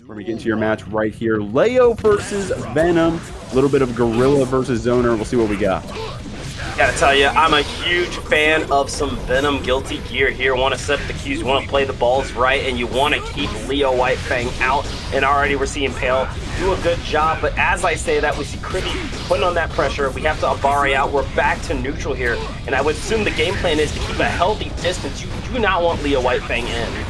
We're going to get into your match right here. Leo versus Venom. A little bit of Gorilla versus Zoner. We'll see what we got. Gotta tell you, I'm a huge fan of some Venom guilty gear here. Want to set the cues, want to play the balls right, and you want to keep Leo Whitefang out. And already we're seeing Pale do a good job. But as I say that, we see Kriby putting on that pressure. We have to Abari out. We're back to neutral here. And I would assume the game plan is to keep a healthy distance. You do not want Leo Whitefang in.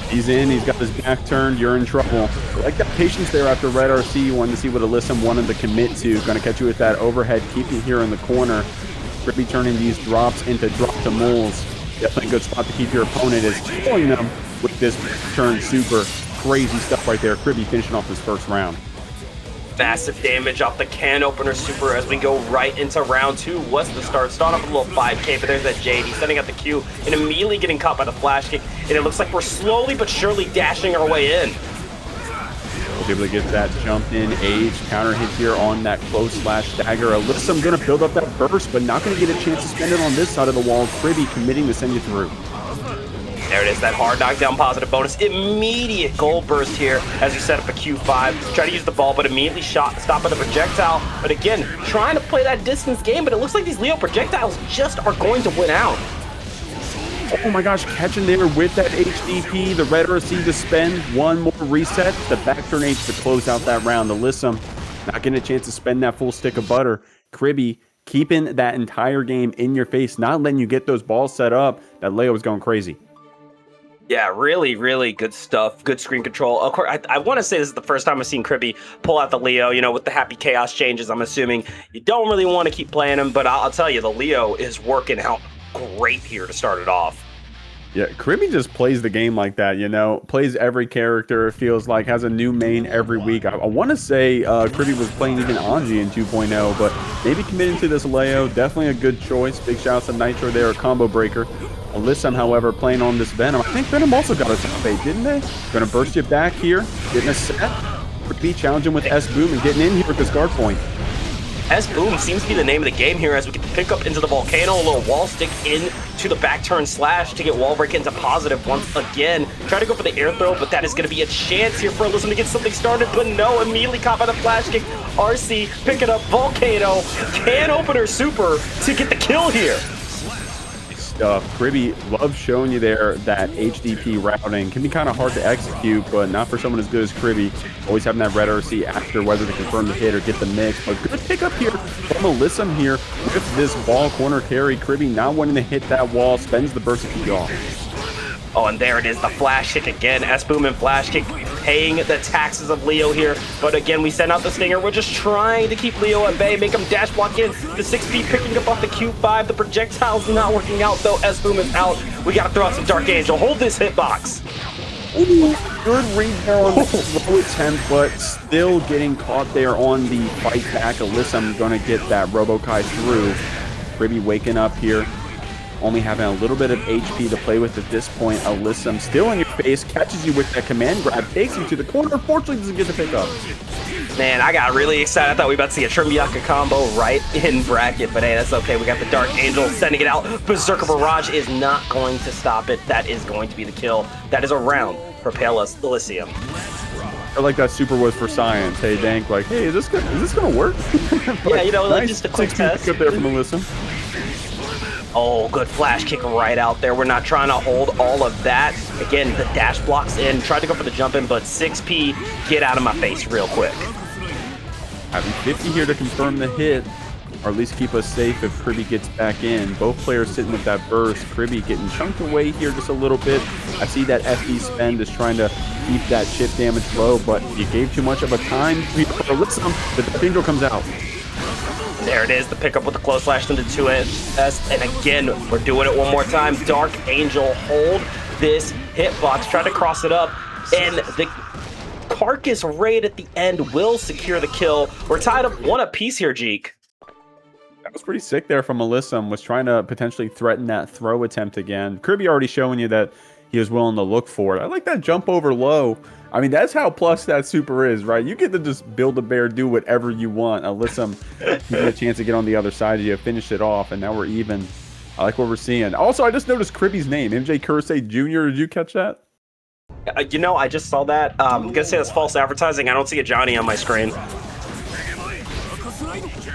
He's in, he's got his back turned, you're in trouble. I like that patience there after Red RC. You wanted to see what Alyssum wanted to commit to. Going to catch you with that overhead, keep you here in the corner. Kriby turning these drops into drop to moles. Definitely a good spot to keep your opponent is killing them with this turn super. Crazy stuff right there. Kriby finishing off his first round. Massive damage off the can opener super as we go right into round two. What's the start? Start off with a little 5K, but there's that JD setting up the Q and immediately getting caught by the flash kick. And it looks like we're slowly but surely dashing our way in. We'll be able to get that jump in age counter hit here on that close slash dagger. Alyssum going to build up that burst, but not going to get a chance to spend it on this side of the wall. Kriby committing to send you through. There it is, that hard knockdown positive bonus. Immediate gold burst here as you set up a Q5. Try to use the ball, but immediately stop at the projectile. But again, trying to play that distance game, but it looks like these Leo projectiles just are going to win out. Oh my gosh, catching there with that HDP, the Red RC to spend one more reset. The back turn H to close out that round. Alyssum not getting a chance to spend that full stick of butter. Kriby keeping that entire game in your face, not letting you get those balls set up. That Leo was going crazy. Yeah, really, really good stuff. Good screen control. Of course, I want to say this is the first time I've seen Kriby pull out the Leo, you know, with the Happy Chaos changes. I'm assuming you don't really want to keep playing him, but I'll tell you, the Leo is working out great here to start it off. Yeah, Kriby just plays the game like that, you know, plays every character, feels like, has a new main every week. I want to say Kriby was playing even Anji in 2.0, but maybe committing to this Leo, definitely a good choice. Big shouts to Nitro there, a combo breaker. Alyssum, however, playing on this Venom. I think Venom also got a top 8, didn't they? Gonna burst you back here, getting a set. Kriby challenging with S-Boom and getting in here with this guard point. S-Boom seems to be the name of the game here as we get the pick up into the volcano, a little wall stick in to the back turn slash to get wall break into positive once again. Try to go for the air throw, but that is going to be a chance here for Alyssum to get something started, but no, immediately caught by the flash kick. RC picking up volcano, can opener super to get the kill here. Kriby loves showing you there that HDP routing can be kind of hard to execute, but not for someone as good as Kriby. Always having that Red RC after whether to confirm the hit or get the mix. But good pickup here from Alyssum here with this ball corner carry. Kriby not wanting to hit that wall, spends the burst to keep you off. Oh, and there it is, the flash kick again. S-Boom and flash kick paying the taxes of Leo here. But again, we send out the stinger. We're just trying to keep Leo at bay, make him dash block in. The 6P picking up off the Q5. The projectile's not working out, though. S-Boom is out. We got to throw out some Dark Angel. Hold this hitbox. Ooh, good read there on the low attempt, but still getting caught there on the fight back. Alyssum going to get that Robo-Kai through. Kriby waking up here. Only having a little bit of HP to play with at this point. Alyssum still in your face, catches you with that command grab, takes you to the corner. Unfortunately, doesn't get the pickup. Man, I got really excited. I thought we were about to see a Trimbiaka combo right in bracket, but hey, that's okay. We got the Dark Angel sending it out. Berserker Barrage is not going to stop it. That is going to be the kill. That is a round for Pale Elysium. I like that super was for science. Hey, Dank, like, hey, is this gonna work? Yeah, you know, nice, like just a quick test. Up there from Alyssum. Oh, good flash kick right out there. We're not trying to hold all of that. Again, the dash blocks in. Tried to go for the jump in, but 6P, get out of my face real quick. Having 50 here to confirm the hit, or at least keep us safe if Kriby gets back in. Both players sitting with that burst. Kriby getting chunked away here just a little bit. I see that FD spend is trying to keep that chip damage low, but you gave too much of a time for Alyssum. The Dark Angel comes out. There it is, the pickup with the close slash into 2S. And again, we're doing it one more time. Dark Angel, hold this hitbox. Try to cross it up. And the carcass raid at the end will secure the kill. We're tied up one apiece here, Jeek. That was pretty sick there from Alyssum. Was trying to potentially threaten that throw attempt again. Kriby already showing you that he was willing to look for it. I like that jump over low. I mean, that's how plus that super is, right? You get to just build a bear, do whatever you want. Alyssum, you get a chance to get on the other side of you, finish it off, and now we're even. I like what we're seeing. Also, I just noticed Kriby's name, MJ Kursay Jr. Did you catch that? You know, I just saw that. I'm gonna say that's false advertising. I don't see a Johnny on my screen.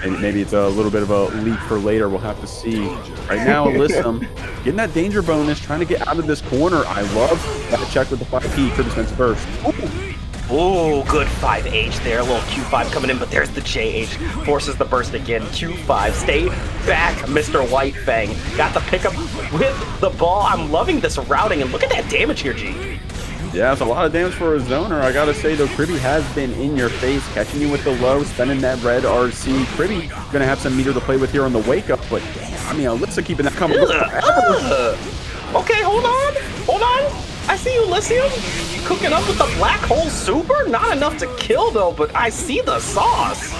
Maybe it's a little bit of a leak for later. We'll have to see. Right now, Alyssum getting that danger bonus, trying to get out of this corner. I love that check with the 5P. Kriby spends burst. Ooh, good 5H there. A little Q5 coming in, but there's the JH. Forces the burst again. Q5. Stay back, Mr. Whitefang. Got the pickup with the ball. I'm loving this routing, and look at that damage here, G. Yeah, it's a lot of damage for a zoner. I gotta say, though, Kriby has been in your face, catching you with the low, spending that red RC. Kriby gonna have some meter to play with here on the wake up, but I mean, Alyssa keeping that coming. Okay, hold on. Hold on. I see you, Elysium. Cooking up with the black hole super. Not enough to kill, though, but I see the sauce.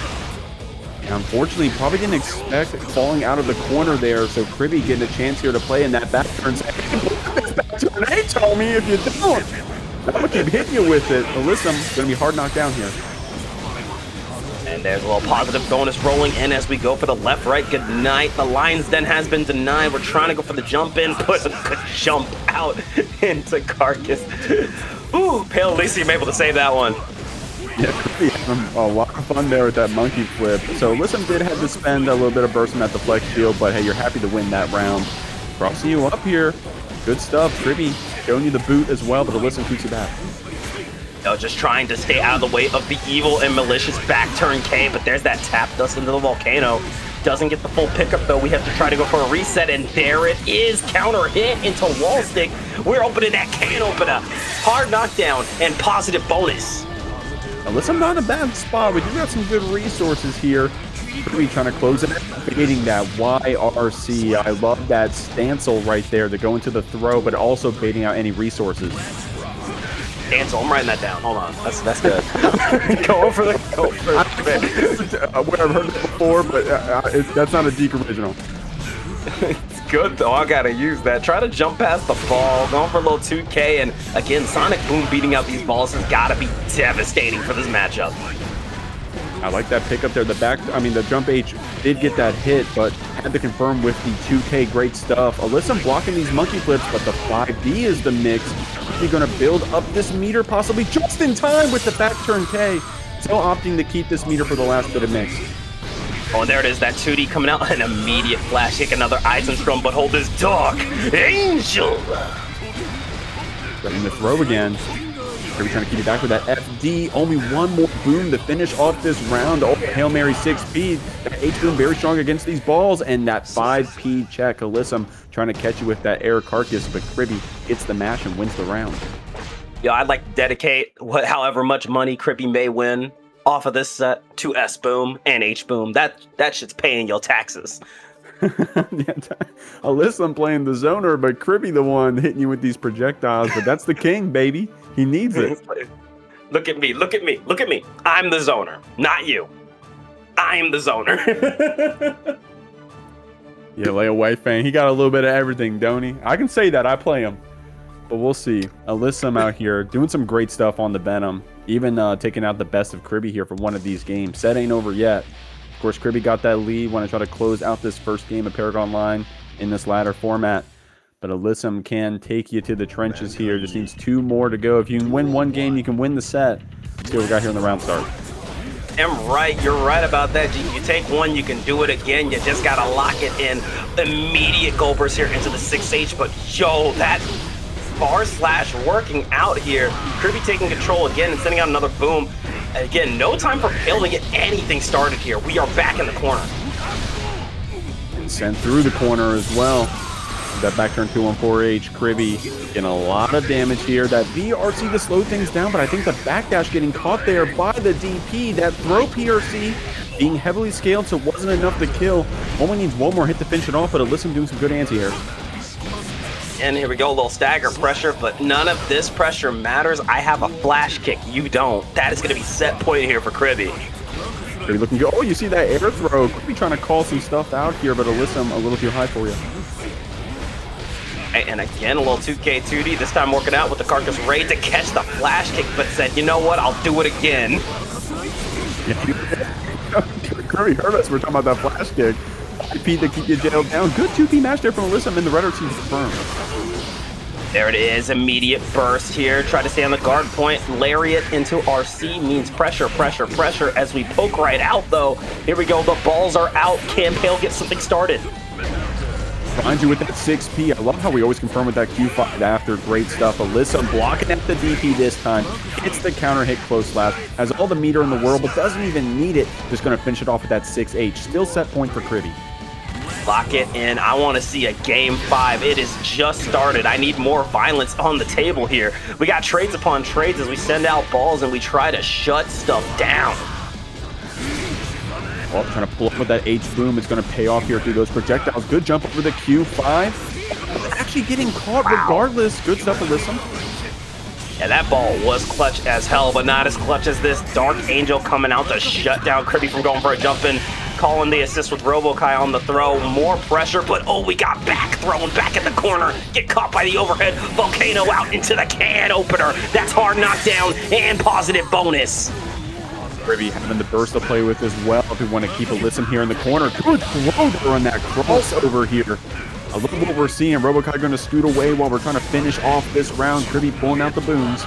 And unfortunately, probably didn't expect falling out of the corner there, so Kriby getting a chance here to play in that back turn. Back turn, hey, Chummy, if you don't. That would keep hitting you with it. Alyssum gonna be hard knocked down here. And there's a little positive bonus rolling in as we go for the left-right good night. The lines then has been denied. We're trying to go for the jump in, put a good jump out into Carcass. Ooh, Pale Elysium able to save that one. Yeah, Kriby having a lot of fun there with that monkey flip. So Alyssum did have to spend a little bit of burst at the flex shield, but hey, you're happy to win that round. Crossing you up here. Good stuff. Kriby showing you the boot as well, but Alyssum keeps you back. Just trying to stay out of the way of the evil and malicious back turn K, but there's that tap dust into the volcano. Doesn't get the full pickup though. We have to try to go for a reset, and there it is. Counter hit into wall stick. We're opening that can opener. Hard knockdown and positive bonus. Alyssum not in a bad spot. We do got some good resources here. Kriby trying to close it, baiting that YRC. I love that stancel right there to go into the throw, but also baiting out any resources. Stancel, I'm writing that down. Hold on, that's good. Go for it. I've heard it before, but that's not a Deke original. It's good though. I gotta use that. Try to jump past the ball, going for a little 2K, and again, Sonic Boom beating out these balls has gotta be devastating for this matchup. I like that pickup there. The jump H did get that hit, but had to confirm with the 2K. Great stuff. Alyssum blocking these monkey flips, but the 5B is the mix. He's going to build up this meter possibly just in time with the back turn K. Still opting to keep this meter for the last bit of mix. Oh, and there it is, that 2D coming out. An immediate flash kick, another Eisenstrom, but hold this Dark Angel. Getting the throw again. Kriby trying to keep it back with that FD. Only one more boom to finish off this round. Oh, Hail Mary 6P. That H boom very strong against these balls. And that 5P check. Alyssum trying to catch you with that air carcass, but Kriby hits the mash and wins the round. Yeah, I'd like to dedicate however much money Kriby may win off of this set to S boom and H boom. That shit's paying your taxes. Alyssum playing the zoner, but Kriby the one hitting you with these projectiles. But that's the king, baby. He needs it. Look at me, look at me, look at me. I'm the zoner, not you. I'm the zoner. Yeah, like a Whitefang. He got a little bit of everything, don't he? I can say that. I play him. But we'll see. Alyssum out here doing some great stuff on the Venom. Even taking out the best of Kriby here for one of these games. Set ain't over yet. Of course, Kriby got that lead. Want to try to close out this first game of ParagOnline in this ladder format. But Alyssum can take you to the trenches here. Just needs 2 more to go. If you can win one game, you can win the set. Let's see what we got here in the round start. I'm right. You're right about that, G. You take one, you can do it again. You just got to lock it in. Immediate goal burst here into the 6H. But, yo, that bar slash working out here. Kriby taking control again and sending out another boom. Again, no time for Pale to get anything started here. We are back in the corner. And sent through the corner as well. That back turn 214H, Kriby getting a lot of damage here. That VRC to slow things down, but I think the backdash getting caught there by the DP. That throw PRC being heavily scaled, so it wasn't enough to kill. Only needs one more hit to finish it off, but Alyssum doing some good anti-air. And here we go, a little stagger pressure, but none of this pressure matters. I have a flash kick, you don't. That is going to be set point here for Kriby. Kriby looking good. Oh, you see that air throw. Kriby trying to call some stuff out here, but Alyssum a little too high for you. And again, a little 2K 2D, this time working out with the Carcass Raid to catch the flash kick, but said, you know what, I'll do it again. Kriby heard us, we're talking about that flash kick. Pete to keep you jailed down. Good 2P match there from Alyssum, and the Redder seems confirmed. There it is, immediate burst here. Try to stay on the guard point. Lariat into RC means pressure, pressure, pressure as we poke right out, though. Here we go, the balls are out. Can Pale get something started? Find you with that 6P. I love how we always confirm with that Q5 after. Great stuff. Alyssum blocking at the DP this time. Hits the counter hit close slash. Has all the meter in the world, but doesn't even need it. Just going to finish it off with that 6H. Still set point for Kriby. Lock it in. I want to see a game 5. It is just started. I need more violence on the table here. We got trades upon trades as we send out balls and we try to shut stuff down. Oh, trying to pull up with that H-boom. It's going to pay off here through those projectiles. Good jump over the Q5. Actually getting caught regardless. Good stuff, Alyssum. Yeah, that ball was clutch as hell, but not as clutch as this Dark Angel coming out to shut down Kriby from going for a jump in. Calling the assist with RoboKai on the throw. More pressure, but oh, we got back thrown back in the corner. Get caught by the overhead. Volcano out into the can opener. That's hard knockdown and positive bonus. Kriby having the burst to play with as well if we want to keep Alyssum here in the corner. Good throw there on that crossover here. I love what we're seeing. RoboKai going to scoot away while we're trying to finish off this round. Kriby pulling out the booms.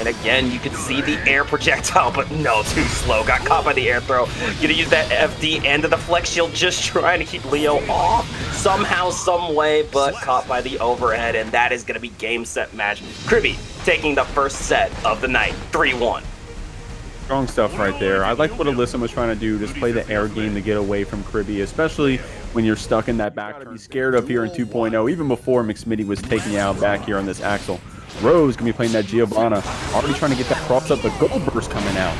And again, you can see the air projectile, but no, too slow. Got caught by the air throw. Gonna use that FD end of the flex shield, just trying to keep Leo off somehow, some way, but caught by the overhead, and that is gonna be game, set, match. Kriby taking the first set of the night, 3-1. Strong stuff right there. I like what Alyssum was trying to do, just play the air game to get away from Kriby, especially when you're stuck in that back. Be scared of here in 2.0, even before McSmitty was taking you out back here on this Axel. Rose gonna be playing that Giovanna, already trying to get that cross up, the gold burst coming out.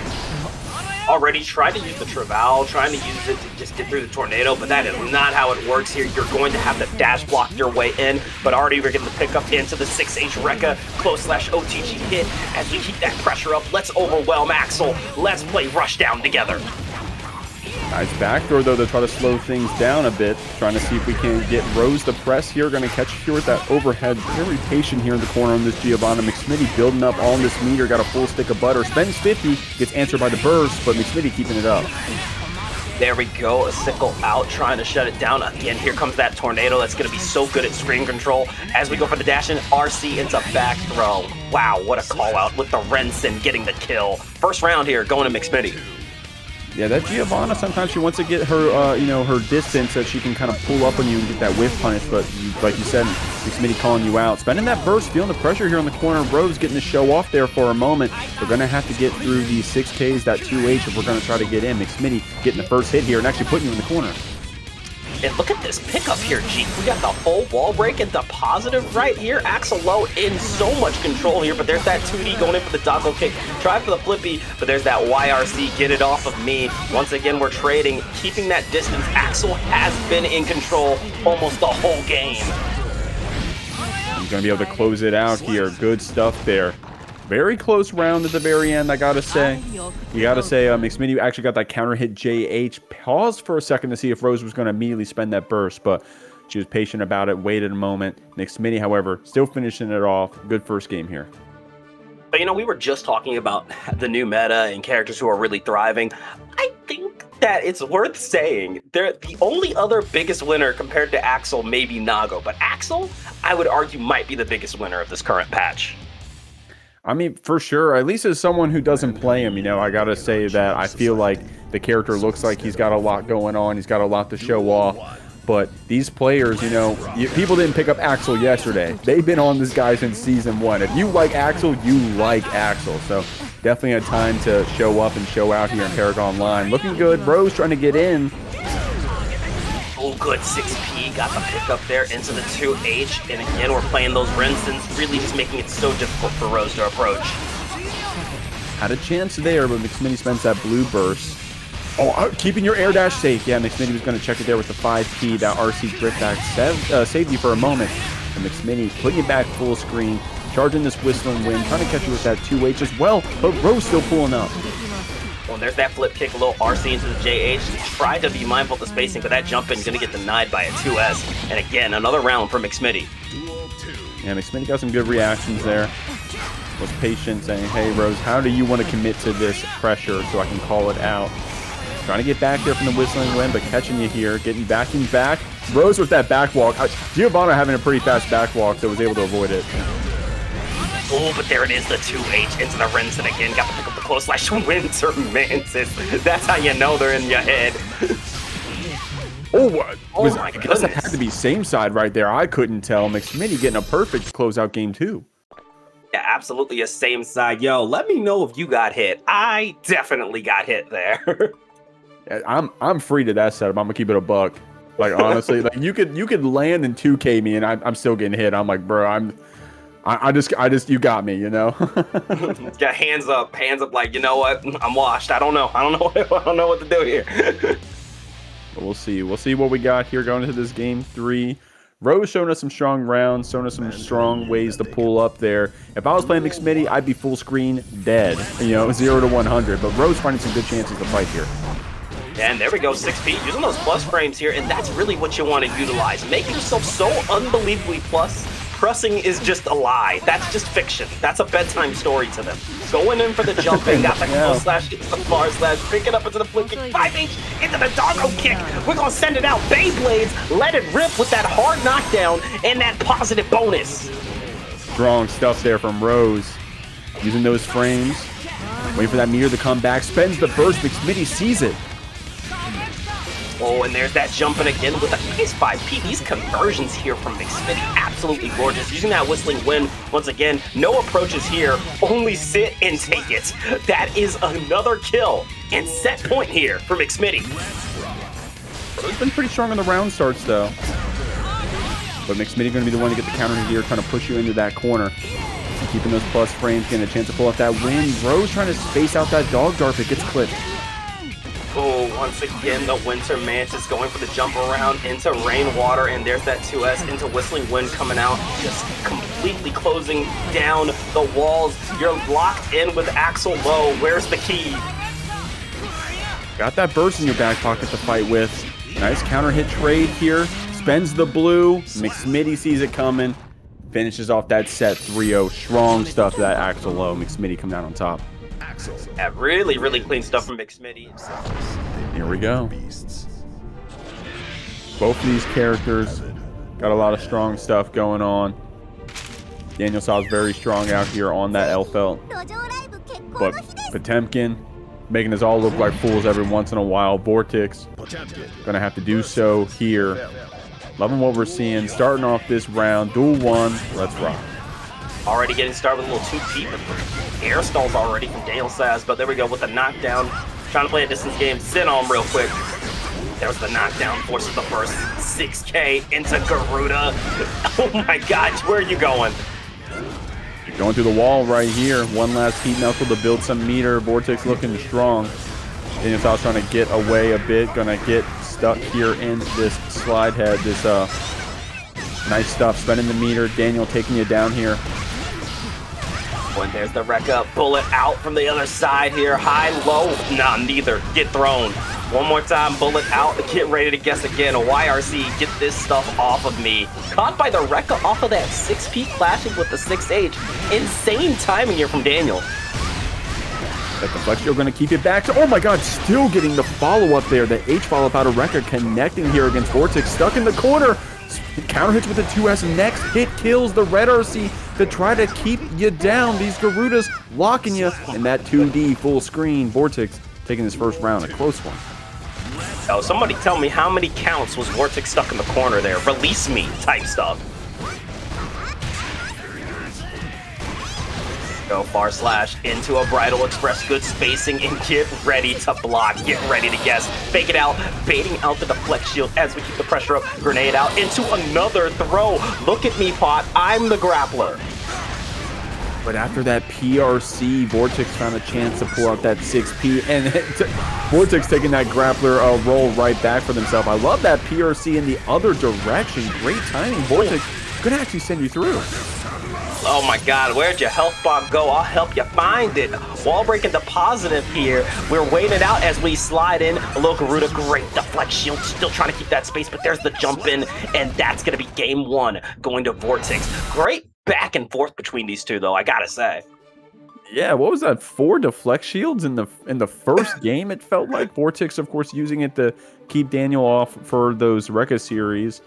Already tried to use the Travail, trying to use it to just get through the tornado, but that is not how it works here. You're going to have to dash block your way in, but already we're getting the pickup into the 6H Rekka, close slash OTG hit. As we keep that pressure up, let's overwhelm Axel. Let's play Rushdown together. Nice backdoor, though, to try to slow things down a bit. Trying to see if we can get Rose to press here. Going to catch here with that overhead. Very patient here in the corner on this Giovanna. McSmitty building up on this meter. Got a full stick of butter. Spends 50. Gets answered by the burst, but McSmitty keeping it up. There we go. A sickle out, trying to shut it down. Again, here comes that tornado. That's going to be so good at screen control. As we go for the dash in, RC into back throw. Wow, what a call out with the Rensen getting the kill. First round here, going to McSmitty. Yeah, that Giovanna, sometimes she wants to get her, her distance so she can kind of pull up on you and get that whiff punish. But like you said, McSmitty calling you out. Spending that burst, feeling the pressure here on the corner. Rose getting the show off there for a moment. We're going to have to get through the 6Ks, that 2H, if we're going to try to get in. McSmitty getting the first hit here and actually putting you in the corner. And look at this pickup here, G. We got the whole wall break into positive right here. Axel Low in so much control here, but there's that 2D going in for the doggo kick. Try for the flippy, but there's that YRC. Get it off of me. Once again, we're trading, keeping that distance. Axel has been in control almost the whole game. He's going to be able to close it out here. Good stuff there. Very close round at the very end, I gotta say. You gotta say, McSmitty actually got that counter hit JH. Paused for a second to see if Rose was going to immediately spend that burst, but she was patient about it, waited a moment. McSmitty, however, still finishing it off. Good first game here. But, you know, we were just talking about the new meta and characters who are really thriving. I think that it's worth saying the only other biggest winner compared to Axel may be Nago, but Axel, I would argue, might be the biggest winner of this current patch. I mean, for sure, at least as someone who doesn't play him, I gotta say that I feel like the character looks like he's got a lot going on. He's got a lot to show off. But these players, people didn't pick up Axel yesterday. They've been on this guy since Season 1. If you like Axel, you like Axel. So definitely a time to show up and show out here in ParagOnline. Looking good. Rose trying to get in. Oh, good 6P, got the pickup there into the 2H, and again, we're playing those Rensens, really just making it so difficult for Rose to approach. Had a chance there, but McSmitty spends that blue burst. Oh, keeping your air dash safe. Yeah, McSmitty was going to check it there with the 5P. That RC drift back saved you for a moment. And McSmitty putting it back full screen, charging this whistling wind, trying to catch you with that 2H as well, but Rose still pulling up. Well, there's that flip kick, a little RC into the JH. Tried to be mindful of the spacing, but that jump in is going to get denied by a 2S. And again, another round for McSmitty. Yeah, McSmitty got some good reactions there. Was patient, saying, hey, Rose, how do you want to commit to this pressure so I can call it out? Trying to get back there from the whistling wind, but catching you here, getting back. Rose with that backwalk. Giovanna having a pretty fast backwalk, so was able to avoid it. Oh, but there it is, the 2H into the Rinsen again. Got to pick up the close slash Winter Mantis. That's how you know they're in your head. Oh, what? Oh my I guess that goodness. had to be same side right there. I couldn't tell. McSmitty getting a perfect closeout game too. Yeah, absolutely a same side. Yo, let me know if you got hit. I definitely got hit there. I'm free to that setup. I'm gonna keep it a buck. Like honestly, like you could land and 2K me and I'm still getting hit. I'm like, bro, I just you got me, you know. Got hands up, like, you know what? I'm washed. I don't know what to do here. We'll see what we got here going into this game 3. Rose showing us some strong rounds, showing us some strong ways to pull up there. If I was playing McSmitty, I'd be full screen dead, you know, 0 to 100. But Rose finding some good chances to fight here. And there we go, 6P, using those plus frames here, and that's really what you want to utilize. Make yourself so unbelievably plus. Pressing is just a lie. That's just fiction. That's a bedtime story to them. Going in for the jumping, got the close slash, gets the far slash, pick it up into the flip kick, 5H into the doggo kick. We're gonna send it out. Beyblades, let it rip with that hard knockdown and that positive bonus. Strong stuff there from Rose. Using those frames. Waiting for that meter to come back. Spends the burst. McSmitty sees it. Oh, and there's that jumping again with a nice 5P. These conversions here from McSmitty, absolutely gorgeous. Using that whistling wind, once again, no approaches here, only sit and take it. That is another kill and set point here for McSmitty. It's been pretty strong on the round starts, though. But McSmitty going to be the one to get the counter here, trying to push you into that corner. Keeping those plus frames, getting a chance to pull off that win. Rose trying to space out that dog dart, but gets clipped. Oh, once again, the Winter Mantis going for the jump around into Rainwater, and there's that 2S into Whistling Wind coming out, just completely closing down the walls. You're locked in with Axel low. Where's the key? Got that burst in your back pocket to fight with. Nice counter hit trade here. Spends the blue. McSmitty sees it coming. Finishes off that set 3-0. Strong stuff that Axel low. McSmitty come down on top. Yeah, really, really clean stuff from McSmitty. Here we go. Both of these characters got a lot of strong stuff going on. Danielsaz very strong out here on that Elphelt. But Potemkin making us all look like fools every once in a while. Vortix gonna have to do so here. Loving what we're seeing. Starting off this round, duel 1. Let's rock. Already getting started with a little 2P, but air stalls already from Danielsaz. But there we go with the knockdown. Trying to play a distance game. Sit on real quick. There's the knockdown. Forces the first 6K into Garuda. Oh my gosh, where are you going? You're going through the wall right here. One last heat knuckle to build some meter. Vortix looking strong. Danielsaz trying to get away a bit. Gonna get stuck here in this slide head. This nice stuff. Spending the meter. Daniel taking you down here. When there's the wreck up, bullet out from the other side here. High, low, nah, neither. Get thrown. One more time, bullet out. Get ready to guess again. YRC, get this stuff off of me. Caught by the Rekka off of that 6P clashing with the 6H. Insane timing here from Daniel. That deflection are going to keep it back. Oh my god, still getting the follow-up there. The H follow-up out of Rekka connecting here against Vortix. Stuck in the corner. Counter hits with the 2S. Next hit kills the red RC to try to keep you down. These Garudas locking you in that 2D full screen. Vortix taking his first round, a close one. Oh, somebody tell me how many counts was Vortix stuck in the corner there? Release me type stuff. Go far slash into a Bridal Express. Good spacing and get ready to block. Get ready to guess. Fake it out. Baiting out the deflect shield as we keep the pressure up. Grenade out into another throw. Look at me, Pot. I'm the grappler. But after that PRC, Vortix found a chance to pull out that 6P, and Vortix taking that grappler roll right back for themselves. I love that PRC in the other direction. Great timing. Vortix gonna actually send you through. Oh my god, where'd your health bomb go? I'll help you find it. Wall breaking the positive here. We're waiting it out as we slide in. A little Garuda, great deflect shield. Still trying to keep that space, but there's the jump in, and that's going to be game 1 going to Vortix. Great back and forth between these two, though, I gotta say. Yeah, what was that? 4 deflect shields in the first game, it felt like. Vortix, of course, using it to keep Daniel off for those Rekka series.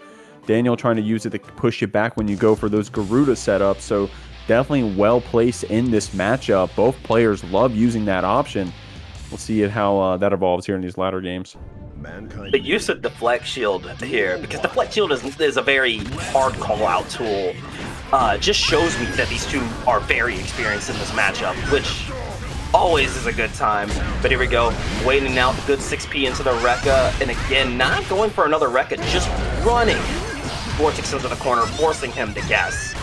Daniel trying to use it to push you back when you go for those Garuda setups. So definitely well placed in this matchup. Both players love using that option. We'll see how that evolves here in these latter games. The use of Deflect Shield here, because Deflect Shield is a very hard call-out tool, just shows me that these two are very experienced in this matchup, which always is a good time. But here we go, waiting out good 6P into the Rekka, and again, not going for another Rekka, just running Vortix into the corner, forcing him to guess.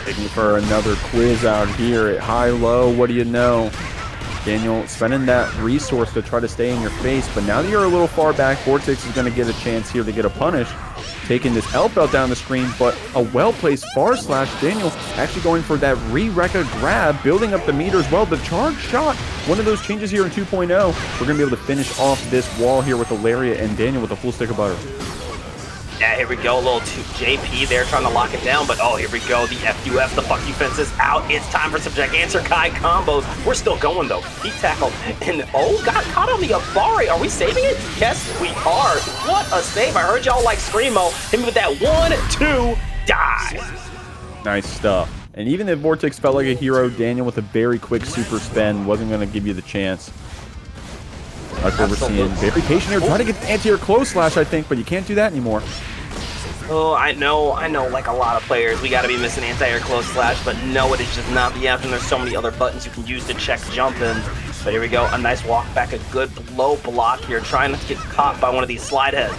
Taking for another quiz out here at high-low. What do you know? Daniel spending that resource to try to stay in your face, but now that you're a little far back, Vortix is going to get a chance here to get a punish. Taking this Elphelt down the screen, but a well-placed far slash. Daniel actually going for that re-Rekka grab, building up the meter as well. The charge shot, one of those changes here in 2.0. We're going to be able to finish off this wall here with Ilaria and Daniel with a full stick of butter. Yeah, here we go, a little JP there trying to lock it down, but oh, here we go, the FUF, the fuck you fence is out. It's time for some Gigantor-Kai combos. We're still going though. Heat tackle, and oh, got caught on the Abari. Are we saving it? Yes, we are. What a save. I heard y'all like Screamo. Hit me with that 1-2, die. Nice stuff. And even if Vortix felt like a hero, Daniel with a very quick super spend wasn't going to give you the chance. Like we're seeing, very patient here, trying to get the anti-air close slash, I think, but you can't do that anymore. Oh, I know, like a lot of players, we gotta be missing anti-air close slash, but no, it is just not the option. There's so many other buttons you can use to check jump in. But here we go, a nice walk back, a good low block here, trying not to get caught by one of these slide heads.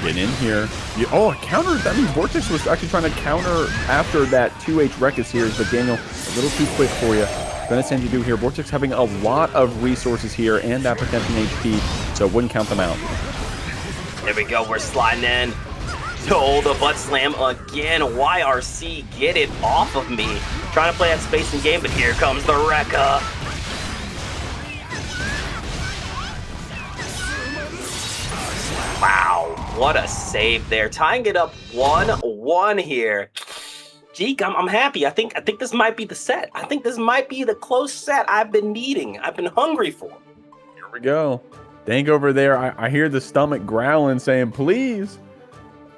Get in here. Oh, a counter. That means Vortix was actually trying to counter after that 2H Rekka series, but Daniel, a little too quick for you. Gonna send you do here. Vortix having a lot of resources here and that Potemkin HP, so wouldn't count them out. There we go, we're sliding in. Oh, the butt slam again. YRC, get it off of me. Trying to play that space and game, but here comes the Rekka. Wow, what a save there. Tying it up 1-1 here. Geek, I'm happy. I think this might be the set. I think this might be the close set I've been needing. I've been hungry for. Here we go. Dank over there. I hear the stomach growling, saying, please.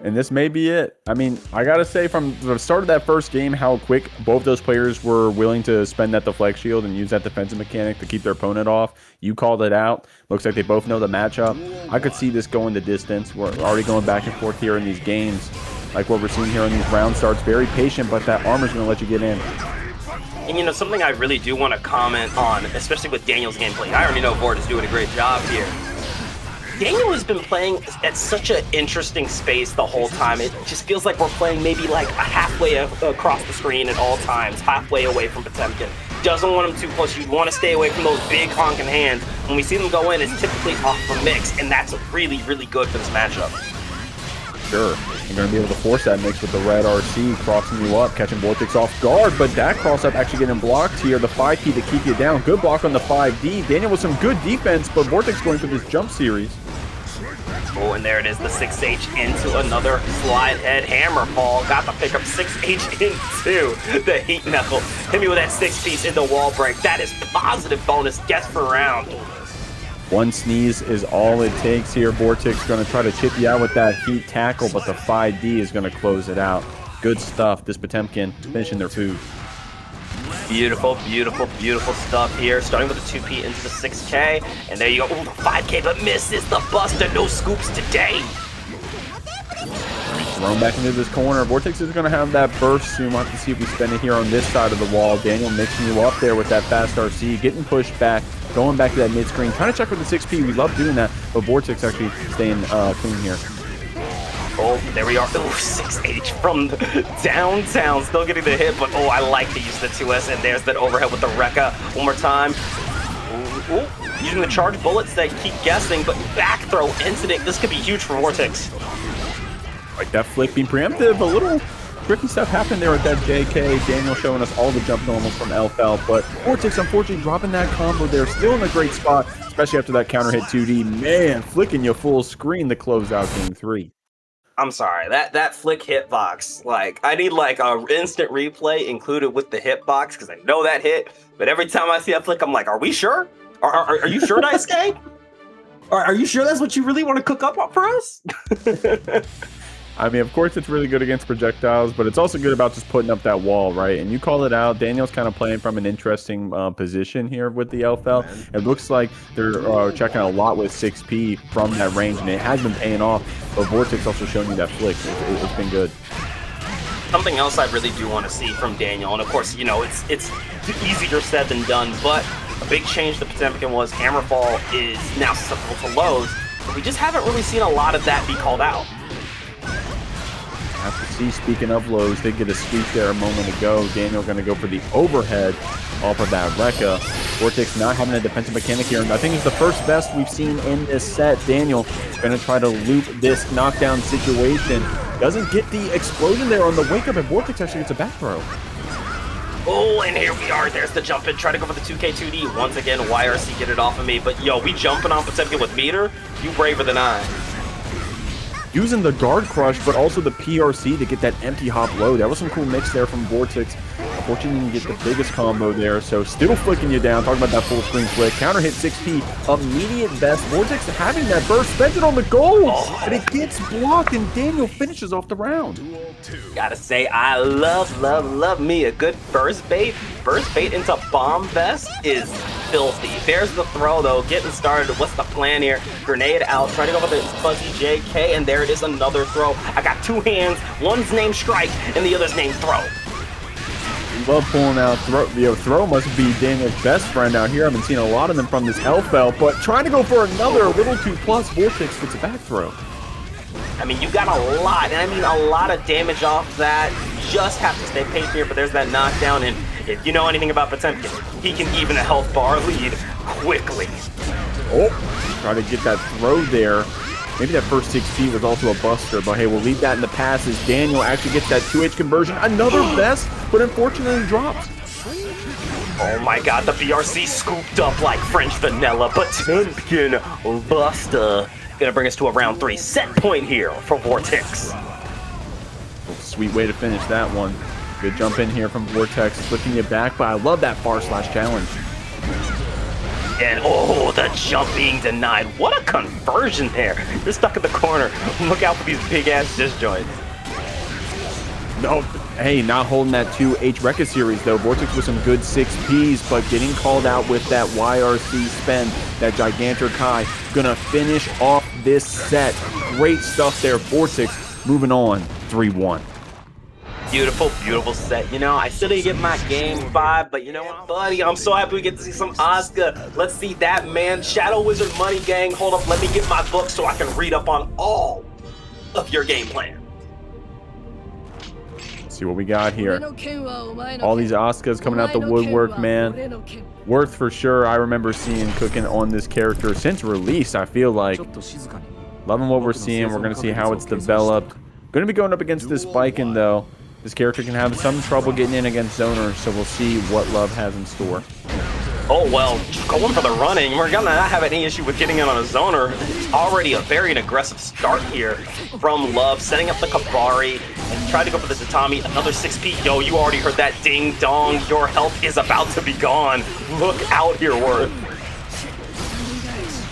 And this may be it. I mean, I got to say, from the start of that first game, how quick both those players were willing to spend that deflect shield and use that defensive mechanic to keep their opponent off. You called it out. Looks like they both know the matchup. I could see this going the distance. We're already going back and forth here in these games. Like what we're seeing here in these round starts, very patient, but that armor's going to let you get in. And you know, something I really do want to comment on, especially with Daniel's gameplay. I already know Vort is doing a great job here. Daniel has been playing at such an interesting space the whole time. It just feels like we're playing maybe like a halfway across the screen at all times, halfway away from Potemkin. Doesn't want him too close. You want to stay away from those big honking hands. When we see them go in, it's typically off the mix, and that's really, really good for this matchup. Sure. You're going to be able to force that mix with the red RC crossing you up, catching Vortix off guard, but that cross-up actually getting blocked here. The 5P to keep you down. Good block on the 5D. Daniel with some good defense, but Vortix going for this jump series. Oh, and there it is, the 6H into another slide head hammer fall. Got the pick up 6H into the heat knuckle. Hit me with that 6-piece into wall break. That is positive bonus guess per round. One sneeze is all it takes here. Vortix going to try to chip you out with that heat tackle, but the 5D is going to close it out. Good stuff. This Potemkin finishing their food. Beautiful, beautiful, beautiful stuff here. Starting with the 2P into the 6K. And there you go. Ooh, the 5K, but misses the buster. No scoops today. Thrown back into this corner. Vortix is going to have that burst soon. We'll have to see if we spend it here on this side of the wall. Daniel mixing you up there with that fast RC. Getting pushed back. Going back to that mid-screen. Trying to check with the 6P. We love doing that. But Vortix actually staying clean here. Oh, there we are. Oh, 6H from downtown. Still getting the hit, but oh, I like to use the 2S. And there's that overhead with the Rekka. One more time. Ooh, ooh. Using the charge bullets that keep guessing, but back throw incident. This could be huge for Vortix. Like that flick being preemptive. A little tricky stuff happened there with that JK. Daniel showing us all the jump normals from Elphelt, but Vortix unfortunately dropping that combo there. Still in a great spot, especially after that counter hit 2D. Man, flicking you full screen to close out game 3. I'm sorry, that flick hitbox, like, I need like a instant replay included with the hitbox because I know that hit, but every time I see that flick, I'm like, are we sure? Are you sure, Daisuke? Are you sure that's what you really want to cook up for us? I mean, of course, it's really good against projectiles, but it's also good about just putting up that wall, right? And you call it out. Daniel's kind of playing from an interesting position here with the Elphelt. It looks like they're checking a lot with 6P from that range, and it has been paying off. But Vortix also showing you that flick. It's been good. Something else I really do want to see from Daniel, and of course, you know, it's easier said than done, but a big change to Potemkin was Hammerfall is now susceptible to lows, but we just haven't really seen a lot of that be called out. Have to see, speaking of lows, they get a sweep there a moment ago. Daniel going to go for the overhead off of that Rekka. Vortix not having a defensive mechanic here, and I think it's the first best we've seen in this set. Daniel going to try to loop this knockdown situation. Doesn't get the explosion there on the wake up, and Vortix actually gets a back throw. Oh, and here we are. There's the jump in. Try to go for the 2K2D. Once again, YRC get it off of me. But yo, we jumping on Potemkin with meter. You braver than I. Using the guard crush, but also the PRC to get that empty hop low. That was some cool mix there from Vortix. Unfortunately, you get the biggest combo there, so still flicking you down. Talking about that full screen flick. Counter hit 6P. Immediate best. Vortix having that burst. Spends it on the gold, and it gets blocked, and Daniel finishes off the round. Gotta say, I love me a good burst bait. Burst bait into bomb vest is filthy. There's the throw, though. Getting started. What's the plan here? Grenade out. Trying to go for the fuzzy JK, and there it is, another throw. I got two hands. One's named Strike, and the other's named Throw. Love pulling out throw. Throw must be Daniel's best friend out here. I've been seeing a lot of them from this Elphelt, but trying to go for another little too plus. Vortix gets a back throw. I mean, you got a lot, and I mean a lot of damage off that. You just have to stay patient here, but there's that knockdown, and if you know anything about Potemkin, he can even a health bar lead quickly. Oh, try to get that throw there. Maybe that first 6P was also a buster, but hey, we'll leave that in the past as Daniel actually gets that 2H conversion. Another best, but unfortunately drops. Oh my god, the BRC scooped up like French vanilla. Potemkin buster. Gonna bring us to a round 3 set point here for Vortix. Sweet way to finish that one. Good jump in here from Vortix, flicking you back, but I love that far slash challenge. And oh, the jump being denied. What a conversion there. You're stuck in the corner. Look out for these big ass disjoints. No, hey, not holding that 2H Rekka series though. Vortix with some good 6Ps, but getting called out with that YRC spend, that Gigantor Kai, gonna finish off this set. Great stuff there, Vortix. Moving on, 3-1. Beautiful, beautiful set. You know, I still didn't get my game vibe, but you know what, buddy? I'm so happy we get to see some Asuka. Let's see that, man. Shadow Wizard Money Gang. Hold up, let me get my book so I can read up on all of your game plan. Let's see what we got here. All these Asukas coming out the woodwork, man. Worth for sure. I remember seeing cooking on this character since release, I feel like. Loving what we're seeing. We're going to see how it's developed. Going to be going up against this Baiken, though. This character can have some trouble getting in against zoners, so we'll see what Love has in store. Oh, well, going for the running. We're going to not have any issue with getting in on a zoner. It's already a very aggressive start here from Love, setting up the Kabari, and try to go for the Tatami. Another 6P. Yo, you already heard that ding dong. Your health is about to be gone. Look out here, Worth.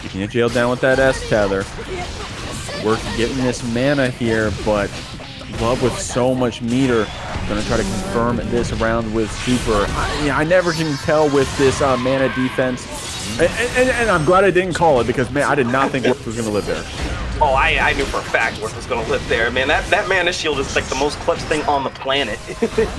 Keeping you jailed down with that S-tether. Worth getting this mana here, but Love with so much meter. Gonna try to confirm this round with Super. I never can tell with this mana defense. And I'm glad I didn't call it because, man, I did not think Worth was gonna live there. Oh, I knew for a fact Worth was gonna live there. Man, that mana shield is like the most clutch thing on the planet.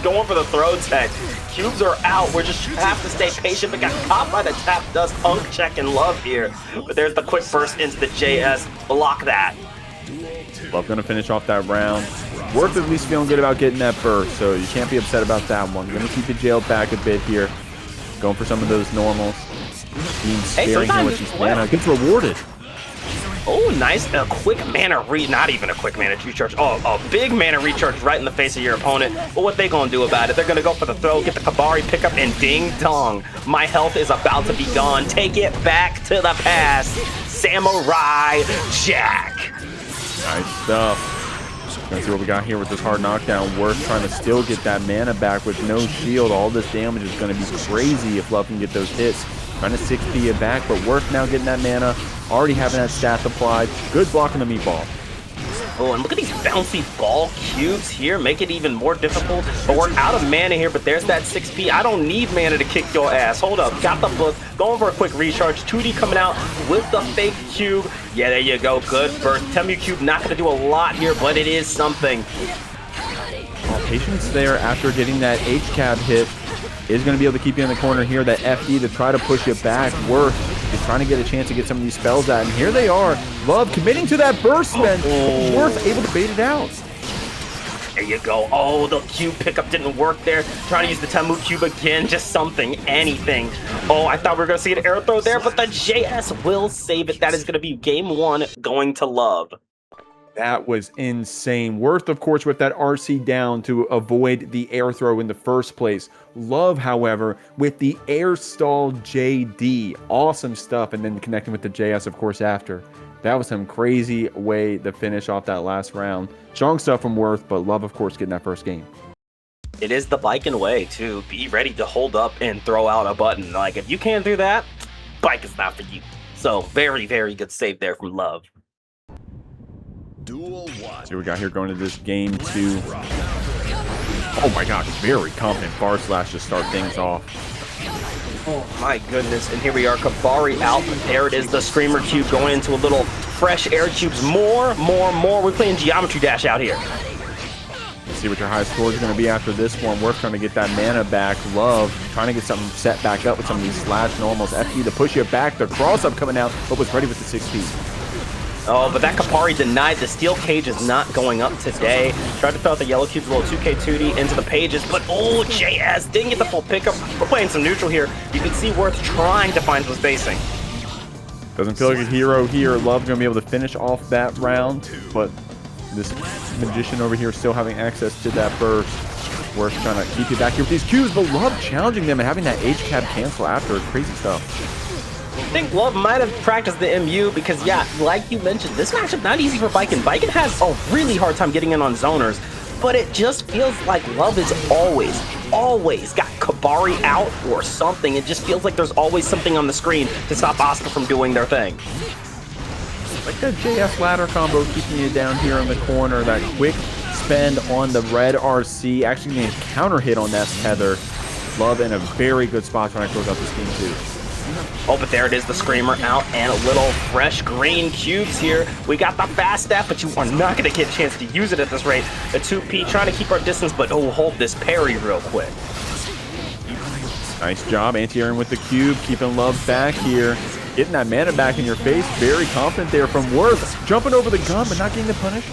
Going for the throw tech. Cubes are out. We just have to stay patient, but got caught by the tap dust. Punk check and Love here. But there's the quick burst into the JS. Block that. Love gonna finish off that round. Worth at least feeling good about getting that burst, so you can't be upset about that one. Gonna keep it jailed back a bit here. Going for some of those normals. Being sparing here with his mana. Gets rewarded. Oh, nice. A quick mana not even a quick mana recharge. Oh, a big mana recharge right in the face of your opponent. But what they gonna do about it? They're gonna go for the throw, get the Kabari pickup, and ding dong. My health is about to be gone. Take it back to the past. Samurai Jack. Nice stuff. Let's see what we got here with this hard knockdown. Worth trying to still get that mana back with no shield. All this damage is going to be crazy if Love can get those hits. Trying to 6P it back, but Worth now getting that mana. Already having that staff applied. Good blocking the meatball. Oh, and look at these bouncy ball cubes here. Make it even more difficult. But we're out of mana here, but there's that 6P. I don't need mana to kick your ass. Hold up. Got the book. Going for a quick recharge. 2D coming out with the fake cube. Yeah, there you go. Good burst. Temu cube not going to do a lot here, but it is something. Patience there after getting that H-cab hit is going to be able to keep you in the corner here. That FD to try to push it back. Worth is trying to get a chance to get some of these spells out. And here they are. Love committing to that burst spend. Worth able to bait it out. There you go. Oh, the cube pickup didn't work there. Trying to use the Temu cube again. Just something, anything. Oh, I thought we were going to see an air throw there, but the JS will save it. That is going to be game 1 going to Love. That was insane. Worth, of course, with that RC down to avoid the air throw in the first place. Love, however, with the air stall JD. Awesome stuff. And then connecting with the JS, of course, after. That was some crazy way to finish off that last round. Strong stuff from Worth, but Love, of course, getting that first game. It is the Baiken way to be ready to hold up and throw out a button. Like, if you can't do that, Bike is not for you. So, very, very good save there from Love. Duel 1. See what we got here going into this game 2. Oh my gosh, very confident bar slash to start things off. Oh my goodness, and here we are, Kabari out. There it is, the Screamer Cube going into a little fresh air cubes. More. We're playing Geometry Dash out here. Let's see what your high score is going to be after this one. We're trying to get that mana back. Love trying to get something set back up with some of these slash and almost FE to push you back. The cross up coming out, but was ready with the 6P. Oh, but that Kapari denied. The steel cage is not going up today. Tried to fill out the yellow cubes, a little 2K 2D into the pages, but oh, JS didn't get the full pickup. We're playing some neutral here. You can see Worth trying to find what's basing. Doesn't feel like a hero here. Love's going to be able to finish off that round, but this Magician over here still having access to that burst. Worth trying to keep you back here with these cubes, but Love challenging them and having that H-cab cancel after. Crazy stuff. I think Love might have practiced the MU because, yeah, like you mentioned, this matchup not easy for Baiken. Baiken has a really hard time getting in on zoners, but it just feels like Love is always got Kabari out or something. It just feels like there's always something on the screen to stop Asuka from doing their thing. Like that JS ladder combo keeping you down here in the corner. That quick spend on the red RC actually getting a counter hit on that tether. Love in a very good spot trying to close out this game too. Oh, but there it is, the Screamer out, and a little fresh green cubes here. We got the fast staff, but you are not going to get a chance to use it at this rate. The 2P trying to keep our distance, but oh, hold this parry real quick. Nice job, anti-airing with the cube, keeping Love back here. Getting that mana back in your face, very confident there from Worth. Jumping over the gun, but not getting the punish.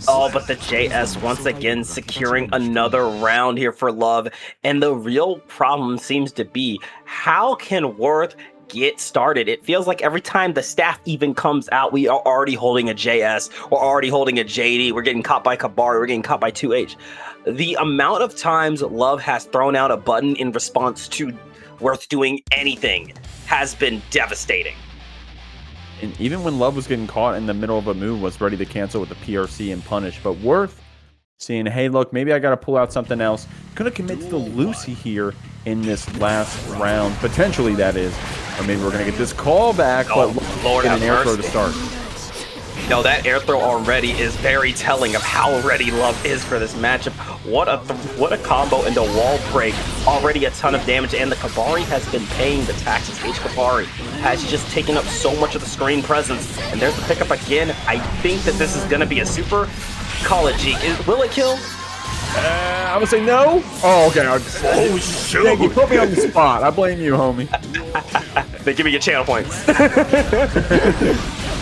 Oh, but the JS once again securing another round here for Love. And the real problem seems to be, how can Worth get started? It feels like every time the staff even comes out, we are already holding a JS, we're already holding a JD, we're getting caught by Kabari, we're getting caught by 2H. The amount of times Love has thrown out a button in response to Worth doing anything has been devastating. And even when Love was getting caught in the middle of a move, was ready to cancel with the PRC and punish. But Worth seeing, hey, look, maybe I got to pull out something else. Gonna commit to the Lucy here in this last round. Potentially, that is. Or maybe we're going to get this call back, but Lord, get an air throw to start. No, that air throw already is very telling of how ready Love is for this matchup. What a combo into wall break. Already a ton of damage, and the Kabari has been paying the taxes. Kabari has just taken up so much of the screen presence. And there's the pickup again. I think that this is going to be a super college-y. Will it kill? I would say no. Oh, okay. Oh, shoot. Dang, you put me on the spot. I blame you, homie. They give me your channel points.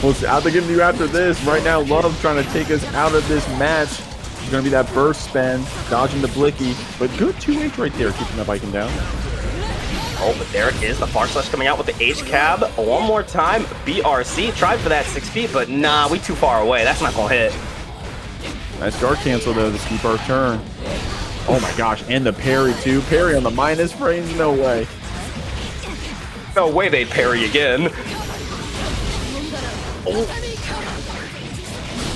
Well, I'll be giving you after this. Right now, Love trying to take us out of this match. It's going to be that burst spin, dodging the blicky. But good 2H right there, keeping that Baiken down. Oh, but there it is. The far slash coming out with the H-cab. One more time. BRC. Tried for that 6P, but nah, we too far away. That's not going to hit. Nice guard cancel, though, to keep our turn. Oh, my gosh. And the parry, too. Parry on the minus frames? No way. No way they'd parry again. Oh.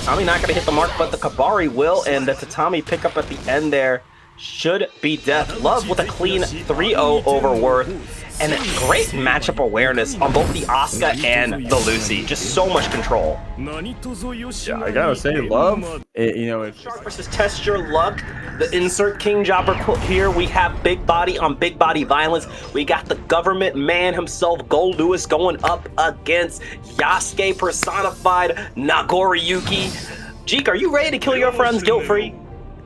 Tatami not going to hit the mark, but the Kabari will, and the Tatami pickup at the end there should be death. Love with a clean 3-0 over Worth. And a great matchup awareness on both the Asuka and the Lucy. Just so much control. Yeah, I gotta say, Love, it's Shark versus Test Your Luck. The insert King Jobber put here. We have big body on big body violence. We got the government man himself, Goldlewis, going up against Yasuke personified Nagoriyuki. Jeek, are you ready to kill your friends guilt-free?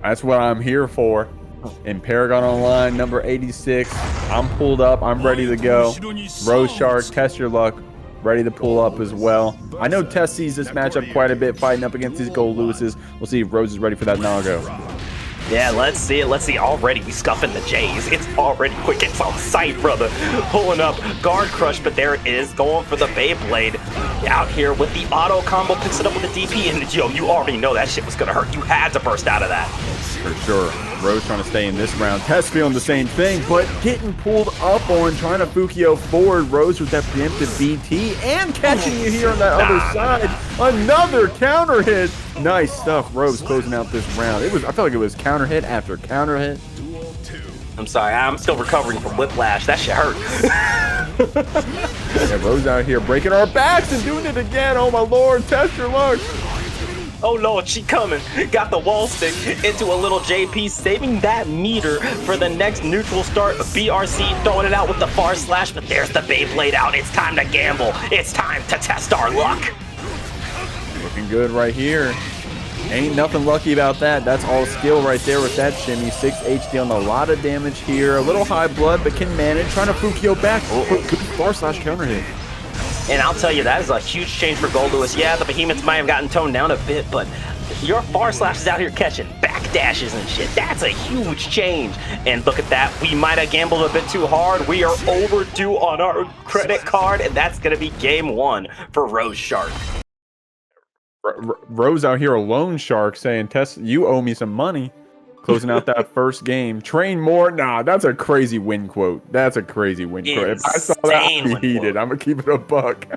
That's what I'm here for. In ParagOnline number 86, I'm pulled up, I'm ready to go. RoseShark, Test Your Luck, ready to pull up as well. I know Tess sees this matchup quite a bit, fighting up against these Goldlewises. We'll see if Rose is ready for that Nago. Yeah, let's see it. Let's see. Already we scuffing the J's. It's already quick. It's on sight, brother. Pulling up guard crush, but there it is. Going for the Beyblade. Out here with the auto combo, picks it up with the DP, and yo, you already know that shit was gonna hurt. You had to burst out of that. For sure. Rose trying to stay in this round. Tess feeling the same thing, but getting pulled up on, trying to Fukio forward. Rose with that preemptive BT and catching you here on that other side. Another counter hit. Nice stuff. Rose closing out this round. I felt like it was counter hit after counter hit. I'm sorry, I'm still recovering from whiplash. That shit hurt. Yeah, Rose out here breaking our backs and doing it again. Oh my lord, Test Your Luck. Oh lord, she coming. Got the wall stick into a little JP, saving that meter for the next neutral start. BRC throwing it out with the far slash, but there's the Beyblade out. It's time to gamble. It's time to test our luck. Looking good right here. Ain't nothing lucky about that. That's all skill right there with that shimmy. 6 HD on a lot of damage here. A little high blood, but can manage. Trying to Fukio back. Good far slash counter hit. And I'll tell you, that is a huge change for Goldlewis. Yeah, the behemoths might have gotten toned down a bit, but your far slash is out here catching back dashes and shit. That's a huge change. And look at that. We might have gambled a bit too hard. We are overdue on our credit card, and that's going to be game one for RoseShark. Rose out here, a loan shark, saying, Tess, you owe me some money. Closing out that first game. Train more? Nah, that's a crazy win quote. That's a crazy win quote. If I saw that, I'd be heated. I'm going to keep it a buck.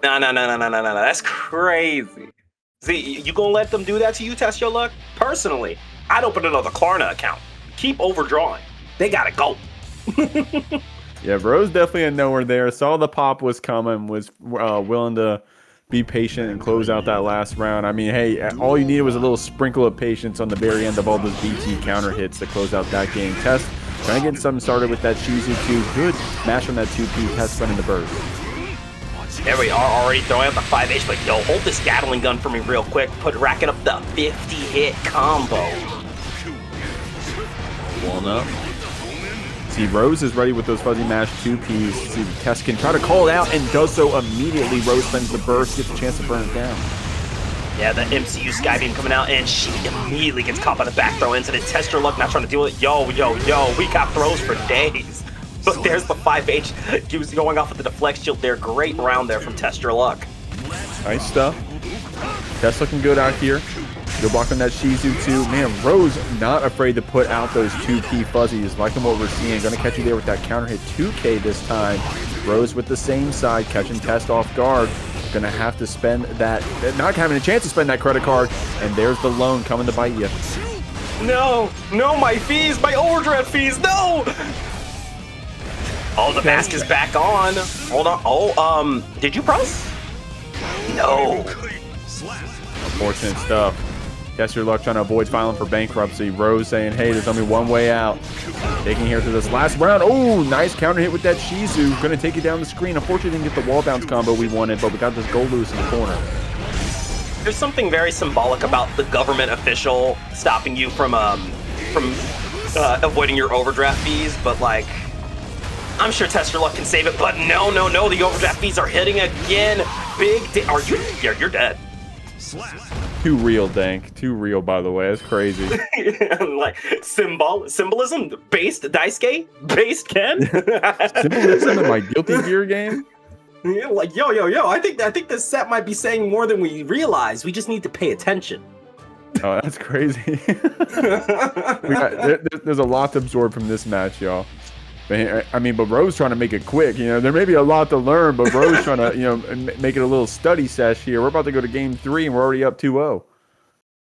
No. That's crazy. See, you going to let them do that to you, Test Your Luck? Personally, I'd open another Klarna account. Keep overdrawing. They got to go. Yeah, Rose definitely had nowhere there. Saw the pop was coming, was willing to be patient and close out that last round. I mean, hey, all you needed was a little sprinkle of patience on the very end of all those BT counter hits to close out that game. Test trying to get something started with that Shizu 2. Good mash on that 2P. Test running the burst. There we are, already throwing out the 5H, but yo, hold this Gatling gun for me real quick. Racking up the 50-hit combo. One up. See, Rose is ready with those fuzzy mash 2Ps. See, Test can try to call it out and does so immediately. Rose spends the burst, gets a chance to burn it down. Yeah, the MCU Skybeam coming out, and she immediately gets caught by the back throw incident. Test Your Luck not trying to deal with it. Yo, we got throws for days. But there's the 5H. He was going off with the deflect shield there. Great round there from Test Your Luck. Nice stuff. Test looking good out here. Go block on that Shizu too. Man, Rose not afraid to put out those 2P fuzzies. Liking what we're seeing. Gonna catch you there with that counter hit 2K this time. Rose with the same side, catching Test off guard. Gonna have to spend that, not having a chance to spend that credit card. And there's the loan coming to bite you. No, my fees, my overdraft fees, no! Oh, the mask is back on. Hold on. Oh, did you press? No. Unfortunate stuff. Test Your Luck trying to avoid filing for bankruptcy. Rose saying, hey, there's only one way out. Taking here to this last round. Oh, nice counter hit with that Shizu. Going to take it down the screen. Unfortunately, didn't get the wall bounce combo we wanted, but we got this Goldlewis in the corner. There's something very symbolic about the government official stopping you from avoiding your overdraft fees, but like, I'm sure Test Your Luck can save it, but no, the overdraft fees are hitting again. You're dead. Too real, Dank. Too real, by the way. That's crazy. Like symbolism based Daisuke? Based Ken? Symbolism in my Guilty Gear game? Yeah, like yo. I think this set might be saying more than we realize. We just need to pay attention. Oh, that's crazy. There's a lot to absorb from this match, y'all. But I mean, but Rose trying to make it quick. You know, there may be a lot to learn, but Rose trying to, you know, make it a little study sesh here. We're about to go to game 3, and we're already up 2-0.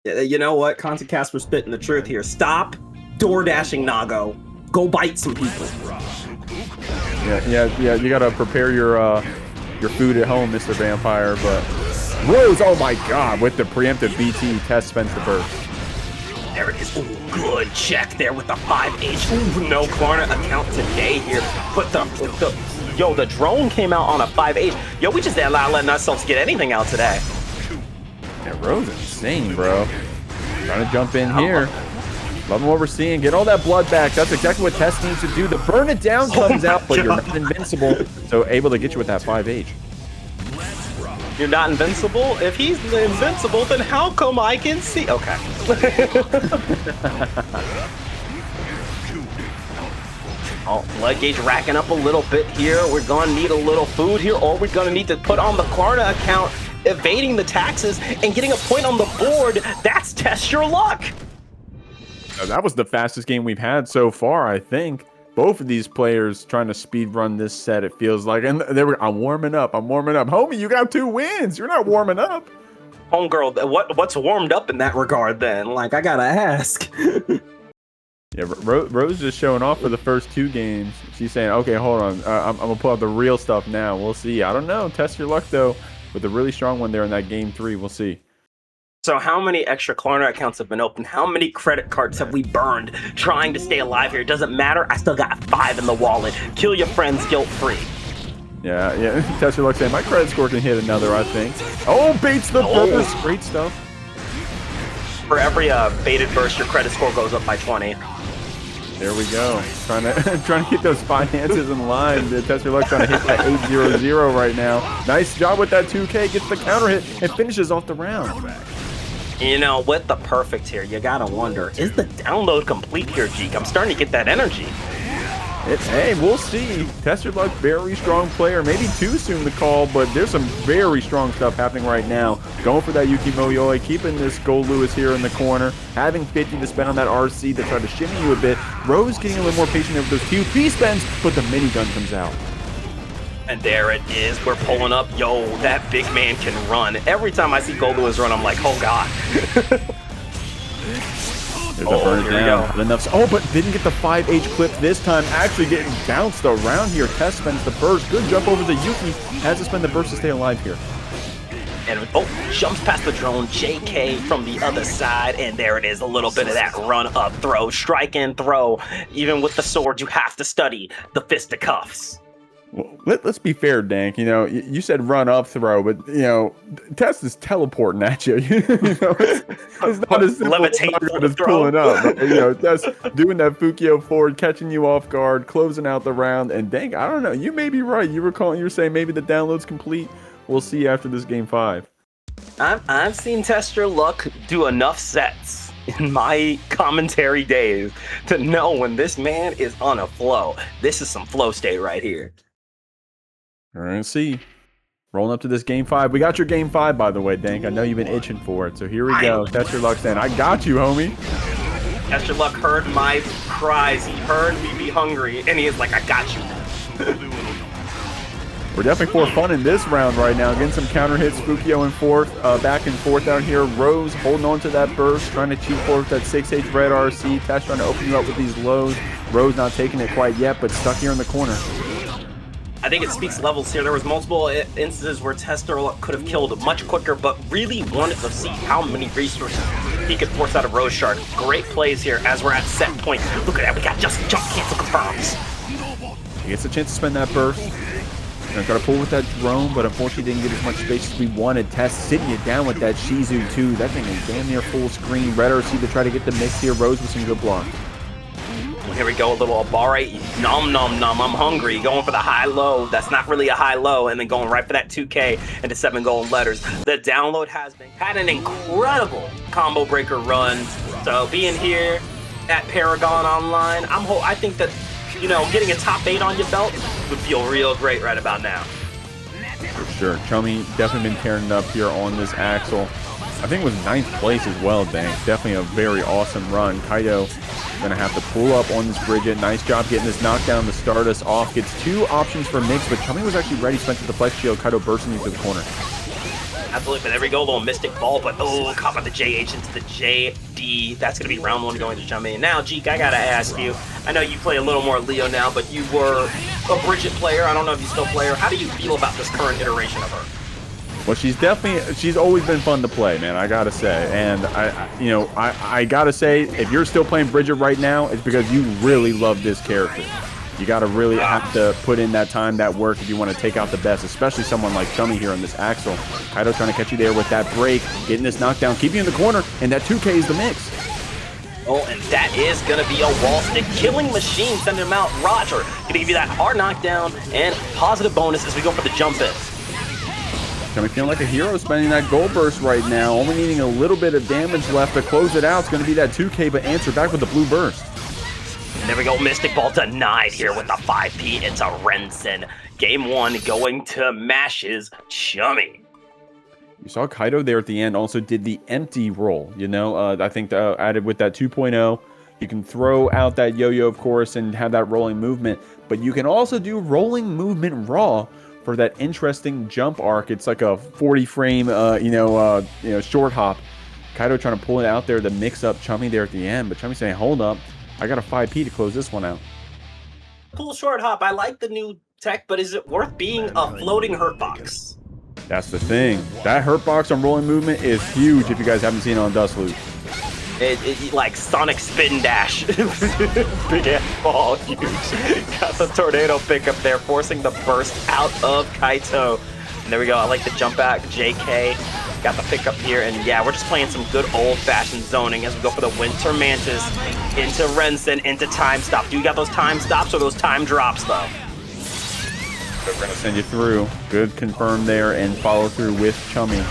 You know what? Content Casper spitting the truth here. Stop door dashing Nago. Go bite some people. Yeah. You gotta prepare your food at home, Mr. Vampire. But Rose, oh my God, with the preemptive BT, Test spends the burst. There it is. Ooh, good check there with the 5H. Ooh, no Klarna account today here. But the drone came out on a 5H. Yo, we just not letting ourselves get anything out today. Yeah, Rose insane, bro. Trying to jump in here. Loving what we're seeing. Get all that blood back. That's exactly what Test needs to do. The burn it down comes out, but you're not invincible. So able to get you with that 5H. You're not invincible? If he's invincible, then how come I can see? Okay. Oh, blood gauge racking up a little bit here. We're gonna need a little food here, or we're gonna need to put on the Klarna account, evading the taxes and getting a point on the board. That's Test Your Luck. That was the fastest game we've had so far, I think. Both of these players trying to speed run this set, it feels like. And they were, I'm warming up. Homie, you got 2 wins. You're not warming up. Homegirl, what's warmed up in that regard then? Like, I gotta ask. Yeah, Rose just showing off for the first 2 games. She's saying, okay, hold on. I'm going to pull out the real stuff now. We'll see. I don't know. Test your luck, though, with a really strong one there in that game 3. We'll see. So how many extra Klarna accounts have been opened? How many credit cards have we burned trying to stay alive here? It doesn't matter. I still got 5 in the wallet. Kill your friends guilt-free. Yeah. Test your luck saying, my credit score can hit another, I think. Oh, baits the burst. Great stuff. For every baited burst, your credit score goes up by 20. There we go. Trying to get those finances in line. Test your luck trying to hit that 8-0-0 right now. Nice job with that 2K. Gets the counter hit and finishes off the round. You know, with the perfect here, you gotta wonder, is the download complete here, Jeek? I'm starting to get that energy. Hey, we'll see. Test your luck, very strong player. Maybe too soon to call, but there's some very strong stuff happening right now. Going for that Yuki Moyoi, keeping this Goldlewis here in the corner, having 50 to spend on that RC to try to shimmy you a bit. Rose getting a little more patient with those QP spends, but the minigun comes out. And there it is. We're pulling up. Yo, that big man can run. Every time I see Goldlewis run, I'm like, oh, God. There's a burn down. Enough. Oh, but didn't get the 5H clip this time. Actually getting bounced around here. Test spends the burst. Good jump over the Yuki. Has to spend the burst to stay alive here. And jumps past the drone. JK from the other side. And there it is. A little bit of that run-up throw. Strike and throw. Even with the sword, you have to study the fisticuffs. Well, let's be fair, Dank. You know, you said run up throw, but you know, Test is teleporting at you. You know, it's not as simple as pulling up. But, you know, Test doing that Fukio forward, catching you off guard, closing out the round. And Dank, I don't know. You may be right. You were saying maybe the download's complete. We'll see after this game 5. I've seen Test Your Luck do enough sets in my commentary days to know when this man is on a flow. This is some flow state right here. We're going to see. Rolling up to this game 5. We got your game 5, by the way, Dank. I know you've been itching for it. So here we go. Test your luck, Stan. I got you, homie. Test Your Luck heard my cries. He heard me be hungry. And he is like, I got you. We're definitely for fun in this round right now. Getting some counter hits. Fukio in fourth. Back and forth down here. Rose holding on to that burst. Trying to cheat forward with that 6H red RC. Test trying to open you up with these lows. Rose not taking it quite yet, but stuck here in the corner. I think it speaks levels here. There was multiple instances where Test Your Luck could have killed much quicker, but really wanted to see how many resources he could force out of RoseShark. Great plays here as we're at set point. Look at that, we got just jump cancel confirms. He gets a chance to spend that burst. Got to pull with that drone, but unfortunately didn't get as much space as we wanted. Test sitting it down with that Shizu too. That thing is damn near full screen. Red RC to try to get the mix here. Rose with some good blocks. Here we go, a little Abare. Nom, nom, nom, I'm hungry. Going for the high-low. That's not really a high-low. And then going right for that 2K into 7 golden letters. The download has had an incredible combo breaker run. So being here at ParagOnline, I think that, you know, getting a top 8 on your belt would feel real great right about now. For sure. Chummy definitely been tearing it up here on this Axel. I think it was 9th place as well, Dank. Definitely a very awesome run. Kyto Gonna have to pull up on this Bridget. Nice job getting this knockdown to start us off. Gets 2 options for mix, but Chummy was actually ready. Spent the flex shield. Kyto bursting into the corner. Absolutely, but there we go, little Mystic Ball, but oh, caught by the JH into the JD. That's going to be round 1 going to Chummy. And now, Jeek, I got to ask you, I know you play a little more Leo now, but you were a Bridget player. I don't know if you still play her. How do you feel about this current iteration of her? Well, she's always been fun to play, man, I gotta say. And I gotta say, if you're still playing Bridget right now, it's because you really love this character. You gotta really have to put in that time, that work, if you want to take out the best, especially someone like Chummy here on this Axel. Kyto trying to catch you there with that break, getting this knockdown, keep you in the corner, and that 2K is the mix. Oh, and that is going to be a wall stick killing machine, sending him out. Roger, going to give you that hard knockdown and positive bonus as we go for the jump in. Chummy feeling like a hero, spending that gold burst right now, only needing a little bit of damage left to close it out. It's going to be that 2K, but answer back with the blue burst. And there we go, Mystic Ball denied here with the 5P. It's a Rensen. Game 1 going to Mash's Chummy. You saw Kyto there at the end also did the empty roll, I think added with that 2.0. You can throw out that yo-yo, of course, and have that rolling movement, but you can also do rolling movement raw for that interesting jump arc. It's like a 40 frame, short hop. Kyto trying to pull it out there to mix up Chummy there at the end, but Chummy saying, hold up, I got a 5P to close this one out. Cool short hop. I like the new tech, but is it worth being a floating hurt box? That's the thing. That hurt box on rolling movement is huge if you guys haven't seen it on Dust Loop. It like Sonic Spin Dash. Big ass ball, huge. Got the tornado pickup there, forcing the burst out of Kyto. And there we go. I like the jump back. JK got the pickup here. And yeah, we're just playing some good old-fashioned zoning as we go for the Winter Mantis into Rensen, into time stop. Do you got those time stops or those time drops, though? We're going to send you through. Good confirm there and follow through with Chummy.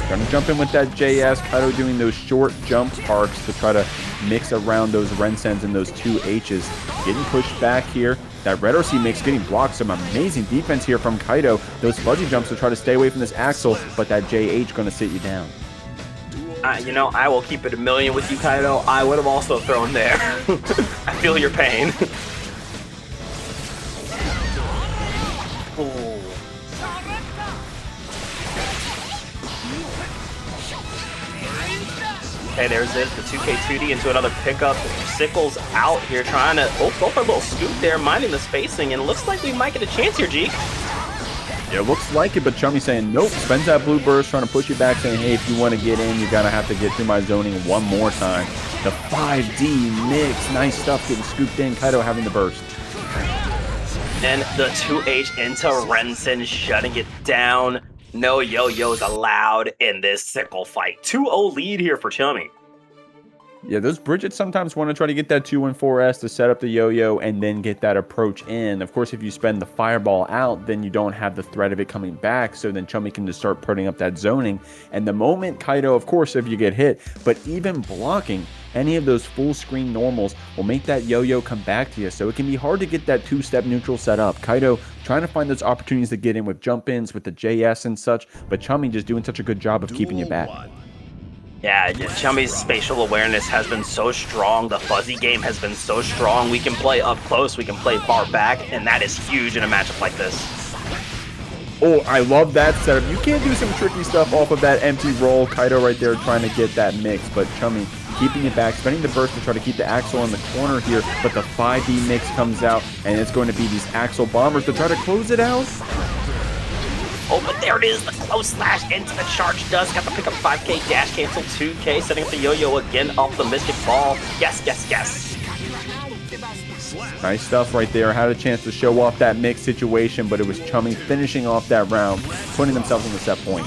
Going to jump in with that JS. Kyto doing those short jump arcs to try to mix around those Rensens and those 2 H's. Getting pushed back here. That Red RC mix getting blocked. Some amazing defense here from Kyto. Those fudgy jumps to try to stay away from this Axel, but that JH going to sit you down. I will keep it a million with you, Kyto. I would have also thrown there. I feel your pain. Okay, there's it, the 2K2D into another pickup. Sickles out here trying to go for a little scoop there, minding the spacing, and it looks like we might get a chance here, G. Yeah, it looks like it, but Chummy saying nope. Spends that blue burst, trying to push you back, saying, hey, if you want to get in, you're going to have to get through my zoning one more time. The 5D mix, nice stuff, getting scooped in. Kyto having the burst. And the 2H into Rensen, shutting it down. No yo-yos allowed in this sickle fight. 2-0 lead here for Chummy. Yeah, those Bridget sometimes want to try to get that 2-4S to set up the yo-yo and then get that approach in. Of course, if you spend the fireball out, then you don't have the threat of it coming back. So then Chummy can just start putting up that zoning. And the moment Kyto, of course, if you get hit, but even blocking any of those full screen normals will make that yo-yo come back to you. So it can be hard to get that 2-step neutral set up. Kyto trying to find those opportunities to get in with jump ins, with the JS and such, but Chummy just doing such a good job of keeping you back. Yeah, Chummy's spatial awareness has been so strong. The fuzzy game has been so strong. We can play up close, we can play far back, and that is huge in a matchup like this. Oh, I love that setup. You can do some tricky stuff off of that empty roll. Kyto right there trying to get that mix, but Chummy keeping it back, spending the burst to try to keep the Axel in the corner here, but the 5D mix comes out, and it's going to be these Axel bombers to try to close it out. Oh, but there it is, the close slash into the charge does. Got the pick up 5K, dash cancel 2K, setting up the yo-yo again off the Mystic Ball. Yes, yes, yes. Nice stuff right there. Had a chance to show off that mix situation, but it was Chummy finishing off that round, putting themselves on the set point.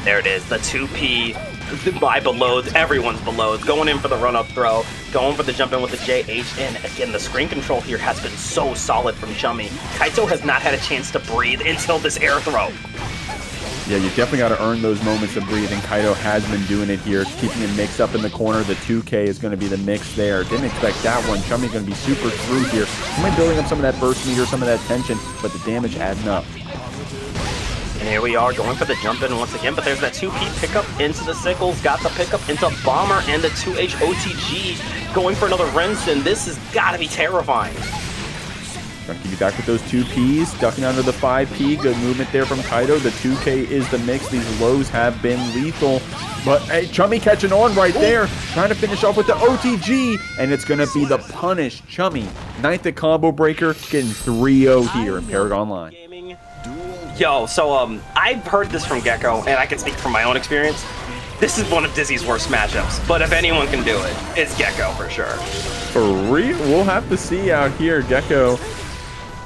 There it is, the 2P. My belows, everyone's belows, going in for the run-up throw, going for the jump in with the JH, and again, the screen control here has been so solid from Chummy. Kyto has not had a chance to breathe until this air throw. Yeah, you definitely got to earn those moments of breathing. Kyto has been doing it here, keeping it mixed up in the corner. The 2K is going to be the mix there. Didn't expect that one. Chummy's going to be super through here. Chummy building up some of that burst meter, some of that tension, but the damage adding up. And here we are going for the jump in once again, but there's that 2P pickup into the Sickles, got the pickup into Bomber and the 2H OTG. going for another rinse, and this has got to be terrifying. Trying to keep you back with those 2Ps, ducking under the 5P. Good movement there from Kyto. The 2K is the mix. These lows have been lethal. But hey, Chummy catching on right there. Trying to finish off with the OTG. And it's going to be the punish. Chummy, 9th at Combo Breaker, getting 3-0 here in ParagOnline. Yo, so I've heard this from Geko, and I can speak from my own experience. This is one of Dizzy's worst matchups. But if anyone can do it, it's Geko for sure. For real? We'll have to see out here. Geko.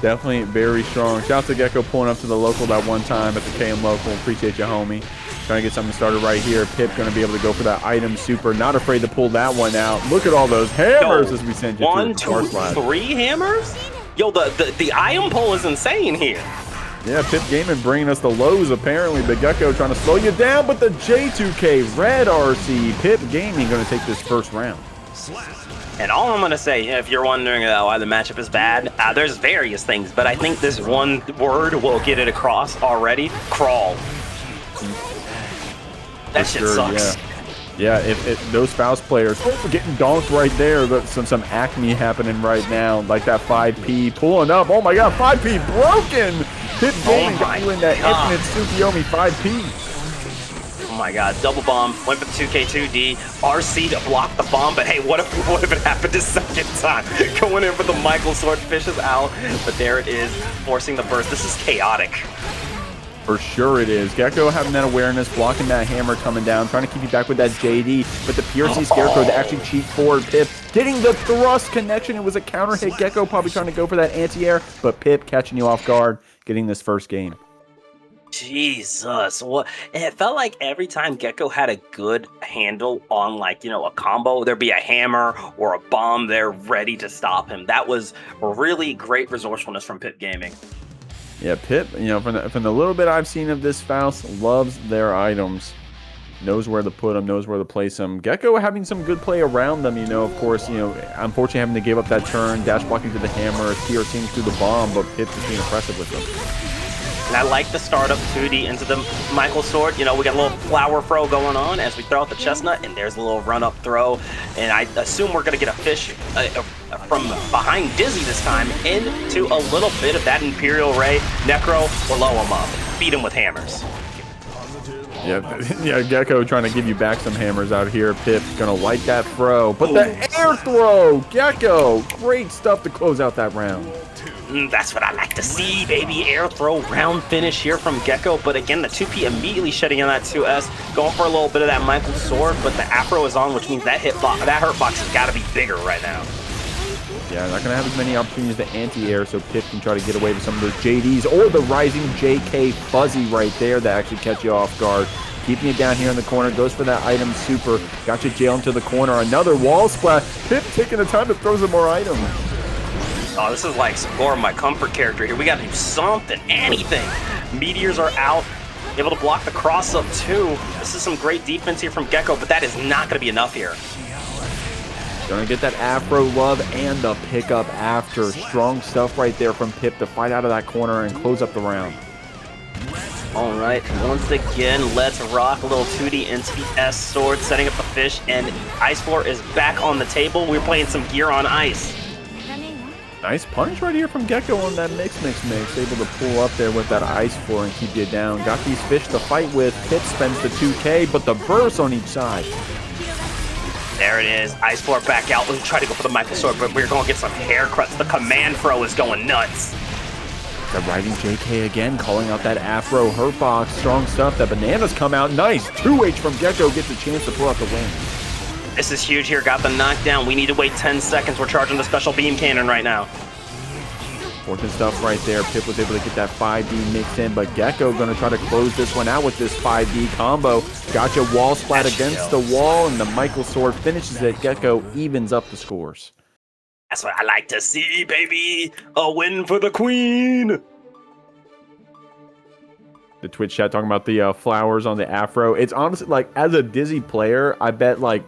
Definitely very strong. Shout out to Geko pulling up to the local that one time at the KM local. Appreciate you, homie. Trying to get something started right here. Pip going to be able to go for that item super. Not afraid to pull that one out. Look at all those hammers as we send you one, through the two, 3 hammers? Yo, the item pull is insane here. Yeah, Pip Gaming bringing us the lows apparently. But Geko trying to slow you down. But the J2K Red RC. Pip Gaming going to take this first round. And all I'm going to say, if you're wondering why the matchup is bad, there's various things, but I think this one word will get it across already. Crawl. That shit sucks. Yeah, if those Faust players getting donked right there, but some acme happening right now, like that 5P pulling up. Oh my god, 5P broken! Pip Gaming got you in that infinite Tsukiyomi 5P. Oh my god, double bomb, went for the 2K2D, RC to block the bomb, but hey, what if it happened a second time? Going in for the Michael Sword, fishes out, but there it is, forcing the burst. This is chaotic. For sure it is. Geko having that awareness, blocking that hammer coming down, trying to keep you back with that JD, but the PRC Scarecrow to actually cheat forward. Pip getting the thrust connection. It was a counter hit. Geko probably trying to go for that anti-air, but Pip catching you off guard, getting this first game. Jesus, what? It felt like every time Geko had a good handle on, like, you know, a combo, there'd be a hammer or a bomb there ready to stop him. That was really great resourcefulness from Pip Gaming. Yeah, Pip, you know, from the little bit I've seen of this Faust, loves their items. Knows where to put them, knows where to place them. Geko having some good play around them, you know, of course, you know, unfortunately having to give up that turn, dash blocking to the hammer, TRCing through the bomb, but Pip just being impressive with them. And I like the startup 2D into the Michael Sword. You know, we got a little flower throw going on as we throw out the chestnut, and there's a little run-up throw. And I assume we're going to get a fish from behind Dizzy this time into a little bit of that Imperial Ray. Necro will low him up. Beat him with hammers. Yeah, Geko trying to give you back some hammers out here. Pip gonna light that throw, but the air throw, Geko, great stuff to close out that round. That's what I like to see, baby. Air throw round finish here from Geko, but again, the 2P immediately shutting on that 2S, going for a little bit of that Michael Sword, but the Afro is on, which means that hurt box has got to be bigger right now. Yeah, not going to have as many opportunities to anti-air, so Pip can try to get away with some of those JDs, or the rising JK Fuzzy right there that actually catch you off guard. Keeping it down here in the corner, goes for that item super, got you jailed into the corner, another wall splat. Pip taking the time to throw some more items. Oh, this is like Score, my comfort character here. We got to do something, anything. Meteors are out, able to block the cross-up too. This is some great defense here from Geko, but that is not going to be enough here. Gonna get that Afro love and the pickup after. Strong stuff right there from Pip to fight out of that corner and close up the round. All right, once again, let's rock a little 2D into the S sword, setting up the fish, and Ice Floor is back on the table. We're playing some gear on ice. Nice punch right here from Geko on that mix. Able to pull up there with that Ice Floor and keep you down. Got these fish to fight with. Pip spends the 2K, but the burst on each side. There it is. Ice Floor back out. Let's try to go for the Michael Sword, but we're going to get some haircuts. The command throw is going nuts. The riding JK again, calling out that Afro hurt box. Strong stuff. That bananas come out. Nice. 2H from Geko gets a chance to pull out the win. This is huge here. Got the knockdown. We need to wait 10 seconds. We're charging the special beam cannon right now. Important stuff right there. Pip was able to get that 5D mixed in, but Geko going to try to close this one out with this 5D combo. Gotcha wall splat against the wall, and the Michael Sword finishes it. Geko evens up the scores. That's what I like to see, baby. A win for the queen. The Twitch chat talking about the flowers on the Afro. It's honestly, like, as a Dizzy player, I bet, like,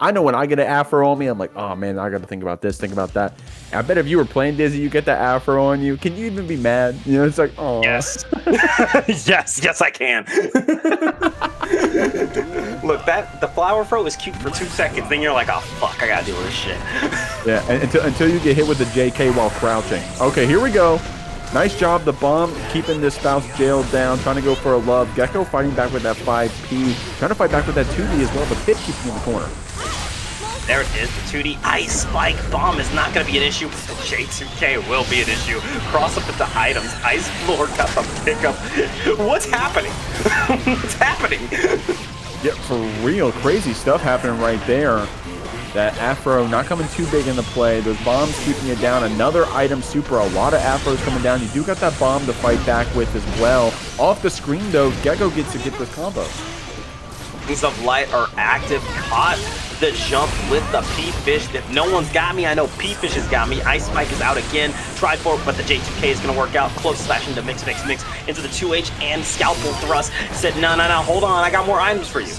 I know when I get an afro on me, I'm like, oh man, I got to think about this, think about that. I bet if you were playing Dizzy, you get that afro on you. Can you even be mad? You know, it's like, oh. Yes. yes, I can. Look, the flower throw is cute for 2 seconds. Then you're like, oh fuck, I gotta deal with this shit. Yeah, and until you get hit with the JK while crouching. Okay, here we go. Nice job, the bomb, keeping this Faust jailed down, trying to go for a love. Geko fighting back with that 5P, trying to fight back with that 2D as well, but Pip keeps him in the corner. There it is, the 2D Ice Spike Bomb is not going to be an issue. J2K will be an issue. Cross up into items. Ice Floor got the pickup. What's happening? What's happening? Yeah, for real. Crazy stuff happening right there. That Afro not coming too big into play. Those bombs keeping it down. Another item super. A lot of Afros coming down. You do got that bomb to fight back with as well. Off the screen, though, Geko gets to get this combo. Wings of Light are active. Caught the jump with the P-Fish. If no one's got me, I know P-Fish has got me. Ice Spike is out again. Tried for it, but the J2K is going to work out. Close slash into mix into the 2H and Scalpel Thrust. Said, no, hold on. I got more items for you.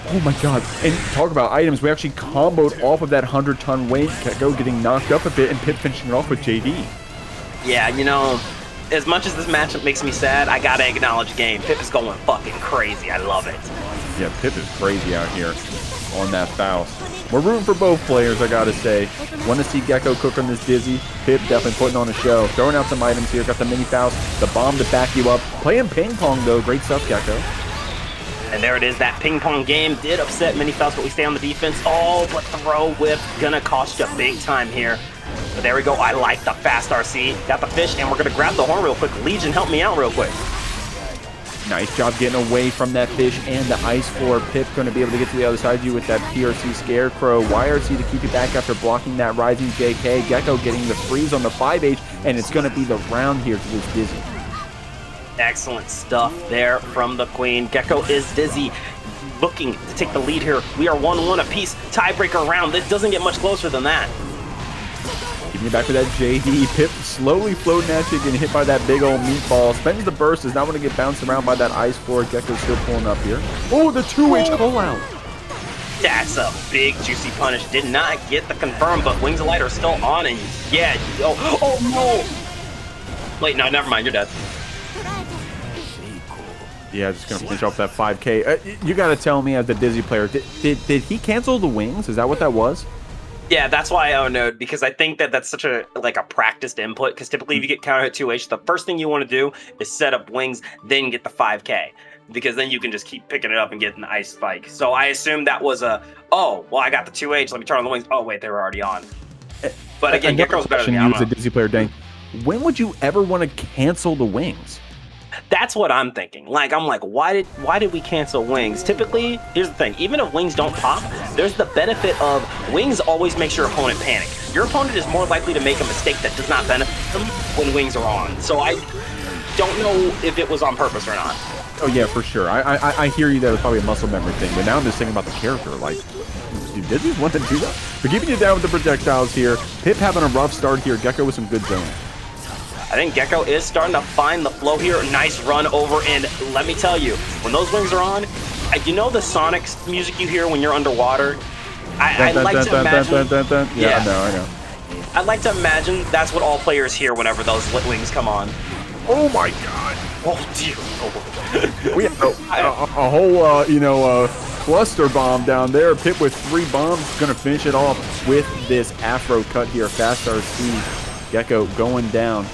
Oh my god. And talk about items. We actually comboed off of that 100-ton weight. Geko getting knocked up a bit and Pip finishing it off with JD. Yeah, you know, as much as this matchup makes me sad, I gotta acknowledge game. Pip is going fucking crazy. I love it. Yeah, Pip is crazy out here on that Faust. We're rooting for both players, I gotta say. Want to see Geko cook on this Dizzy. Pip definitely putting on a show. Throwing out some items here. Got the mini Faust, the bomb to back you up. Playing ping pong though. Great stuff, Geko. And there it is. That ping pong game did upset mini Faust, but we stay on the defense. Oh, but throw whip gonna cost you big time here. But there we go. I like the fast RC. Got the fish, and we're gonna grab the horn real quick. Legion, help me out real quick. Nice job getting away from that fish and the ice floor. Pip going to be able to get to the other side of you with that PRC Scarecrow. YRC to keep you back after blocking that rising JK. Geko getting the freeze on the 5H, and it's going to be the round here to this Dizzy. Excellent stuff there from the Queen. Geko is Dizzy, looking to take the lead here. We are 1-1 apiece. Tiebreaker round. This doesn't get much closer than that. Getting you back with that JD. Pip slowly floating at you, getting hit by that big old meatball. Spends the burst, is not going to get bounced around by that ice floor. Geko's still pulling up here. Oh, the 2H call out. That's a big juicy punish. Did not get the confirm, but Wings of Light are still on, and yeah. Oh no. Wait, no, never mind. You're dead. Yeah, just going to finish off that 5K. You got to tell me as the Dizzy player, did he cancel the wings? Is that what that was? Yeah, that's why I no-node, because I think that that's such a practiced input, because typically if you get counter hit 2H, the first thing you want to do is set up wings, then get the 5K, because then you can just keep picking it up and get an ice spike. So I assumed that was oh, well, I got the 2H, let me turn on the wings. Oh, wait, they were already on. But again, Geko's better than me. You as a Dizzy player, Dang. When would you ever want to cancel the wings? That's what I'm thinking. I'm like, why did we cancel wings? Typically, here's the thing, even if wings don't pop, there's the benefit of wings always makes your opponent panic. Your opponent is more likely to make a mistake that does not benefit them when wings are on. So I don't know if it was on purpose or not. Oh yeah, for sure. I hear you that it was probably a muscle memory thing, but now I'm just thinking about the character. Like, did you want to do that? But keeping you down with the projectiles here. Pip having a rough start here. Geko with some good zone. I think Geko is starting to find the flow here. Nice run over, and let me tell you, when those wings are on, you know the Sonic music you hear when you're underwater? I like to imagine... Yeah, I know. I'd like to imagine that's what all players hear whenever those wings come on. Oh my god. Oh dear. We have a whole, cluster bomb down there. Pip with 3 bombs, gonna finish it off with this Afro cut here. Fast RC. Geko going down.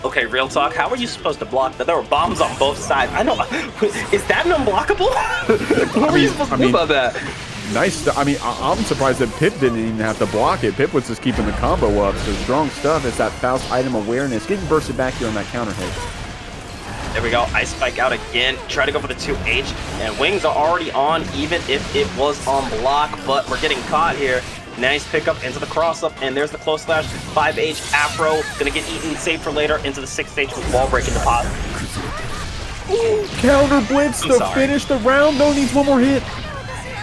Okay, real talk. How are you supposed to block that? There were bombs on both sides. I know. Is that an unblockable? What were you supposed to do about that? Nice. I'm surprised that Pip didn't even have to block it. Pip was just keeping the combo up. So strong stuff. It's that Faust item awareness. Getting bursted back here on that counter hit. There we go. Ice Spike out again. Try to go for the 2H. And wings are already on, even if it was on block. But we're getting caught here. Nice pickup into the cross-up, and there's the close slash. 5H Afro, gonna get eaten, saved for later, into the 6H with wall breaking deposit. Counter blitz to finish the round. No, needs one more hit.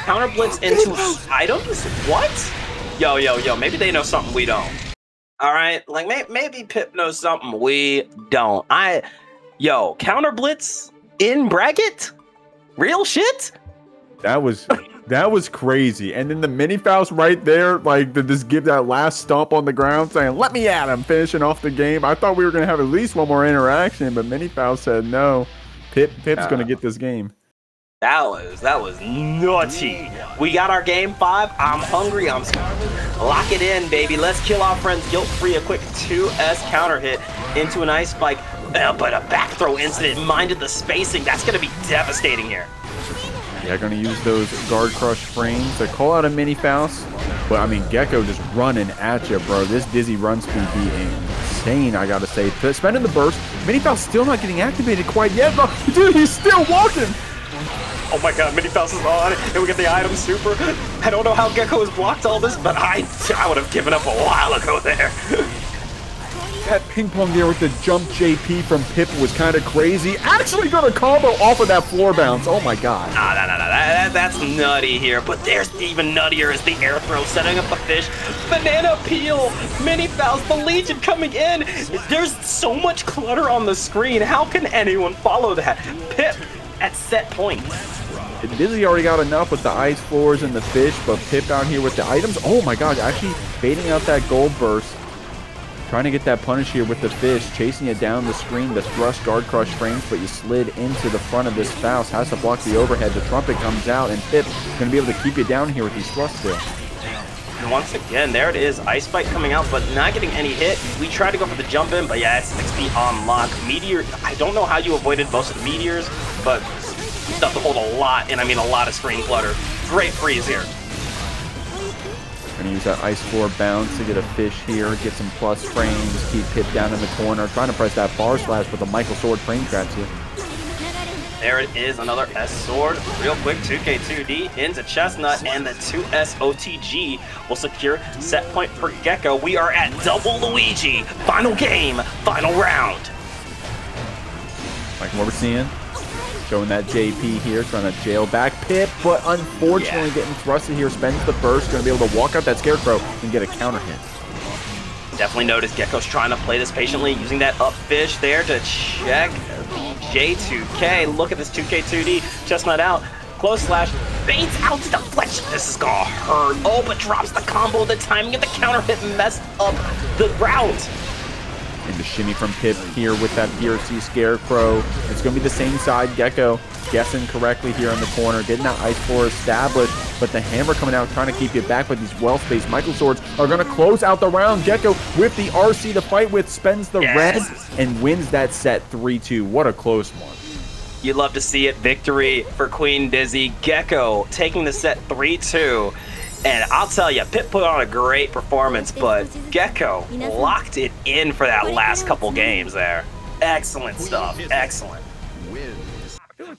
Counter blitz into items? What? Yo, maybe they know something we don't. All right, maybe Pip knows something we don't. Counter blitz in bracket? Real shit? That was That was crazy. And then the mini Faust right there, like to just give that last stomp on the ground saying, let me at him, finishing off the game. I thought we were going to have at least one more interaction, but mini Faust said no. Pip's going to get this game. That was nutty. We got our game 5. I'm hungry. I'm starving. Lock it in, baby. Let's kill our friends guilt-free. A quick 2S counter hit into an ice spike. But a back throw incident minded the spacing. That's going to be devastating here. Yeah, going to use those guard crush frames to call out a mini Faust. But, I mean, Geko just running at you, bro. This dizzy run speed be insane, I got to say. Spending the burst. Mini Faust still not getting activated quite yet. But, dude, he's still walking. Oh my god, Mini Faust is on, and we get the item super. I don't know how Geko has blocked all this, but I would have given up a while ago there. That ping pong there with the jump JP from Pip was kind of crazy. Actually got a combo off of that floor bounce. Oh my god. No. That's nutty here. But there's even nuttier is the air throw setting up the fish. Banana peel. Mini Faust, the Legion coming in. There's so much clutter on the screen. How can anyone follow that? Pip at set point. Dizzy already got enough with the ice floors and the fish, but Pip out here with the items. Oh my god, actually baiting out that gold burst. Trying to get that punish here with the fish, chasing it down the screen, the thrust guard crush frames, but you slid into the front of this Faust, has to block the overhead, the trumpet comes out, and Pip is going to be able to keep you down here with these thrusts still. And once again, there it is, Ice Spike coming out, but not getting any hit. We tried to go for the jump in, but yeah, it's 6 feet on lock. Meteor, I don't know how you avoided most of the meteors, but stuff to hold a lot, and I mean a lot of screen clutter. Great freeze here. Gonna use that ice floor bounce to get a fish here, get some plus frames, keep Pip down in the corner, trying to press that bar slash with a Michael Sword frame traps here. There it is, another S sword. Real quick, 2K2D into Chestnut, and the 2S OTG will secure set point for Geko. We are at double Luigi. Final game, final round. Like what we're seeing. Showing that JP here, trying to jail back Pip, but unfortunately getting thrusted here, spends the burst, going to be able to walk out that Scarecrow and get a counter hit. Definitely noticed Geko's trying to play this patiently, using that up fish there to check the J2K. Look at this 2K2D, Chestnut out, close slash, baits out to deflection. This is gonna hurt. Oh, but drops the combo. The timing of the counter hit messed up the round. And the shimmy from Pip here with that PRC Scarecrow. It's going to be the same side. Geko guessing correctly here in the corner, getting that ice floor established, but the hammer coming out trying to keep you back with these well-spaced Michael Swords are going to close out the round. Geko with the RC to fight with, spends the red and wins that set 3-2. What a close one. You'd love to see it. Victory for Queen Dizzy. Geko taking the set 3-2. And I'll tell you, Pip put on a great performance, but Geko locked it in for that last couple games there. Excellent stuff. Excellent.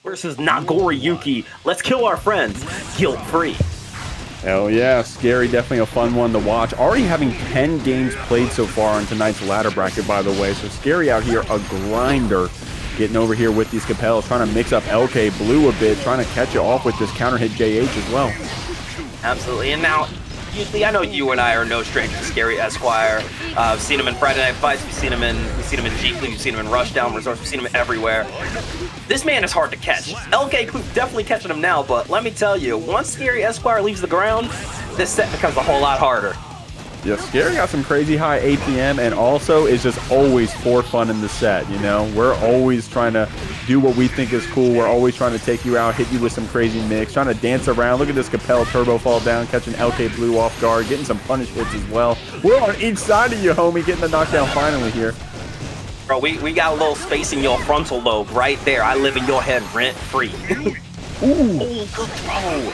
Versus Nagoriyuki. Let's kill our friends guilt-free. Hell yeah, Scary, definitely a fun one to watch. Already having 10 games played so far on tonight's ladder bracket, by the way. So Scary out here, a grinder. Getting over here with these Capels, trying to mix up LKBLUE a bit, trying to catch it off with this counter hit JH as well. Absolutely, and now, usually I know you and I are no strangers to ScaryEsquire. I've seen him in Friday Night Fights, we've seen him in GGST, we've seen him in Rushdown Resorts, we've seen him everywhere. This man is hard to catch. LKBLUE definitely catching him now, but let me tell you, once ScaryEsquire leaves the ground, this set becomes a whole lot harder. Yeah, Scary got some crazy high APM and also is just always for fun in the set, you know? We're always trying to do what we think is cool. We're always trying to take you out, hit you with some crazy mix, trying to dance around. Look at this Capel turbo fall down, catching LKBLUE off guard, getting some punish hits as well. We're on each side of you, homie, getting the knockdown finally here. Bro, we got a little space in your frontal lobe right there. I live in your head rent-free. Ooh. Good throw.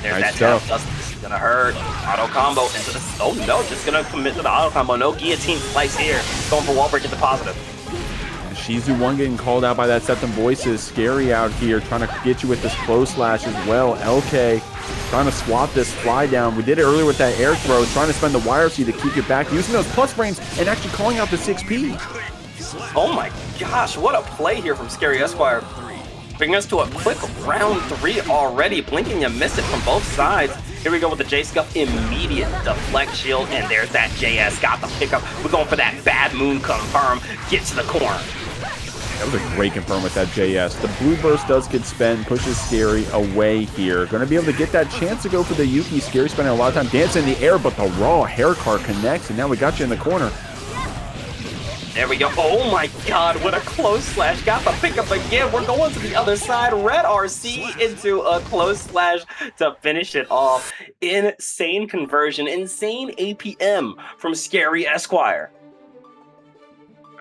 There's Nice that stuff. This is gonna hurt. Auto combo into the. Oh no, just gonna commit to the auto combo. No guillotine slice here. Going for wall break into positive. Shizu 1 getting called out by that Septum Voices. Scary out here trying to get you with this close slash as well. LK trying to swap this fly down. We did it earlier with that air throw, trying to spend the wire C to keep you back, using those plus frames and actually calling out the 6P. Oh my gosh, what a play here from ScaryEsquire. Bringing us to a quick round 3 already. Blinking and miss it from both sides. Here we go with the J-Scuff, immediate deflect shield, and there's that JS, got the pickup. We're going for that bad moon confirm, get to the corner. That was a great confirm with that JS. The blue burst does get spent, pushes Scary away here. Going to be able to get that chance to go for the Yuki. Scary spending a lot of time dancing in the air, but the raw hair card connects, and now we got you in the corner. There we go. Oh my god, what a close slash. Got the pickup again. We're going to the other side. Red RC into a close slash to finish it off. Insane conversion. Insane APM from ScaryEsquire.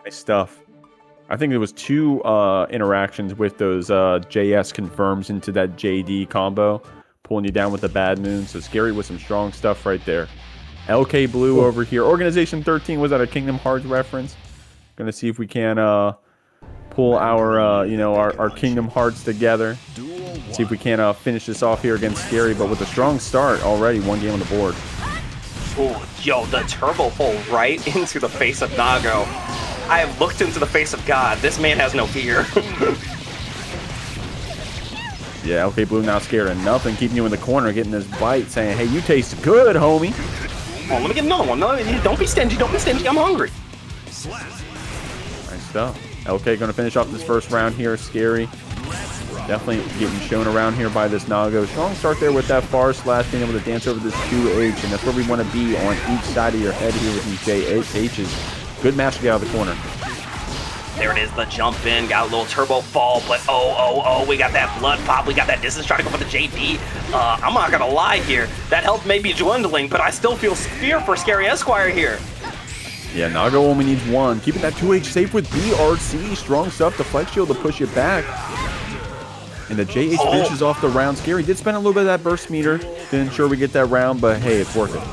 Nice stuff. I think there was 2 interactions with those JS confirms into that JD combo, pulling you down with the bad moon. So Scary with some strong stuff right there. LKBLUE over here. Organization 13, was that a Kingdom Hearts reference? Gonna see if we can pull our you know, our Kingdom Hearts together. See if we can finish this off here against Scary, but with a strong start already, 1 game on the board. Oh, yo, the turbo pull right into the face of Nago. I have looked into the face of God. This man has no fear. Yeah, LKBLUE now scared of nothing, keeping you in the corner, getting this bite, saying, hey, you taste good, homie. Oh, let me get another one. No, don't be stingy. Don't be stingy. I'm hungry. Nice stuff. LK going to finish off this first round here. Scary. Definitely getting shown around here by this Nago. Strong start there with that far slash, being able to dance over this 2H, and that's where we want to be on each side of your head here with these JHs. Good match to get out of the corner. There it is, the jump in, got a little turbo fall, but oh, we got that blood pop, we got that distance, trying to go for the JP. I'm not gonna lie here, that health may be dwindling, but I still feel fear for ScaryEsquire here. Yeah, Nago only needs 1. Keeping that 2H safe with BRC. Strong stuff, the flex shield to push it back. And the JH finishes off the round. Scary did spend a little bit of that burst meter. Didn't ensure we get that round, but hey, it's worth it.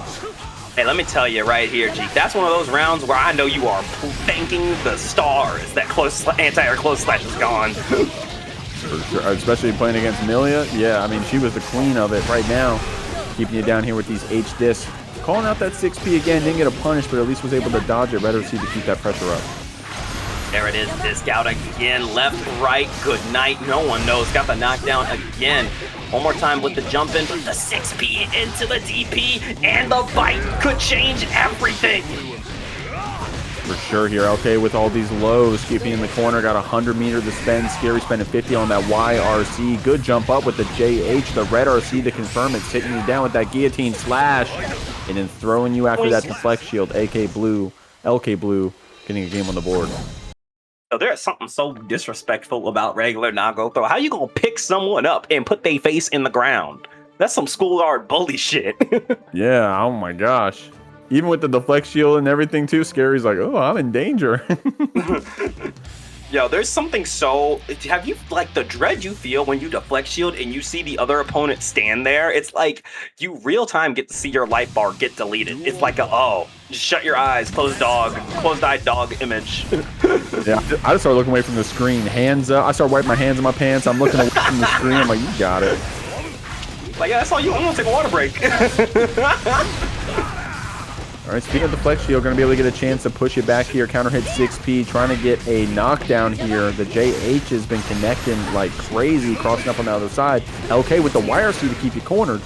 Hey, let me tell you right here, G, that's one of those rounds where I know you are thanking the stars that anti-air close slash is gone. For sure, especially playing against Millia. Yeah, I mean, she was the queen of it right now. Keeping you down here with these H discs. Calling out that 6P again, didn't get a punish, but at least was able to dodge it. Better see to keep that pressure up. There it is, disc out again, left, right, good night, no one knows. Got the knockdown again. One more time with the jump in, the 6P into the DP, and the bite could change everything. For sure here, okay, with all these lows, keeping in the corner, got 100 meter to spend. Scary spending 50 on that YRC. Good jump up with the JH, the red RC to confirm it, sitting you down with that guillotine slash, and then throwing you after that deflect shield. LKBLUE getting a game on the board. So there's something so disrespectful about regular Nago throw. How you gonna pick someone up and put their face in the ground? That's some schoolyard bully shit. Yeah, oh my gosh. Even with the deflect shield and everything too, Scary's like, oh, I'm in danger. Yo, there's something so... Have you, like, the dread you feel when you deflect shield and you see the other opponent stand there? It's like you real-time get to see your life bar get deleted. It's like a, oh, just shut your eyes, closed-eyed dog image. Yeah, I just started looking away from the screen. Hands up. I started wiping my hands in my pants. I'm looking away from the screen. I'm like, you got it. Like, yeah, that's all you. I'm gonna take a water break. All right, speaking of the flex shield, going to be able to get a chance to push it back here. Counter hit 6P, trying to get a knockdown here. The JH has been connecting like crazy, crossing up on the other side. LK with the YRC to keep you cornered.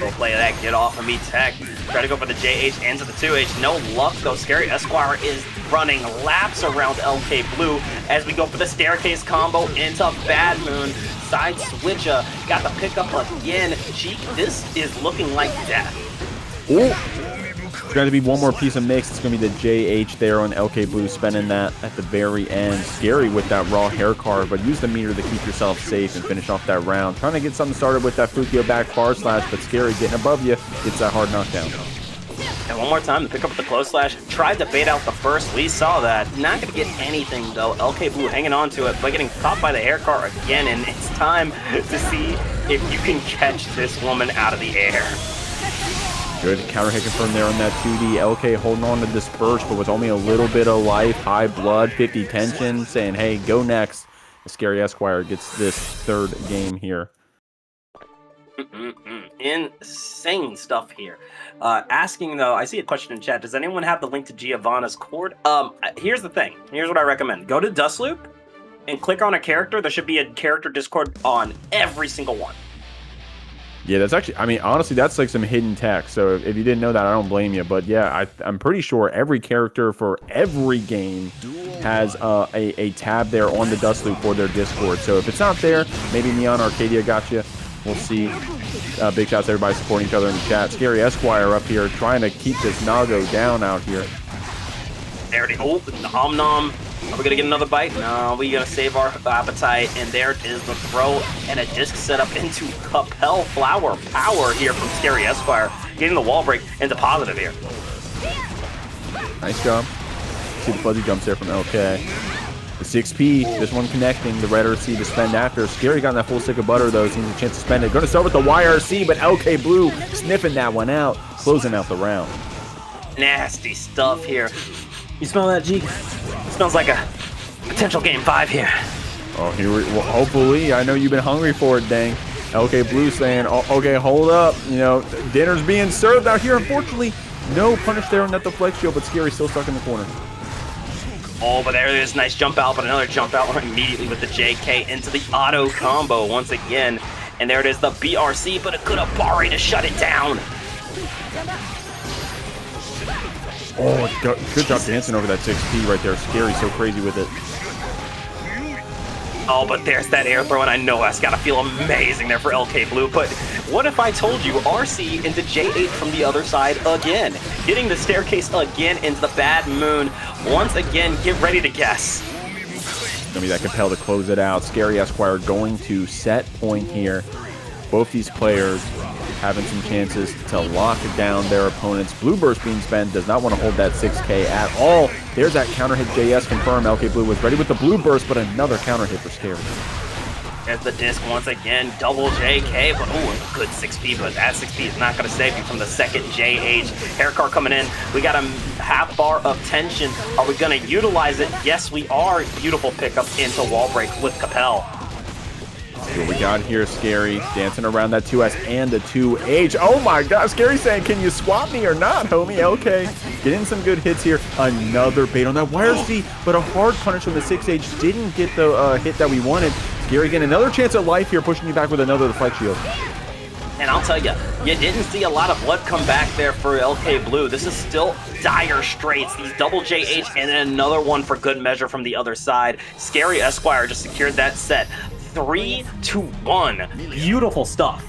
Go play that, get off of me tech. Try to go for the JH, ends of the 2H. No luck though. ScaryEsquire is running laps around LKBLUE as we go for the staircase combo into Bad Moon. Side switcher, got the pickup again. This is looking like death. Ooh. It's going to be one more piece of mix. It's going to be the JH there on LKBLUE, spending that at the very end. Scary with that raw hair card, but use the meter to keep yourself safe and finish off that round. Trying to get something started with that Fukio back bar slash, but Scary getting above you gets that hard knockdown. And one more time to pick up the close slash. Tried to bait out the first. We saw that. Not going to get anything though. LKBLUE hanging on to it, but getting caught by the hair card again. And it's time to see if you can catch this woman out of the air. Good counter hit confirmed there on that 2D. LK holding on to disperse, but with only a little bit of life, high blood, 50 tension, saying, hey, go next. ScaryEsquire gets this third game here. Insane stuff here. Asking though, I see a question in chat. Does anyone have the link to Giovanna's cord? Here's the thing. Here's what I recommend. Go to Dustloop and click on a character. There should be a character Discord on every single one. Yeah, that's actually, I mean, honestly, that's like some hidden tech. So if you didn't know that, I don't blame you. But yeah, I'm pretty sure every character for every game has a tab there on the Dust Loop for their Discord. So if it's not there, maybe Neon Arcadia got you. We'll see. Big shouts to everybody supporting each other in the chat. ScaryEsquire up here trying to keep this Nago down out here. There it is. Oh, Nom Nom. Are we going to get another bite? No, we're going to save our appetite. And there is the throw and a disc set up into Capel Flower Power here from ScaryEsquire. Getting the wall break into positive here. Nice job. See the fuzzy jumps there from LK. The 6P, this one connecting. The red RC to spend after. Scary got that full stick of butter though. Seems a chance to spend it. Going to start with the YRC, but LKBLUE sniffing that one out. Closing out the round. Nasty stuff here. You smell that, G? It smells like a potential game 5 here. Oh, here we, well, hopefully. I know you've been hungry for it, dang. LKBLUE saying, oh, okay, hold up. You know, dinner's being served out here. Unfortunately, no punish there on that deflect shield, but Scary still stuck in the corner. Oh, but there it is. Nice jump out, but another jump out immediately with the JK into the auto combo once again. And there it is, the BRC, but a good Abari to shut it down. Oh, good job dancing over that 6P right there. Scary, so crazy with it. Oh, but there's that air throw, and I know that's got to feel amazing there for LKBLUE. But what if I told you RC into J8 from the other side again? Getting the staircase again into the bad moon. Once again, get ready to guess. It's going to be that Capel to close it out. ScaryEsquire going to set point here. Both these players having some chances to lock down their opponents. Blue Burst being spent, does not want to hold that 6K at all. There's that counter hit JS confirmed. LKBLUE was ready with the Blue Burst, but another counter hit for Scary. There's the disc once again, double JK, but oh, a good 6P, but that 6P is not going to save you from the second JH. Haircar coming in, we got a half bar of tension. Are we going to utilize it? Yes, we are. Beautiful pickup into wall break with Capel. See what we got here, Scary, dancing around that 2S and the 2H. Oh my god, Scary saying, can you swap me or not, homie? Okay, getting some good hits here. Another bait on that YRC, but a hard punish on the 6H didn't get the hit that we wanted. Scary getting another chance at life here, pushing you back with another deflect shield. And I'll tell you, you didn't see a lot of blood come back there for LKBLUE. This is still dire straights. These double JH and then another one for good measure from the other side. ScaryEsquire just secured that set. 3-1. Beautiful stuff.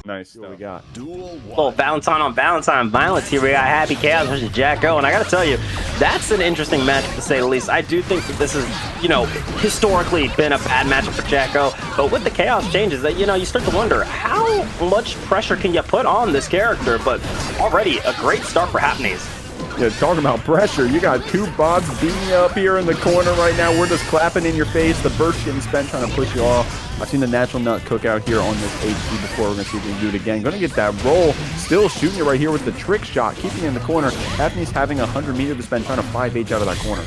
Nice. What we got? Little Valentine on Valentine violence here. We got Happy Chaos versus Geko, and I gotta tell you, that's an interesting matchup to say the least. I do think that this is, you know, historically been a bad matchup for Geko, but with the Chaos changes, that, you know, you start to wonder how much pressure can you put on this character. But already a great start for Haephnes. Yeah, talking about pressure, you got two bots beating you up here in the corner right now. We're just clapping in your face. The burst getting spent trying to push you off. I've seen the natural nut cook out here on this HD before. We're going to see if we can do it again. Going to get that roll. Still shooting you right here with the trick shot. Keeping you in the corner. Haephnes having 100 meters to spend trying to 5H out of that corner.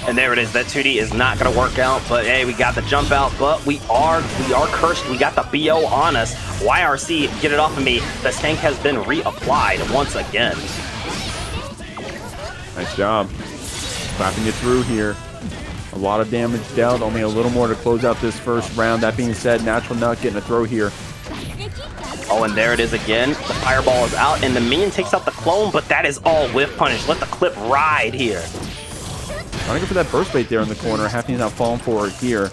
And there it is. That 2D is not going to work out. But hey, we got the jump out. But we are cursed. We got the BO on us. YRC, get it off of me. The tank has been reapplied once again. Nice job. Clapping you through here. A lot of damage dealt. Only a little more to close out this first round. That being said, Natural Nut getting a throw here. Oh, and there it is again. The fireball is out, and the minion takes out the clone, but that is all whiff punish. Let the clip ride here. Trying to go for that burst bait there in the corner. Haephnes not falling for it here.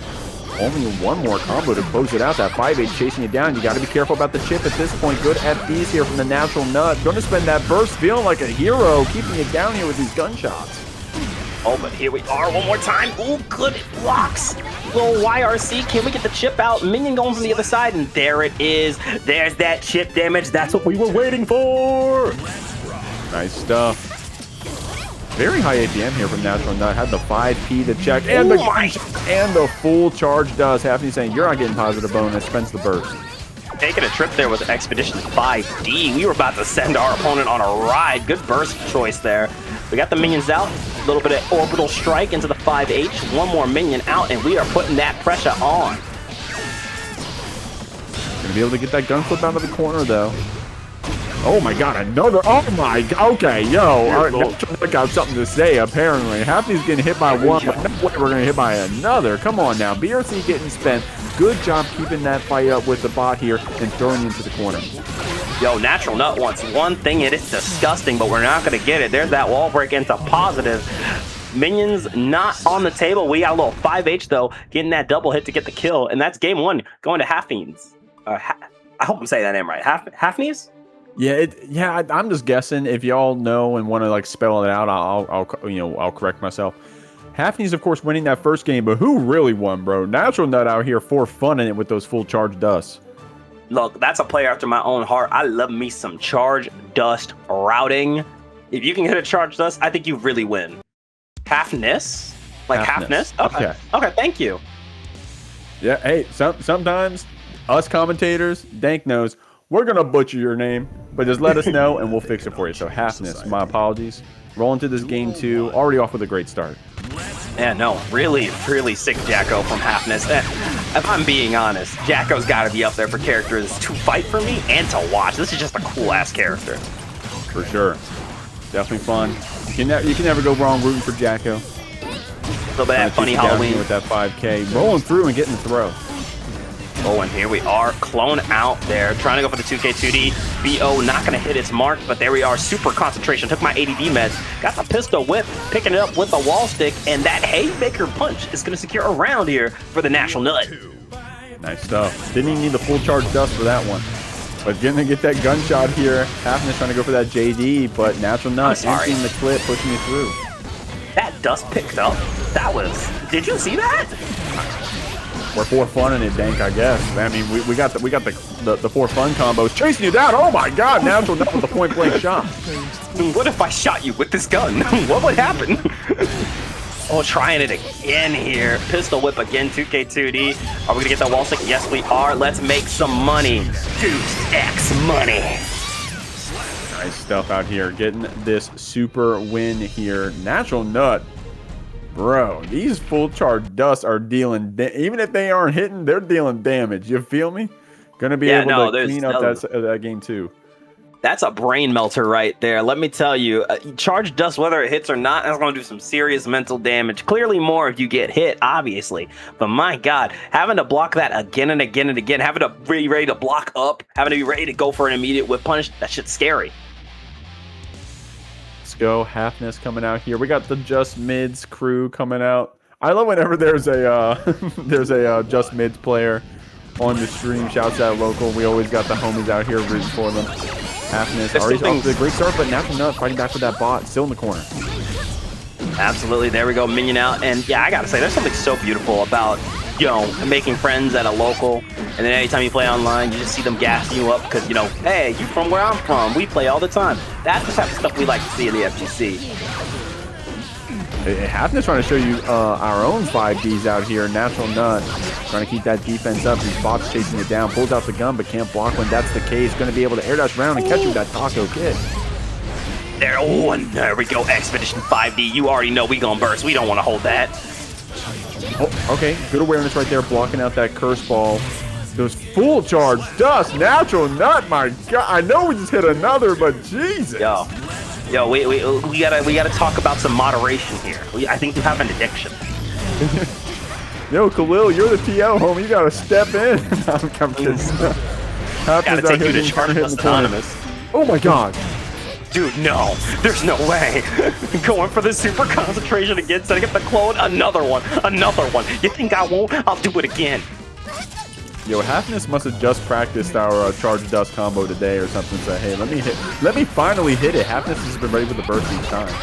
Only one more combo to close it out. That 5H chasing you down. You got to be careful about the chip at this point. Good FDs here from the Natural Nut. Going to spend that burst, feeling like a hero, keeping you down here with these gunshots. Oh, but here we are one more time. Ooh, good blocks. Little YRC. Can we get the chip out? Minion going from the other side, and there it is. There's that chip damage. That's what we were waiting for. Nice stuff. Very high APM here from Natural Nut. Had the 5P to check, and the full charge does. Haephnes saying, you're not getting positive bonus. Spends the burst. Taking a trip there with Expedition 5D. We were about to send our opponent on a ride. Good burst choice there. We got the minions out. A little bit of orbital strike into the 5H. One more minion out, and we are putting that pressure on. Gonna be able to get that gun flip out of the corner, though. Oh my god, another. Oh my god. Okay, yo. All right, Natural got something to say, apparently. Haephnes getting hit by one, but no way we're going to hit by another. Come on now. BRC getting spent. Good job keeping that fight up with the bot here and throwing into the corner. Yo, NaturalNut wants one thing, and it's disgusting, but we're not going to get it. There's that wall break into positive. Minions not on the table. We got a little 5H, though, getting that double hit to get the kill, and that's game one, going to Haephnes. I hope I'm saying that name right. Haephnes? Yeah, I'm just guessing. If y'all know and want to like spell it out, I'll correct myself. Haephnes, of course, winning that first game, but who really won, bro? NaturalNut out here for fun in it with those full charge dusts. Look, that's a player after my own heart. I love me some charge dust routing. If you can hit a charge dust, I think you really win. Haephnes? Like Haephnes? Okay, thank you. Yeah, hey, sometimes us commentators, Dank knows, we're going to butcher your name, but just let us know and we'll fix it for you. So Haephnes, my apologies. Rolling to this game two, already off with a great start. Yeah, no, really sick Geko from Haephnes. If I'm being honest, Jaco's got to be up there for characters to fight for me and to watch. This is just a cool-ass character. For sure. Definitely fun. You can never go wrong rooting for Geko. A little bit of that funny Halloween. With that 5K. Rolling through and getting the throw. Oh, and here we are, clone out there, trying to go for the 2K2D. BO not going to hit its mark, but there we are, super concentration. Took my ADD meds, got the pistol whip, picking it up with the wall stick, and that haymaker punch is going to secure a round here for the NaturalNut. Nice stuff. Didn't even need the full charge dust for that one. But gonna get that gunshot here. Haephnes trying to go for that JD, but NaturalNut emptying the clip, pushing it through. That dust picked up. That was. Did you see that? We're for fun in it, Dank, I guess. I mean, we got the for fun combos chasing you down. Oh my God, NaturalNut with a point blank shot. What if I shot you with this gun? What would happen? Oh, trying it again here. Pistol whip again, 2K2D. Are we gonna get that wall stick? Yes, we are. Let's make some money. Deuce X money. Nice stuff out here. Getting this super win here. NaturalNut. Bro, these full charge dusts are dealing, even if they aren't hitting, they're dealing damage. You feel me? Gonna be able to clean up that game too. That's a brain melter right there. Let me tell you, charge dust, whether it hits or not, that's going to do some serious mental damage. Clearly more if you get hit, obviously. But my God, having to block that again and again and again, having to be ready to block up, having to be ready to go for an immediate whip punish, that shit's scary. Let's go. Haephnes coming out here. We got the Just Mids crew coming out. I love whenever there's a Just Mids player on the stream. Shouts out local. We always got the homies out here rooting for them. Haephnes already off to a great start, but NaturalNut fighting back with that bot, still in the corner. Absolutely. There we go, minion out. And yeah, I gotta say, there's something so beautiful about, you know, making friends at a local, and then anytime you play online, you just see them gassing you up because, you know, hey, you from where I'm from, we play all the time. That's the type of stuff we like to see in the FGC. Haephnes trying to show you our own 5Ds out here. NaturalNut trying to keep that defense up. These bots chasing it down. Pulls out the gun, but can't block when that's the case. Going to be able to air dash around and catch you with that taco kick. There, oh, and there we go. Expedition 5D. You already know we gonna burst. We don't want to hold that. Oh, okay. Good awareness right there, blocking out that curse ball. Those full charge dust. NaturalNut, my God. I know we just hit another, but Jesus. Yo, we gotta talk about some moderation here. I think you have an addiction. Yo, Khalil, you're the TL, homie. You gotta step in. I'm kidding. Gotta take you to Charge Dust Anonymous. Oh my God. Dude, no. There's no way. Going for the super concentration again, setting up the clone. Another one. You think I won't? I'll do it again. Yo, Haephnes must have just practiced our charge dust combo today or something. So hey, let me finally hit it. Haephnes has been ready for the burst each time.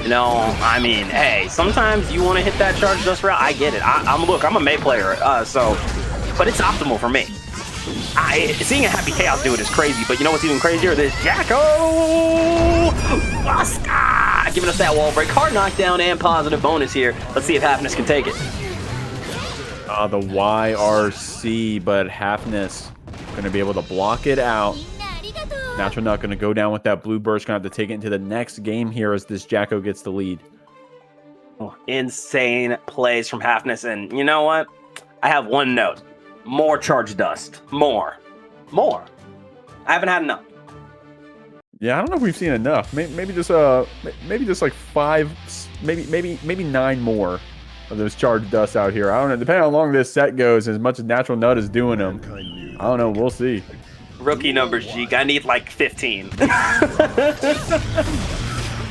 No, I mean, hey, sometimes you want to hit that charge dust route. I get it. I'm a May player, but it's optimal for me. Seeing a Happy Chaos do it is crazy, but you know what's even crazier? This Geko! Asuka! Giving us that wall break, hard knockdown, and positive bonus here. Let's see if Haephnes can take it. The YRC, but Haephnes going to be able to block it out. NaturalNut going to go down with that blue burst. Going to have to take it into the next game here as this Geko gets the lead. Oh, insane plays from Haephnes, and you know what? I have one note. More charge dust. More. I haven't had enough. Yeah, I don't know if we've seen enough. Maybe just like 5, maybe 9 more of those charged dusts out here. I don't know. Depending on how long this set goes, as much as NaturalNut is doing them, I don't know. We'll see. Rookie numbers, Jeek. I need like 15.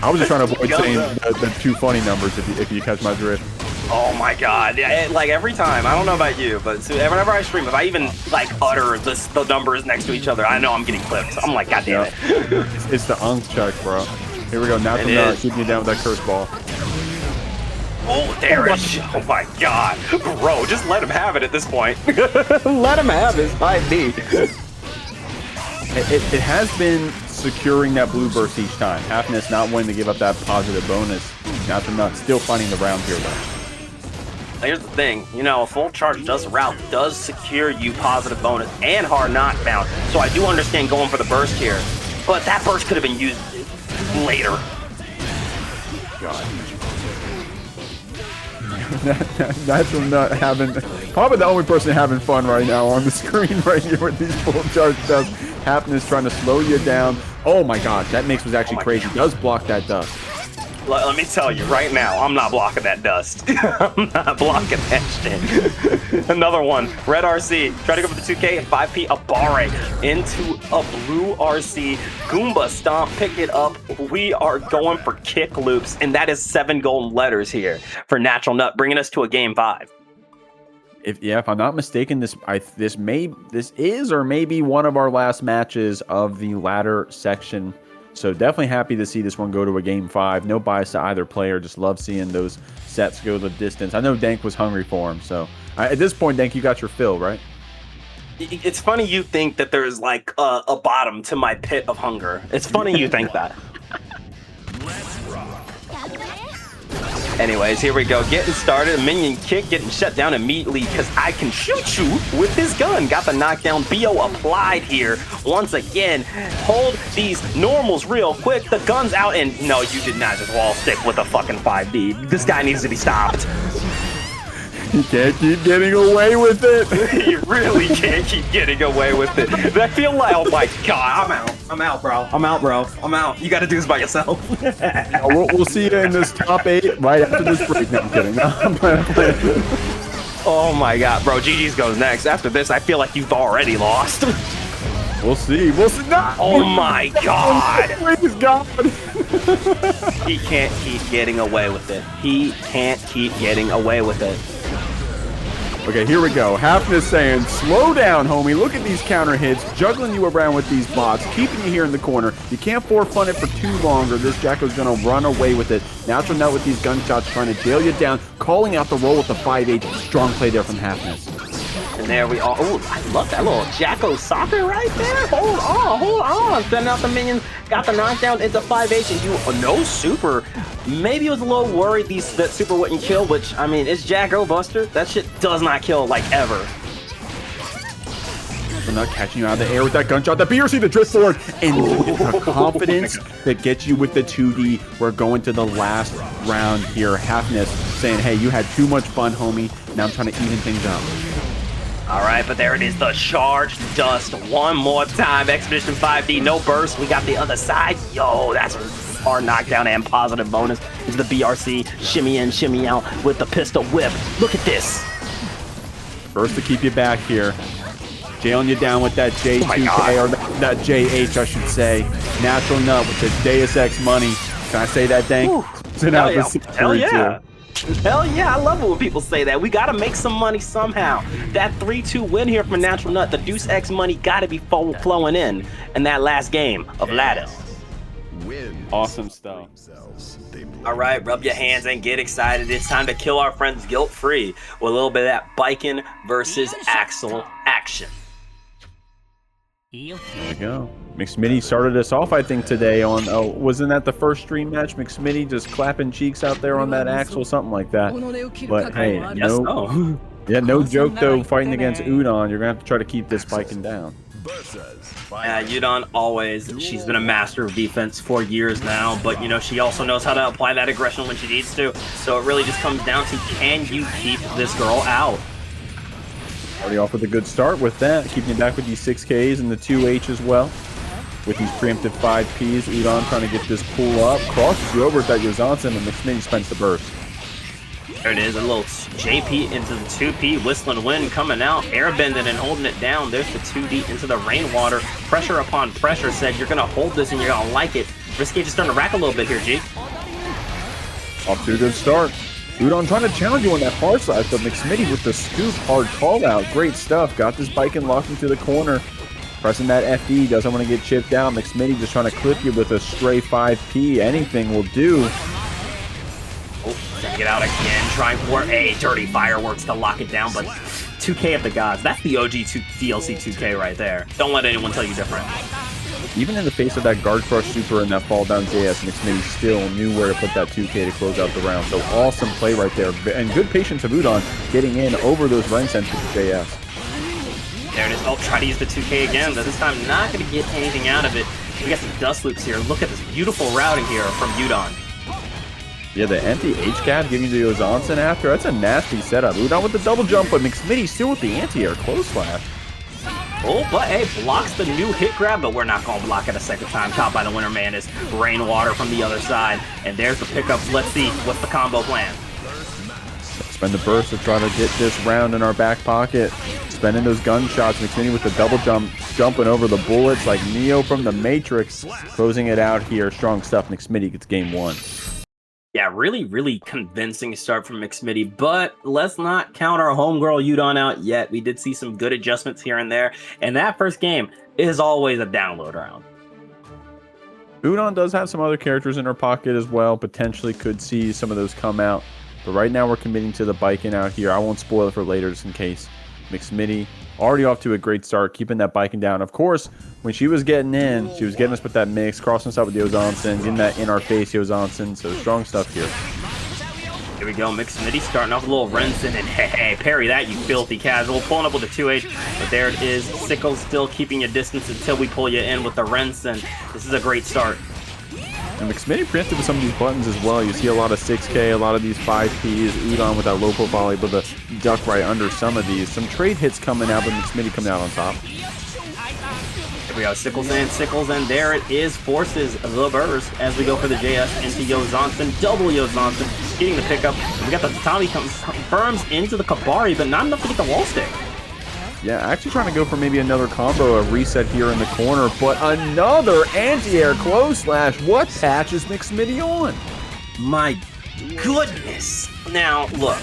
I was just trying to avoid saying the too funny numbers if you catch my drift. Oh my god. Yeah, like every time, I don't know about you, but whenever I stream, if I even like utter the numbers next to each other, I know I'm getting clipped. I'm like, god damn it. It's the check, bro. Here we go. NaturalNut keeping you down with that curse ball. Oh, there it is. Oh my god. Bro, just let him have it at this point. Let him have his 5D. It has been securing that blue burst each time. Haephnes not wanting to give up that positive bonus. NaturalNut still finding the round here, though. Here's the thing, you know, a full charge dust route does secure you positive bonus and hard knockdown. So I do understand going for the burst here, but that burst could have been used later. God. NaturalNut having probably the only person having fun right now on the screen right here with these full charge dusts. Haephnes trying to slow you down. Oh my god, that mix was actually crazy. Does block that dust. Let me tell you right now, I'm not blocking that dust. I'm not blocking that shit. Another one, red RC, try to go for the 2K and 5P, Abare into a blue RC. Goomba Stomp, pick it up. We are going for kick loops, and that is 7 golden letters here for NaturalNut, bringing us to a game 5. If I'm not mistaken, this is or maybe one of our last matches of the ladder section. So definitely happy to see this one go to a game 5. No bias to either player. Just love seeing those sets go the distance. I know Dank was hungry for them. So at this point, Dank, you got your fill, right? It's funny you think that there's like a bottom to my pit of hunger. It's funny you think that. Anyways, here we go. Getting started. A minion kick getting shut down immediately because I can shoot you with this gun. Got the knockdown. BO applied here. Once again, hold these normals real quick. The gun's out, and no, you did not just wall stick with a fucking 5D. This guy needs to be stopped. You can't keep getting away with it. You really can't keep getting away with it. I feel like, oh my god, I'm out. I'm out, bro. I'm out, bro. I'm out. You got to do this by yourself. We'll see you in this top 8 right after this break. No, I'm kidding. I'm playing. Oh my god, bro. GG's goes next. After this, I feel like you've already lost. We'll see. We'll see. No! Oh my god. Please, God. He can't keep getting away with it. He can't keep getting away with it. Okay, here we go. Haephnes saying, slow down, homie. Look at these counter hits, juggling you around with these bots, keeping you here in the corner. You can't forefront it for too long, or this Gekko's going to run away with it. NaturalNut with these gunshots trying to jail you down, calling out the roll with the 5H. Strong play there from Haephnes. And there we are. Oh, I love that little Jacko soccer right there. Hold on. Sending out the minions. Got the knockdown into 5H and you no super. Maybe it was a little worried that super wouldn't kill, which, I mean, it's Jacko Buster. That shit does not kill, like, ever. We're not catching you out of the air with that gunshot. The BRC, the drift forward, and the confidence that gets you with the 2D. We're going to the last round here. Haephnes saying, hey, you had too much fun, homie. Now I'm trying to even things up. All right, but there it is, the charged dust one more time. Expedition 5D, no burst. We got the other side. Yo, that's hard knockdown and positive bonus. Is the BRC shimmy in, shimmy out with the pistol whip. Look at this. First to keep you back here. Jailing you down with that J2K, or that JH, I should say. NaturalNut with the Deus Ex money. Can I say that, Dank? Hell yeah. Hell yeah, I love it when people say that. We gotta make some money somehow. That 3-2 win here from NaturalNut, the Deuce X money gotta be flowing in that last game of Lattice. Awesome stuff. All right, rub your hands and get excited. It's time to kill our friends guilt-free with a little bit of that Baiken versus Axel action. There we go. McSmitty started us off, I think, today on, wasn't that the first stream match? McSmitty just clapping cheeks out there on that Axel, something like that. But hey, no joke though, fighting against Udon, you're gonna have to try to keep this Baiken down. Yeah, Udon always, she's been a master of defense for years now, but you know, she also knows how to apply that aggression when she needs to. So it really just comes down to, can you keep this girl out? Already off with a good start with that, keeping you back with these 6Ks and the 2H as well. with these preemptive 5Ps. Udon trying to get this pull up. Crosses you over with that Yozansen, and McSmitty spends the burst. There it is, a little JP into the 2P, Whistling Wind coming out, airbending and holding it down. There's the 2D into the Rainwater. Pressure upon pressure said you're going to hold this and you're going to like it. Risk Gauge is starting to rack a little bit here, G. Off to a good start. Udon trying to challenge you on that far side, but McSmitty with the scoop, hard call out. Great stuff. Got this Baiken locked into the corner. Pressing that FD, doesn't want to get chipped out. McSmitty just trying to clip you with a stray 5P. Anything will do. Oh, get out again, trying for a dirty fireworks to lock it down, but 2K of the gods. That's the OG DLC 2K right there. Don't let anyone tell you different. Even in the face of that guard crush super and that fall down JS, McSmitty still knew where to put that 2K to close out the round. So awesome play right there. And good patience of Udon getting in over those run sends with the JS. There it is. Oh, try to use the 2K again, but this time not going to get anything out of it. We got some dust loops here. Look at this beautiful routing here from Udon. Yeah, the empty H-Cab giving you the Yozansen after. That's a nasty setup. Udon with the double jump, but McSmitty still with the anti-air close slash. Oh, but hey, blocks the new hit grab, but we're not going to block it a second time. Caught by the Winter Man is Rainwater from the other side. And there's the pickup. Let's see what's the combo plan. Spend the burst to try to get this round in our back pocket. Spending those gunshots. McSmitty with the double jump, jumping over the bullets like Neo from the Matrix. Closing it out here. Strong stuff. McSmitty gets game one. Yeah, really convincing start from McSmitty, but let's not count our homegirl Udon out yet. We did see some good adjustments here and there, and that first game is always a download round. Udon does have some other characters in her pocket as well. Potentially could see some of those come out, but right now we're committing to the Baiken out here. I won't spoil it for later just in case. McSmitty already off to a great start, keeping that Baiken down. Of course, when she was getting in, she was getting us with that mix, crossing us out with Yozansen, getting that in our face Yozansen. So strong stuff here. Here we go, McSmitty starting off a little Renson, and hey, parry that, you filthy casual. Pulling up with the 2H, but there it is. Sickles still keeping your distance until we pull you in with the Renson. This is a great start. And McSmitty preempted with some of these buttons as well. You see a lot of 6K, a lot of these 5Ps. Udon with that low profile able to duck right under some of these. Some trade hits coming out, but McSmitty coming out on top. Here we go, Sickles in. There it is. Forces the burst as we go for the JS into Yozansen. Double Yozansen getting the pickup. We got the Tommy confirms into the Kabari, but not enough to get the wall stick. Yeah, actually trying to go for maybe another combo, a reset here in the corner, but another anti-air close slash. What patch is McSmitty on? My goodness. Now, look,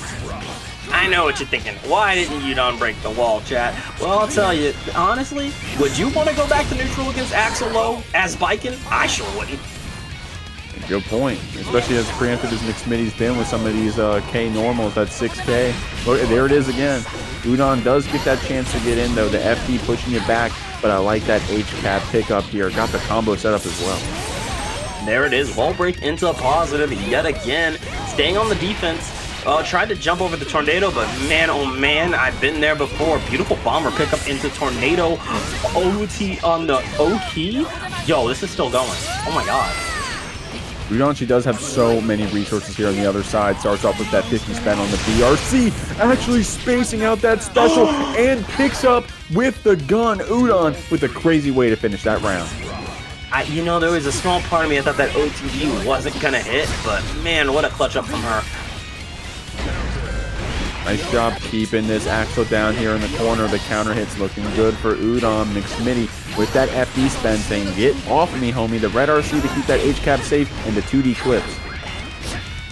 I know what you're thinking. Why didn't Udon break the wall, chat? Well, I'll tell you, honestly, would you want to go back to neutral against Axel Low as Baiken? I sure wouldn't. Good point, especially as preemptive as McSmitty's been with some of these K normals at 6K. Look, there it is again. Udon does get that chance to get in, though. The FD pushing it back, but I like that H-Cap pickup here. Got the combo set up as well. There it is. Wall break into a positive yet again. Staying on the defense. Tried to jump over the Tornado, but man, oh man, I've been there before. Beautiful bomber pickup into Tornado. OT on the O-key. Yo, this is still going. Oh my god. Udon, she does have so many resources here on the other side. Starts off with that 50 spend on the BRC, actually spacing out that special and picks up with the gun. Udon with a crazy way to finish that round. You know, there was a small part of me I thought that OTD wasn't gonna hit, but man, what a clutch up from her. Nice job keeping this Axel down here in the corner. The counter hits looking good for Udon. McSmitty with that FD spend saying, get off of me, homie. The red RC to keep that H-Cap safe and the 2D clips.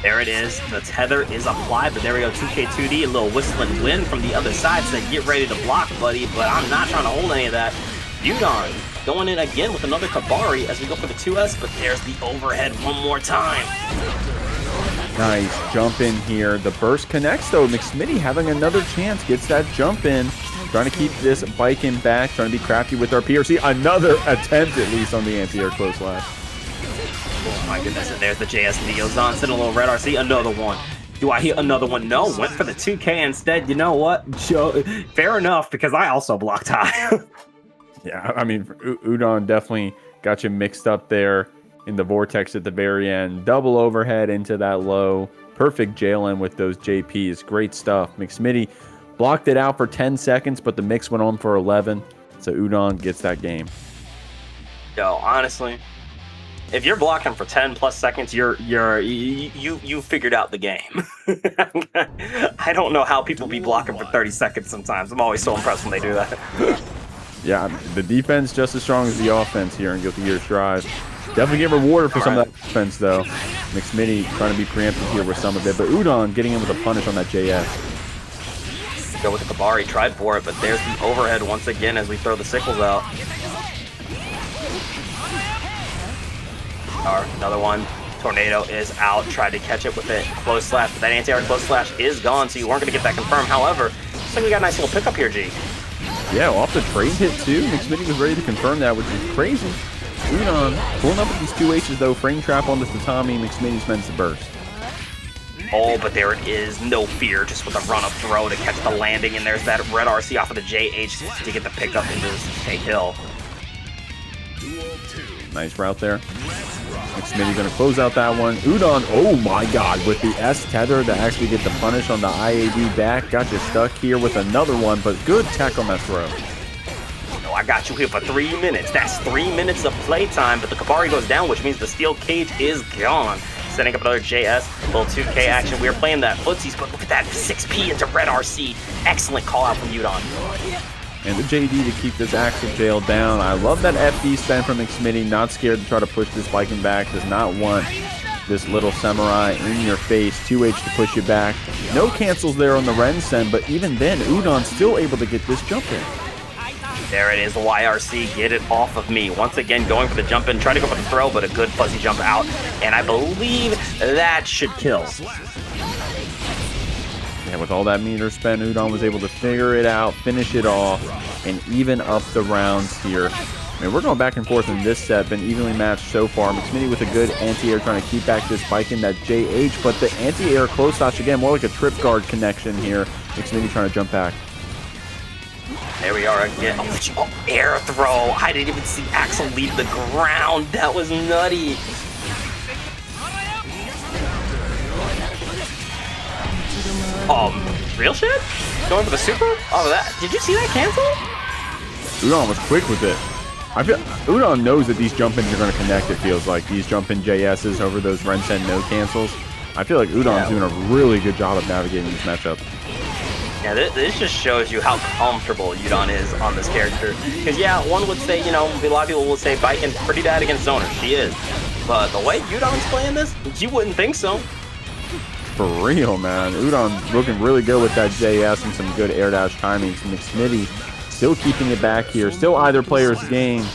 There it is. The tether is applied, but there we go. 2K 2D, a little whistling wind from the other side said, get ready to block, buddy, but I'm not trying to hold any of that. Udon going in again with another Kabari as we go for the 2S, but there's the overhead one more time. Nice jump in here. The burst connects though. McSmitty having another chance, gets that jump in. Trying to keep this Baiken back, trying to be crafty with our PRC. Another attempt at least on the anti-air close slash. Oh my goodness, and there's the JS Neozon, sending a little red RC, another one. Do I hit another one? No, went for the 2K instead. You know what? Fair enough, because I also blocked high. Yeah, I mean, Udon definitely got you mixed up there in the Vortex at the very end. Double overhead into that low. Perfect jail in with those JPs. Great stuff. McSmitty blocked it out for 10 seconds, but the mix went on for 11. So Udon gets that game. Yo, honestly, if you're blocking for 10 plus seconds, you figured out the game. I don't know how people be blocking for 30 seconds sometimes. I'm always so impressed when they do that. Yeah, the defense just as strong as the offense here in Guilty Gear Strive. Definitely get rewarded for some of that defense, though. McSmitty trying to be preemptive here with some of it, but Udon getting in with a punish on that JS. Go with the Kabari, tried for it, but there's the overhead once again as we throw the sickles out. Another one. Tornado is out. Tried to catch it with a close slash, but that anti-air close slash is gone, so you weren't going to get that confirmed. However, looks like we got a nice little pickup here, G. Yeah, off the trade hit, too. McSmitty was ready to confirm that, which is crazy. Udon pulling up with these 2 H's, though. Frame trap on this Tatami. McSmitty spends the burst. Oh, but there it is. No fear, just with a run-up throw to catch the landing, and there's that red RC off of the JH to get the pickup into K Hill. Nice route there. McSmitty going to close out that one. Udon, oh my god, with the S tether to actually get the punish on the IAD back. Got you stuck here with another one, but good tech on that throw. No, I got you here for 3 minutes. That's 3 minutes of playtime, but the Kabari goes down, which means the steel cage is gone. Setting up another JS, little 2K action. We were playing that footsies, but look at that 6P into red RC. Excellent call out from Udon. And the JD to keep this Axel jail down. I love that FD spend from McSmitty. Not scared to try to push this Baiken back. Does not want this little samurai in your face. 2H to push you back. No cancels there on the Ren send, but even then, Udon still able to get this jump in. There it is, the YRC. Get it off of me. Once again, going for the jump in. Trying to go for the throw, but a good fuzzy jump out. And I believe that should kill. And with all that meter spent, Udon was able to figure it out, finish it off, and even up the rounds here. I mean, we're going back and forth in this set, been evenly matched so far. McSmitty with a good anti-air trying to keep back this Baiken, that JH, but the anti-air close slash again, more like a trip guard connection here. McSmitty trying to jump back. There we are again. Oh, air throw. I didn't even see Axel leave the ground. That was nutty. Real shit? Going for the super? Oh, that. Did you see that cancel? Udon was quick with it. I feel Udon knows that these jump-ins are going to connect, it feels like. These jump-in JSs over those Ren-Sen no cancels. I feel like Udon's doing a really good job of navigating this matchup. Yeah, this just shows you how comfortable Udon is on this character. Because, yeah, one would say, you know, a lot of people will say Baiken's pretty bad against zoners. She is. But the way Udon's playing this, you wouldn't think so. For real, man. Udon looking really good with that JS and some good air dash timings. McSmitty still keeping it back here. Still either player's game.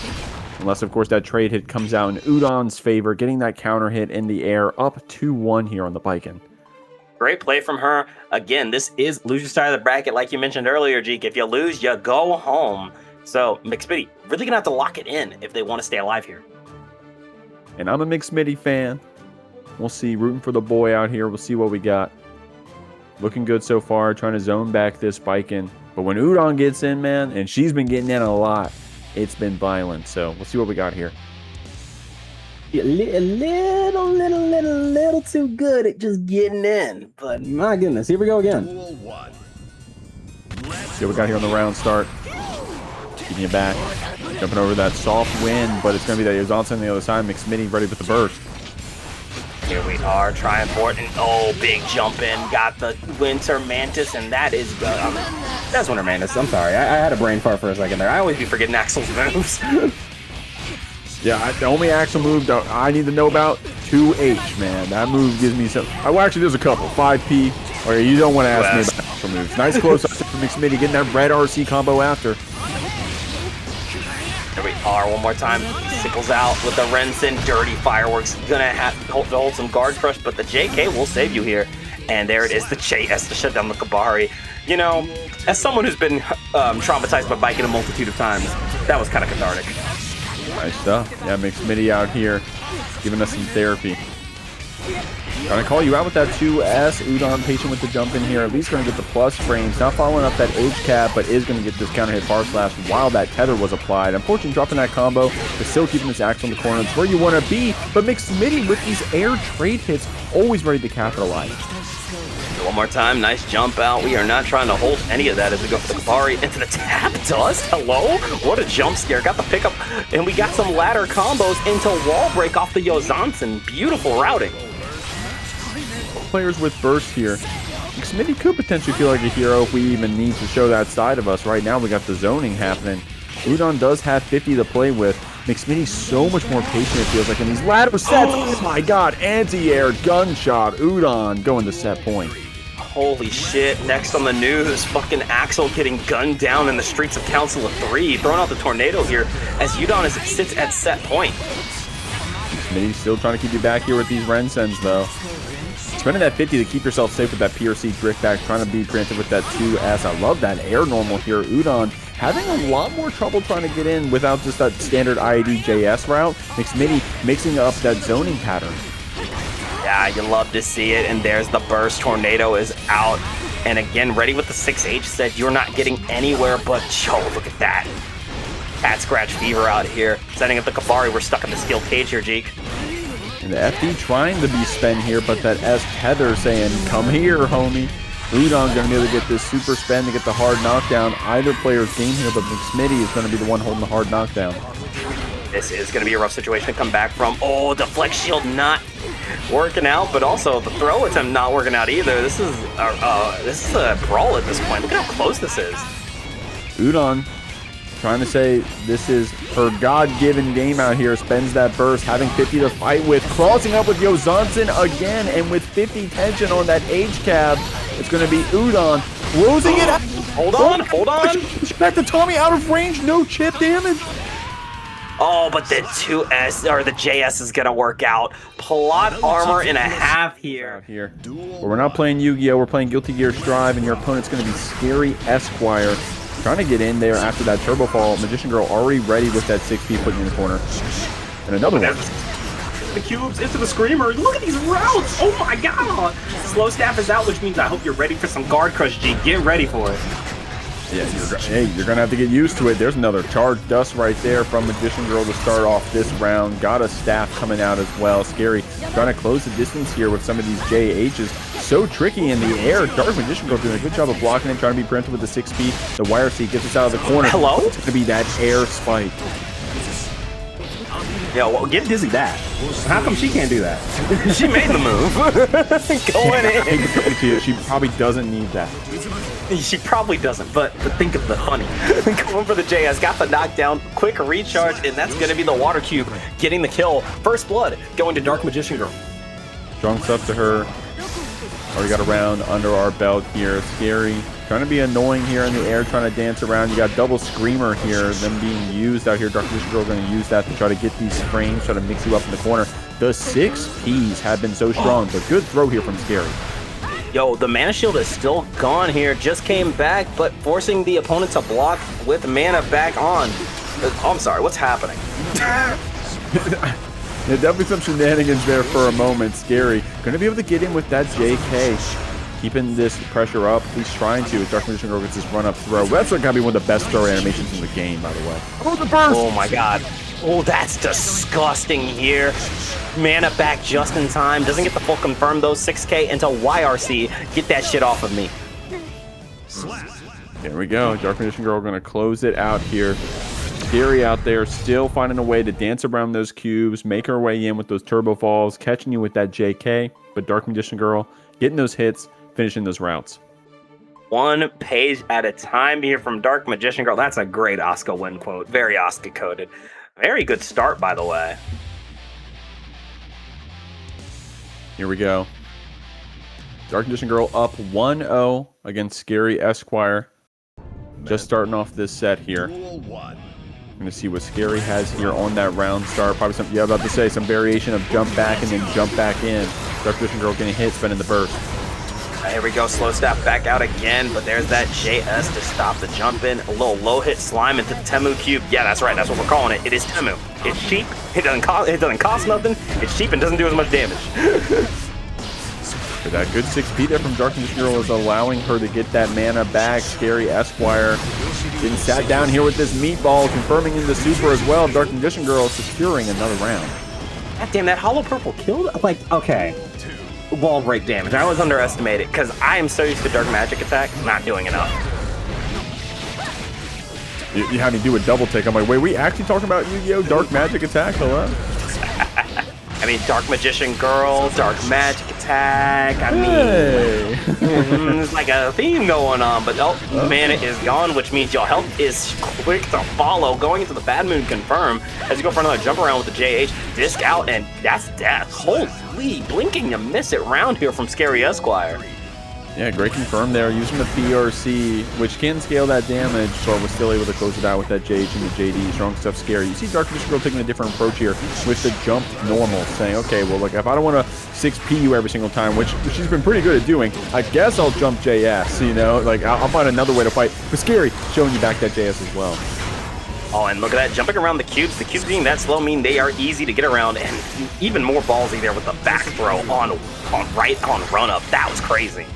Unless, of course, that trade hit comes out in Udon's favor. Getting that counter hit in the air. Up 2-1 here on the Baiken. Great play from her. Again, this is loser side of the bracket, like you mentioned earlier, Jeek. If you lose, you go home. So, McSmitty, really going to have to lock it in if they want to stay alive here. And I'm a McSmitty fan. We'll see. Rooting for the boy out here. We'll see what we got. Looking good so far. Trying to zone back this Baiken. But when Udon gets in, man, and she's been getting in a lot, it's been violent. So we'll see what we got here. A little too good at just getting in. But my goodness, here we go again. See what we got here on the round start. Keeping it back. Jumping over that soft wind, but it's going to be that Johnson on the other side. McSmitty ready with the burst. Here we are trying for it, and oh, big jump in. Got the Winter Mantis, and that is that's Winter Mantis. I'm sorry, I had a brain fart for a second there. I always be forgetting Axel's moves. Yeah, the only Axel move I need to know about, 2H, man. That move gives me some. Well, actually, there's a couple. 5P. Or you don't want to ask me about Axel moves. Nice close up from McSmitty, getting that red RC combo after. There we are, one more time. Sickles out with the Rensen. Dirty fireworks. Gonna have to hold some guard crush, but the JK will save you here. And there it is, the JS to shut down the Kabari. You know, as someone who's been traumatized by Baiken a multitude of times, that was kind of cathartic. Nice stuff. Yeah, McSmitty out here giving us some therapy. Trying to call you out with that 2S. Udon patient with the jump in here. At least going to get the plus frames. Not following up that H cap, but is going to get this counter hit bar slash while that tether was applied. Unfortunately, dropping that combo, but still keeping this axe on the corner. It's where you want to be. But McSmitty with these air trade hits, always ready to capitalize. One more time, nice jump out. We are not trying to hold any of that as we go for the Kabari into the tap dust. Hello? What a jump scare. Got the pickup, and we got some ladder combos into wall break off the Yozansen. Beautiful routing. Players with burst here. McSmitty could potentially feel like a hero if we even need to show that side of us. Right now, we got the zoning happening. Udon does have 50 to play with. McSmitty's so much more patient, it feels like, in these ladder sets. Oh my god, anti-air, gunshot, Udon going to set point. Holy shit, next on the news, fucking Axel getting gunned down in the streets of Council of 3, throwing out the tornado here as Udon sits at set point. McSmitty's still trying to keep you back here with these Rensens, though. Spending that 50 to keep yourself safe with that PRC drift back, trying to be preemptive with that 2S. I love that air normal here. Udon having a lot more trouble trying to get in without just that standard IED JS route. McSmitty mixing up that zoning pattern. Yeah, you love to see it, and there's the burst. Tornado is out, and again, ready with the 6H said you're not getting anywhere, but yo, look at that. Cat Scratch Fever out here. Setting up the Kabari, we're stuck in the skill cage here, Jeek. And the FD trying to be spent here, but that S tether saying, come here, homie. Udon going to be able to get this super spin to get the hard knockdown. Either player's game here, but McSmitty is going to be the one holding the hard knockdown. This is going to be a rough situation to come back from. Oh, the flex shield not working out, but also the throw attempt not working out either. This is a brawl at this point. Look at how close this is. Udon trying to say this is her God-given game out here. Spends that burst, having 50 to fight with. Crossing up with Yozansen again, and with 50 tension on that H-cab, it's going to be Udon closing it out. Hold on, hold on. Back to Tommy out of range, no chip damage. Oh, but the 2S or the JS is gonna work out. Plot armor and a half here. But we're not playing Yu-Gi-Oh! We're playing Guilty Gear Strive, and your opponent's gonna be ScaryEsquire. Trying to get in there after that turbo fall. Magician Girl already ready with that 6P putting in the corner. And another one. The cubes into the screamer. Look at these routes. Oh my god. Slow staff is out, which means I hope you're ready for some guard crush, G. Get ready for it. Yeah, you're gonna have to get used to it. There's another charge dust right there from Magician Girl to start off this round. Got a staff coming out as well. Scary trying to close the distance here with some of these JHs. So tricky in the air. Dark Magician Girl doing a good job of blocking and trying to be preemptive with the 6P. The wire seat gets us out of the corner. Hello? It's gonna be that air spike. Yo, well, give Dizzy that. How come she can't do that? She made the move. Going in. She probably doesn't need that. She probably doesn't, but think of the funny. Going for the JS, got the knockdown, quick recharge, and that's going to be the water cube getting the kill. First blood going to Dark Magician Girl. Strong stuff to her. Already got a round under our belt here. Scary. Trying to be annoying here in the air, trying to dance around. You got double screamer here, them being used out here. Dark Magician Girl going to use that to try to get these frames, try to mix you up in the corner. The 6Ps have been so strong, but good throw here from Scary. Yo, the mana shield is still gone here. Just came back, but forcing the opponent to block with mana back on. Oh, I'm sorry, what's happening? Yeah, definitely some shenanigans there for a moment. Scary. Going to be able to get in with that JK. Keeping this pressure up. He's trying to. Dark Magician Girl gets this run-up throw. That's going to be one of the best throw animations in the game, by the way. Oh, the burst! Oh, my God. Oh, that's disgusting here. Mana back just in time. Doesn't get the full confirm, though. 6K into YRC. Get that shit off of me. There we go. Dark Magician Girl going to close it out here. Scary out there, still finding a way to dance around those cubes, make her way in with those turbo falls, catching you with that JK. But Dark Magician Girl getting those hits, finishing those routes. One page at a time here from Dark Magician Girl. That's a great Asuka win quote. Very Asuka coded. Very good start, by the way. Here we go. Dark Magician Girl up 1-0 against ScaryEsquire. Just starting off this set here. Going to see what Scary has here on that round start. Probably some, yeah, about to say some variation of jump back and then jump back in. Dark Magician Girl getting hit, spinning the burst. Here we go, slow staff back out again, but there's that JS to stop the jump in. A little low hit slime into the Temu cube. Yeah, that's right, that's what we're calling it. It is Temu. It's cheap, it doesn't cost nothing, it's cheap and doesn't do as much damage. For that good 6P there from Dark Magician Girl is allowing her to get that mana back. ScaryEsquire getting sat down here with this meatball, confirming in the super as well. Dark Magician Girl securing another round. God damn, that hollow purple killed? Like, okay. wall break damage. I always underestimate it because I am so used to dark magic attack, not doing enough. You had me do a double take. I'm like, wait, we actually talking about Yu-Gi-Oh! Dark magic attack? Hello? I mean, Dark Magician Girl, Dark Magic Attack. I mean, there's like a theme going on, but mana is gone, which means your health is quick to follow. Going into the Bad Moon Confirm as you go for another jump around with the JH, disc out, and that's death. Holy, blinking to miss it round here from ScaryEsquire. Yeah, great confirm there, using the PRC, which can scale that damage, but was still able to close it out with that JH and the JD. Strong stuff, Scary. You see Dark Magician Girl taking a different approach here with the jump normal, saying, okay, well, look, if I don't want to 6P you every single time, which she's been pretty good at doing, I guess I'll jump JS, you know? Like, I'll find another way to fight. But Scary showing you back that JS as well. Oh, and look at that, jumping around the cubes. The cubes being that slow mean they are easy to get around, and even more ballsy there with the back throw on run up. That was crazy.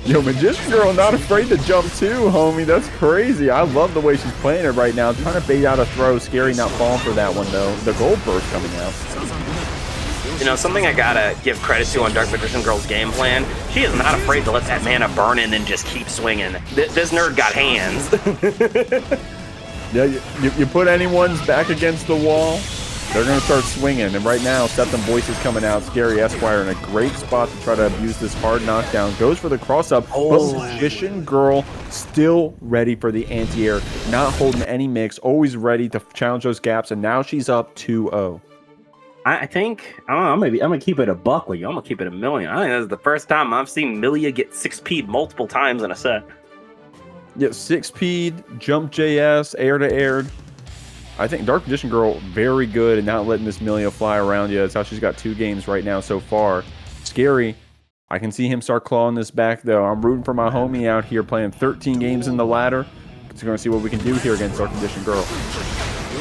Yo, Magician Girl not afraid to jump too, homie. That's crazy. I love the way she's playing it right now. Trying to bait out a throw. Scary not falling for that one, though. The gold burst coming out. You know, something I gotta give credit to on Dark Magician Girl's game plan, she is not afraid to let that mana burn in and just keep swinging. This nerd got hands. Yeah, you put anyone's back against the wall, they're going to start swinging. And right now, Septum Voice is coming out. ScaryEsquire in a great spot to try to abuse this hard knockdown. Goes for the cross-up, but Magician Girl still ready for the anti-air. Not holding any mix, always ready to challenge those gaps. And now she's up 2-0. I think, I don't know, I'm going to keep it a buck with you. I'm going to keep it a million. I think this is the first time I've seen Millia get 6P'd multiple times in a set. Yeah, 6P'd, jump JS, air to air. I think Dark Magician Girl very good at not letting this Millia fly around you. That's how she's got 2 games right now so far. Scary. I can see him start clawing this back, though. I'm rooting for my homie out here playing 13 games in the ladder. So we're going to see what we can do here against Dark Magician Girl.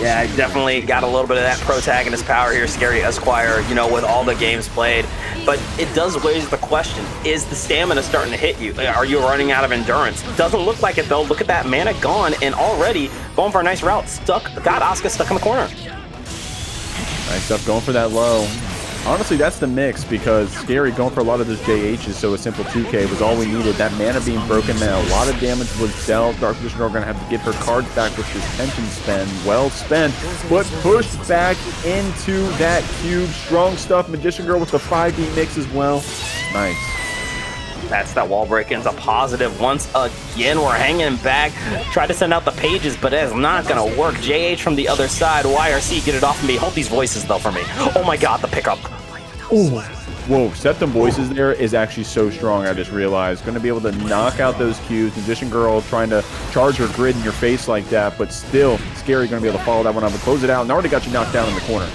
Yeah, I definitely got a little bit of that protagonist power here, ScaryEsquire, you know, with all the games played. But it does raise the question, is the stamina starting to hit you? Are you running out of endurance? Doesn't look like it, though. Look at that mana gone, and already going for a nice route. Got Asuka stuck in the corner. Nice stuff, going for that low. Honestly, that's the mix, because Scary going for a lot of those JHs, so a simple 2K was all we needed. That mana being broken now, a lot of damage was dealt. Dark Magician Girl going to have to get her cards back with this tension spend. Well spent, but pushed back into that cube. Strong stuff. Magician Girl with the 5D mix as well. Nice. That's that wall break ends a positive once again. We're hanging back. Tried to send out the pages, but it is not going to work. JH from the other side. YRC, get it off of me. Hold these voices, though, for me. Oh, my God, the pickup. Ooh. Whoa, Septum Voices there is actually so strong, I just realized. Going to be able to knock out those cues. Magician Girl trying to charge her grid in your face like that, but still, Scary going to be able to follow that one up and close it out. And already got you knocked down in the corner.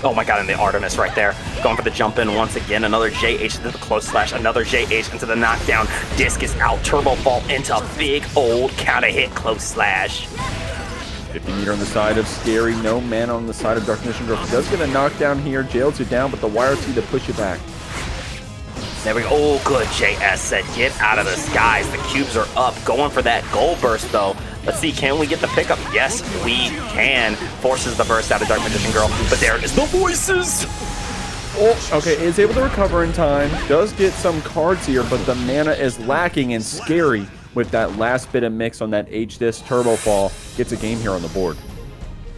Oh my God, and the Artemis right there. Going for the jump in once again. Another JH into the close slash. Another JH into the knockdown. Disc is out. Turbo fall into big old counter hit close slash. 50 meter on the side of Scary. No mana on the side of Dark Magician Girl. She does get a knockdown here. Jails you down, but the YRC to push you back. There we go. Oh, good. JS said, get out of the skies. The cubes are up. Going for that gold burst, though. Let's see, can we get the pickup? Yes, we can. Forces the burst out of Dark Magician Girl, but there is the voices. Oh, okay, is able to recover in time. Does get some cards here, but the mana is lacking, and Scary with that last bit of mix on that H-Disc Turbo Fall gets a game here on the board.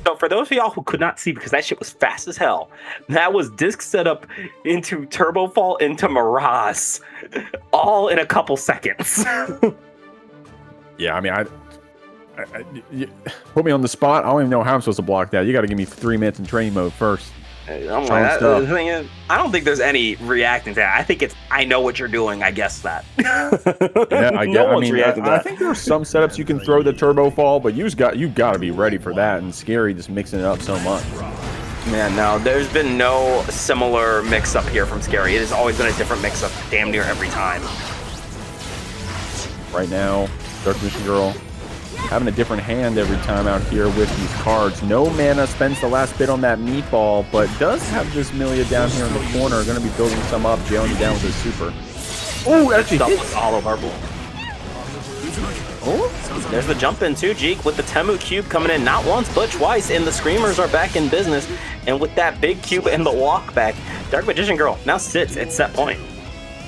So for those of y'all who could not see, because that shit was fast as hell, that was disc setup into Turbo Fall into Mirage, all in a couple seconds. Yeah, I mean, you put me on the spot. I don't even know how I'm supposed to block that. You got to give me 3 minutes in training mode first. The thing is, I don't think there's any reacting to that. I think it's, I know what you're doing. I guess that. Yeah, I think there's some setups you can throw the Turbo Fall, but you got to be ready for that. And Scary just mixing it up so much. Man, no, there's been no similar mix-up here from Scary. It has always been a different mix-up, damn near every time. Right now, Dark Magician Girl having a different hand every time out here with these cards. No mana, spends the last bit on that meatball, but does have this Millia down here in the corner. Going to be building some up, jailing you down with his super. Oh, actually hits all of our ball. Oh, there's the jump in too, Jeek, with the Temu cube coming in not once but twice, and the Screamers are back in business. And with that big cube and the walk back, Dark Magician Girl now sits at set point.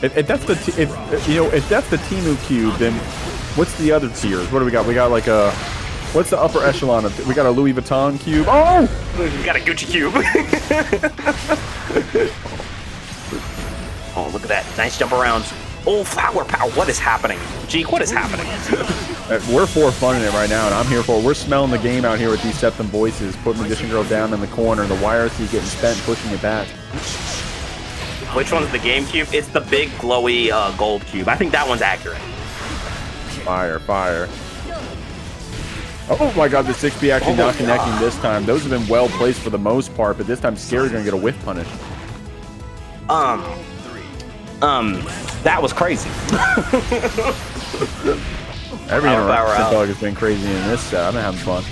If that's the if that's the Timu cube, then what's the other tiers? What do we got? We got like a what's the upper echelon of? We got a Louis Vuitton cube. Oh, we got a Gucci cube. Oh, look at that nice jump around. Oh, flower power. What is happening? Jeek, what is happening? We're for fun in it right now, and I'm here for it. We're smelling the game out here with these Septum voices. Put Magician Girl down in the corner. The YRC getting spent, pushing it back. Which one's the game cube? It's the big glowy gold cube. I think that one's accurate. Fire, fire. Oh my god, the 6B actually not connecting this time. Those have been well placed for the most part, but this time Scary's gonna get a whiff punish. That was crazy. Every interaction dog has been crazy in this set. I've been having fun.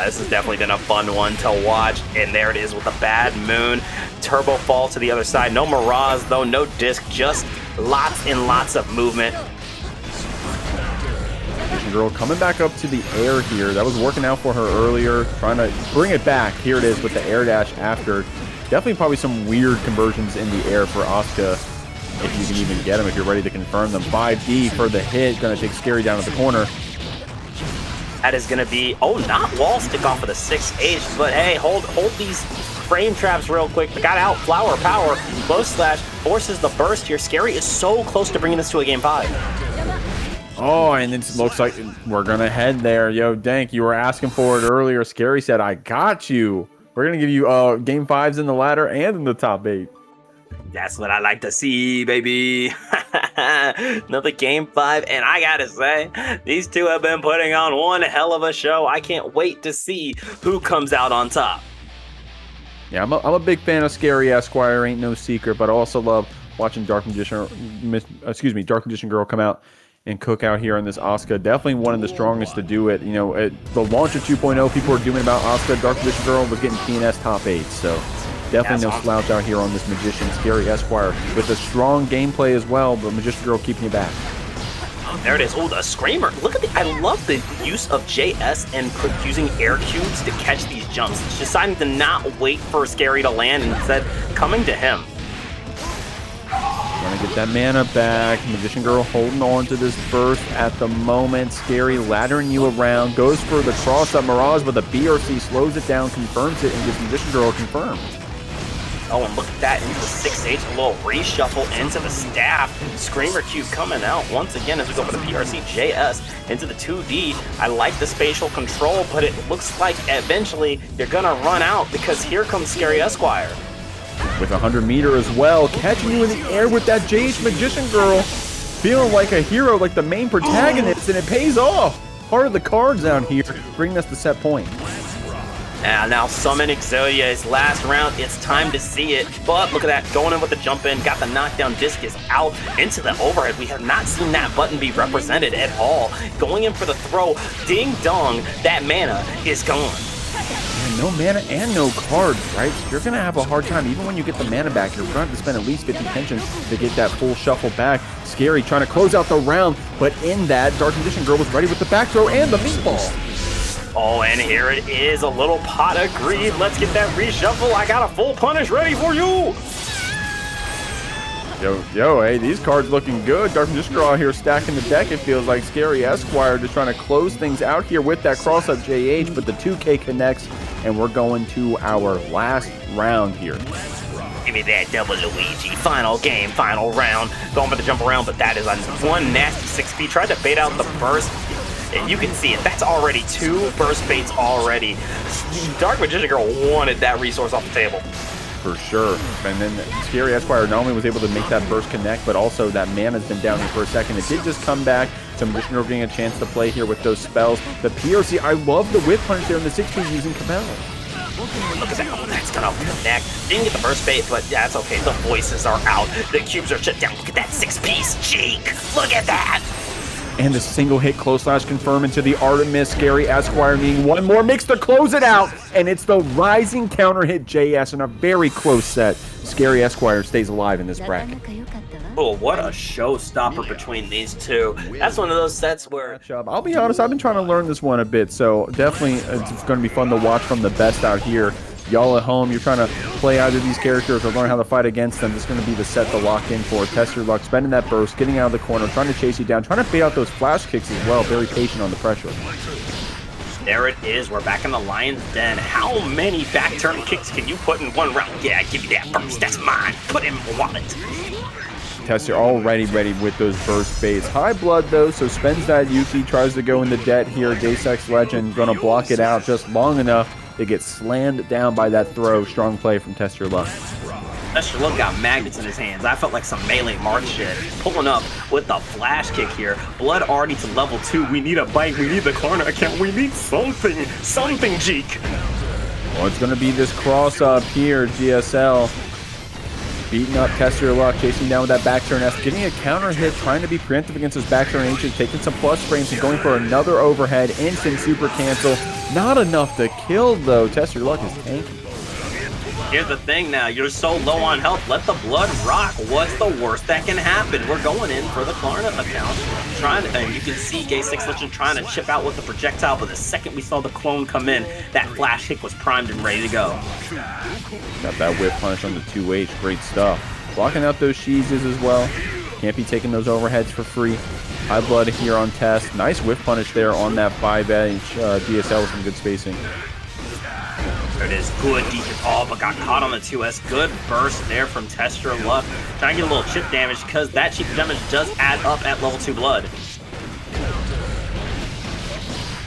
This has definitely been a fun one to watch, and there it is with a bad moon. Turbo fall to the other side. No Mirage, though, no disc, just lots and lots of movement. Magician Girl coming back up to the air here. That was working out for her earlier, trying to bring it back. Here it is with the air dash after. Definitely probably some weird conversions in the air for Asuka, if you can even get them, if you're ready to confirm them. 5D for the hit, gonna take Scary down at the corner. That is gonna be, oh, not wall stick off of the 6H, but hey, hold these frame traps real quick. Got out, flower power, close slash, forces the burst here. Scary is so close to bringing this to a game 5. Oh, and it looks like we're gonna head there. Yo, Dank, you were asking for it earlier. Scary said, I got you. We're gonna give you game 5s in the ladder and in the top 8. That's what I like to see, baby. Another game 5, and I gotta say, these two have been putting on one hell of a show. I can't wait to see who comes out on top. Yeah, I'm a big fan of ScaryEsquire, ain't no secret, but I also love watching Dark Magician Girl come out and cook out here on this Asuka. Definitely one of the strongest to do it. You know, at the launch of 2.0, people were doing about Asuka. Dark Magician Girl was getting TNS top 8, so definitely no slouch out here on this Magician. ScaryEsquire with a strong gameplay as well, but Magician Girl keeping you back. There it is. Oh, the Screamer. Look at I love the use of JS and using air cubes to catch these jumps. It's deciding to not wait for Scary to land and instead coming to him. Trying to get that mana back. Magician Girl holding on to this burst at the moment. Scary laddering you around. Goes for the cross-up Mirage, but the BRC slows it down, confirms it, and gives Magician Girl confirmed. Oh, and look at that into the 6H, a little reshuffle into the staff. Screamer cube coming out once again as we go for the PRC JS into the 2D. I like the spatial control, but it looks like eventually you're gonna run out because here comes ScaryEsquire. With 100 meter as well, catching you in the air with that JH Magician Girl. Feeling like a hero, like the main protagonist, and it pays off. Part of the cards out here, bringing us to set point. And now Summon Exodia is last round. It's time to see it. But look at that, going in with the jump in, got the knockdown, disc is out into the overhead. We have not seen that button be represented at all. Going in for the throw, ding dong, that mana is gone. And no mana and no cards, right? So you're gonna have a hard time, even when you get the mana back. You're gonna have to spend at least 50 tension to get that full shuffle back. Scary trying to close out the round, but in that, Dark Magician Girl was ready with the back throw and the meatball. Oh, and here it is, a little pot of greed. Let's get that reshuffle. I got a full punish ready for you. Yo, hey, these cards looking good. Dark Magician Girl out here stacking the deck. It feels like ScaryEsquire just trying to close things out here with that cross-up JH, but the 2K connects, and we're going to our last round here. Give me that double Luigi. Final game, final round. Going for the jump around, but that is on one nasty 6B. Tried to bait out the burst. And you can see it. That's already 2 burst baits already. Dark Magician Girl wanted that resource off the table. For sure. And then ScaryEsquire not only was able to make that burst connect, but also that mana's been down here for a second. It did just come back. So Magician Girl getting a chance to play here with those spells. The PRC, I love the whip punch there in the 6B using Cabell. Look at that. Oh, that's gonna connect. Didn't get the burst bait, but that's okay. The voices are out. The cubes are shut down. Look at that 6-piece cheek. Look at that. And the single hit close slash confirm into the Artemis. ScaryEsquire needing one more mix to close it out. And it's the rising counter hit JS in a very close set. ScaryEsquire stays alive in this bracket. Oh, what a showstopper between these two. That's one of those sets where... I'll be honest, I've been trying to learn this one a bit. So definitely it's going to be fun to watch from the best out here. y'all at home, you're trying to play either of these characters or learn how to fight against them, this is going to be the set to lock in for. Test your luck, spending that burst, getting out of the corner, trying to chase you down, trying to bait out those flash kicks as well. Very patient on the pressure. There it is. We're back in the Lion's Den. How many back turn kicks can you put in one round? Yeah, give me that burst. That's mine. Put it in my wallet. Tester already ready with those burst baits. High blood though, so spends that Yuki, tries to go into debt here. gaysexlegend gonna block it out just long enough to get slammed down by that throw. Strong play from TestYourLuck. TestYourLuck got magnets in his hands. I felt like some melee March shit. Pulling up with the flash kick here. Blood already to level 2. We need a bite. We need the Klarna account. We need something. Something, Jeek. Well, it's gonna be this cross up here. GSL beating up TestYourLuck, chasing down with that back turn S, getting a counter hit, trying to be preemptive against his back turn Ancient, taking some plus frames and going for another overhead, instant super cancel. Not enough to kill though. TestYourLuck is tanky. Here's the thing now, you're so low on health, let the blood rock. What's the worst that can happen? We're going in for the Klarna account. And you can see gaysexlegend trying to chip out with the projectile, but the second we saw the clone come in, that flash kick was primed and ready to go. Got that whip punish on the 2H, great stuff. Blocking out those cheeses as well. Can't be taking those overheads for free. High blood here on Test. Nice whip punish there on that 5H DSL with some good spacing. There it is, good defense. Oh, but got caught on the 2S. Good burst there from TestYourLuck. Trying to get a little chip damage because that chip damage does add up at level 2 blood.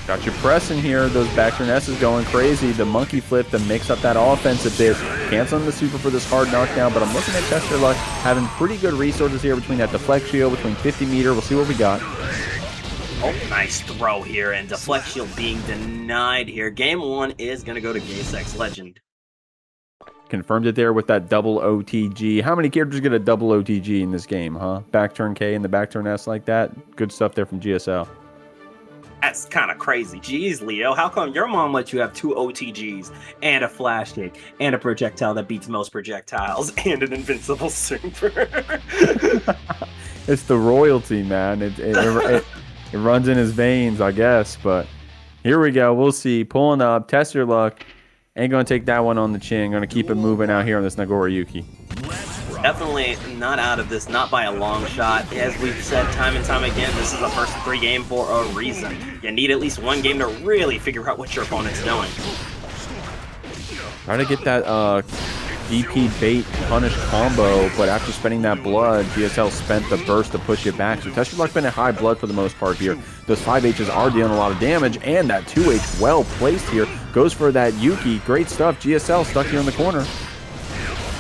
Got you pressing here. Those back turn S's going crazy. The monkey flip to mix up that offense a bit. Canceling the super for this hard knockdown, but I'm looking at TestYourLuck having pretty good resources here between that deflect shield, between 50 meter. We'll see what we got. Oh, nice throw here, and deflect shield being denied here. Game 1 is going to go to gaysexlegend. Confirmed it there with that double OTG. How many characters get a double OTG in this game, huh? Back turn K and the back turn S like that. Good stuff there from GSL. That's kind of crazy. Jeez, Leo, how come your mom let you have 2 OTGs and a flash kick and a projectile that beats most projectiles and an invincible super? It's the royalty, man. It runs in his veins, I guess. But here we go. We'll see. Pulling up. TestYourLuck. Ain't going to take that one on the chin. Going to keep it moving out here on this Nagoriyuki. Definitely not out of this, not by a long shot. As we've said time and time again, this is the first 3 game for a reason. You need at least 1 game to really figure out what your opponent's doing. Try to get that DP bait punish combo, but after spending that blood, GSL spent the burst to push it back. So TestYourLuck been at high blood for the most part here. Those 5Hs are dealing a lot of damage, and that 2H well placed here. Goes for that Yuki. Great stuff. GSL stuck here in the corner.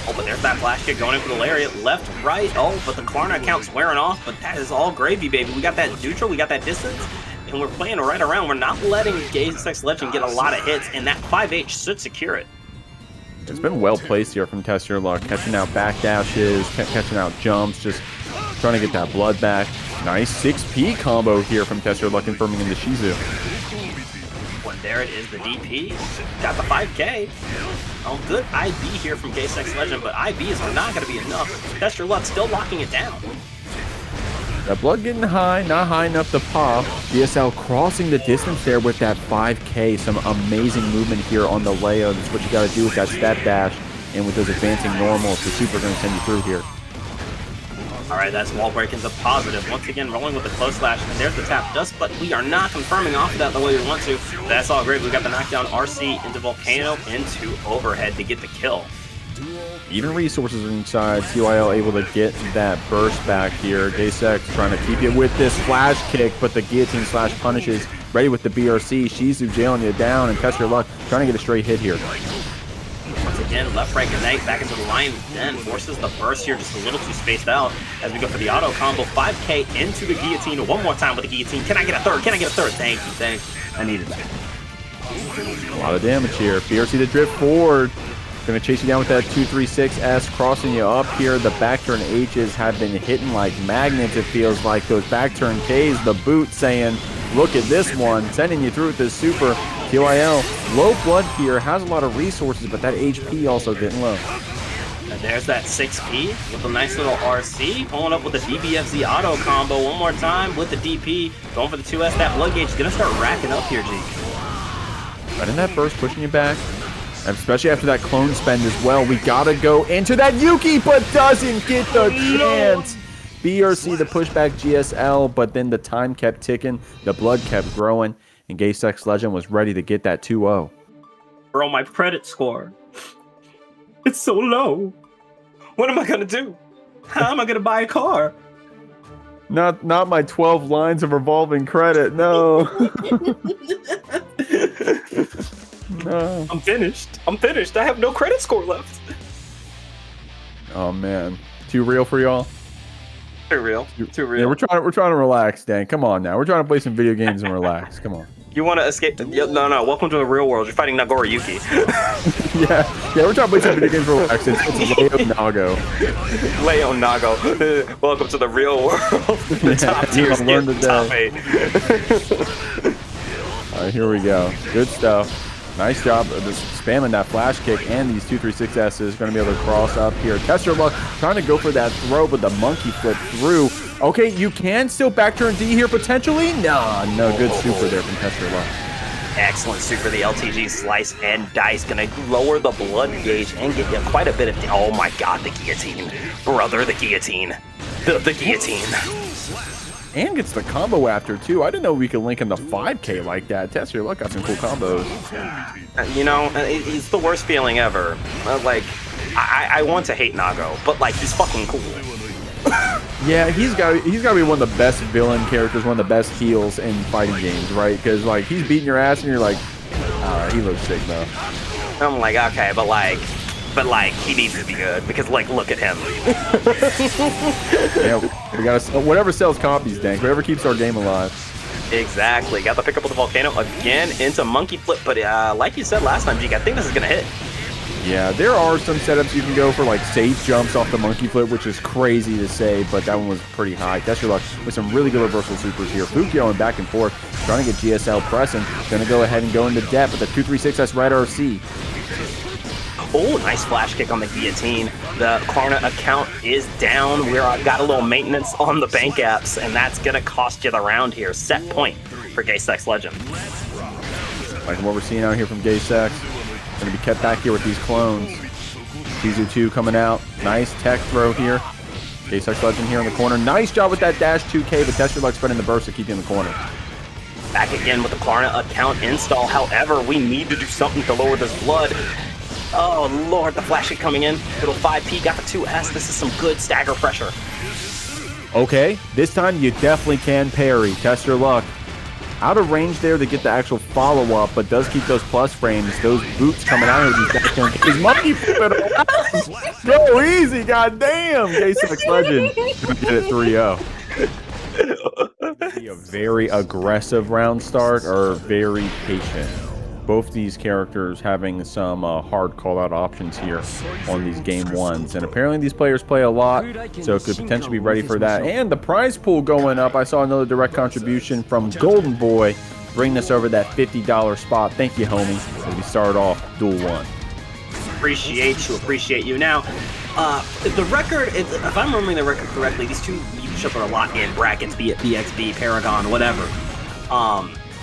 Oh, but there's that flash kick going in for the lariat. Left, right. Oh, but the Klarna account's wearing off, but that is all gravy, baby. We got that neutral, we got that distance, and we're playing right around. We're not letting gaysexlegend get a lot of hits, and that 5H should secure it. It's been well placed here from TestYourLuck, catching out back dashes, catching out jumps, just trying to get that blood back. Nice 6P combo here from TestYourLuck, confirming in the Shizu. Well, there it is, the DP. Got the 5K. Oh, good IB here from gaysexlegend, but IBs are not going to be enough. TestYourLuck still locking it down. That blood getting high, not high enough to pop. GSL crossing the distance there with that 5K. Some amazing movement here on the Leo. That's what you got to do with that step dash. And with those advancing normals, the super going to send you through here. All right, that's wall breaking's a positive. Once again, rolling with the close slash. And there's the tap dust, but we are not confirming off of that the way we want to. That's all great. We got the knockdown RC into Volcano into overhead to get the kill. Even resources inside. TYL able to get that burst back here. Gaysex trying to keep it with this flash kick, but the guillotine slash punishes. Ready with the BRC. Shizu jailing you down, and TestYourLuck trying to get a straight hit here. Once again, left, right, connect, back into the line, then forces the burst here just a little too spaced out as we go for the auto combo. 5K into the guillotine. One more time with the guillotine. Can I get a third? Can I get a third? Thank you, thank you. I needed that. A lot of damage here. BRC to drift forward. Going to chase you down with that 236S, crossing you up here. The back turn H's have been hitting like magnets, it feels like. Those back turn K's, the boot saying, look at this one, sending you through with this super. TYL, low blood here, has a lot of resources, but that HP also getting low. And there's that 6P with a nice little RC. Pulling up with the DBFZ auto combo one more time with the DP. Going for the 2S. That blood gauge is going to start racking up here, G. Right in that burst, pushing you back. Especially after that clone spend as well. We gotta go into that Yuki, but doesn't get the chance. BRC the pushback GSL, but then the time kept ticking. The blood kept growing. And gaysexlegend was ready to get that 2-0. Bro, my credit score. It's so low. What am I gonna do? How am I gonna buy a car? Not my 12 lines of revolving credit. No. No. I'm finished. I have no credit score left. Oh man. Too real for y'all? Too real. Yeah, we're trying to relax, Dan. Come on now. We're trying to play some video games and relax. Come on. You want to escape? No. Welcome to the real world. You're fighting Nagoriyuki. yeah. We're trying to play some video games and relax. It's Leo Nago. Welcome to the real world. The top tier learn the top 8. All right, here we go. Good stuff. Nice job of just spamming that flash kick, and these 2-3-6S's going to be able to cross up here. TestYourLuck trying to go for that throw, but the monkey flip through. Okay, you can still back turn D here potentially. No, good super there from TestYourLuck. Excellent super, the LTG slice and dice. Going to lower the blood gauge and get you quite a bit of... Oh my god, the guillotine. Brother, the guillotine. The guillotine. And gets the combo after, too. I didn't know we could link in the 5K like that. TestYourLuck got some cool combos. You know, it's the worst feeling ever. Like, I want to hate Nago, but, like, he's fucking cool. Yeah, he's got to be one of the best villain characters, one of the best heals in fighting games, right? Because, like, he's beating your ass, and you're like, he looks sick, though. I'm like, okay, but, like, he needs to be good because, like, look at him. Yeah, we gotta whatever sells copies, Dank. Whatever keeps our game alive. Exactly. Got the pick up with the volcano again into monkey flip, but like you said last time, Jake, I think this is gonna hit. Yeah, there are some setups you can go for, like safe jumps off the monkey flip, which is crazy to say, but that one was pretty high. TestYourLuck with some really good reversal supers here. Fukio and back and forth, trying to get GSL pressing. Gonna go ahead and go into depth with the 2-3-6S right RC. Oh, nice flash kick on the guillotine. The Klarna account is down. We're got a little maintenance on the bank apps, and that's gonna cost you the round here. Set point for gaysexlegend. Like what we're seeing out here from Gaysex. Gonna be kept back here with these clones. Tizu 2 coming out. Nice tech throw here. gaysexlegend here in the corner. Nice job with that dash 2K, but TestYourLuck spreading the burst to keep you in the corner. Back again with the Klarna account install. However, we need to do something to lower this blood. Oh, Lord, the flash kick coming in. Little 5P, got the 2S. This is some good stagger pressure. Okay, this time you definitely can parry. TestYourLuck. Out of range there to get the actual follow-up, but does keep those plus frames. Those boots coming out of these back turn. His monkey flipping around. So easy, goddamn. gaysexlegend get it 3-0. A very aggressive round start or very patient. Both these characters having some hard call-out options here on these game ones. And apparently these players play a lot, so it could potentially be ready for that. And the prize pool going up. I saw another direct contribution from Golden Boy. Bring this over that $50 spot. Thank you, homie, as we start off Duel 1. Appreciate you. Now, the record, if I'm remembering the record correctly, these two beat each other a lot in brackets, be it BXB, Paragon, whatever.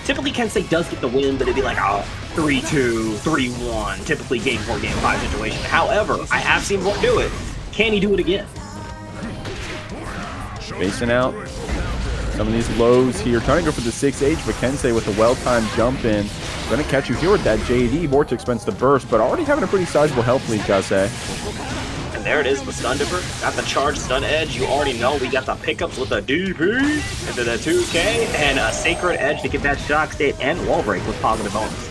Typically, Kensei does get the win, but it'd be like a 3-2, 3-1, typically game 4, game 5 situation. However, I have seen Vort do it. Can he do it again? Facing out some of these lows here. Trying to go for the 6H, but Kensei with a well-timed jump in. Going to catch you here with that JD. Vortix spends the burst, but already having a pretty sizable health lead, gotta say. And there it is, the stun dipper. Got the charge stun edge. You already know we got the pickups with the DP into the 2K and a sacred edge to get that shock state and wall break with positive bonus.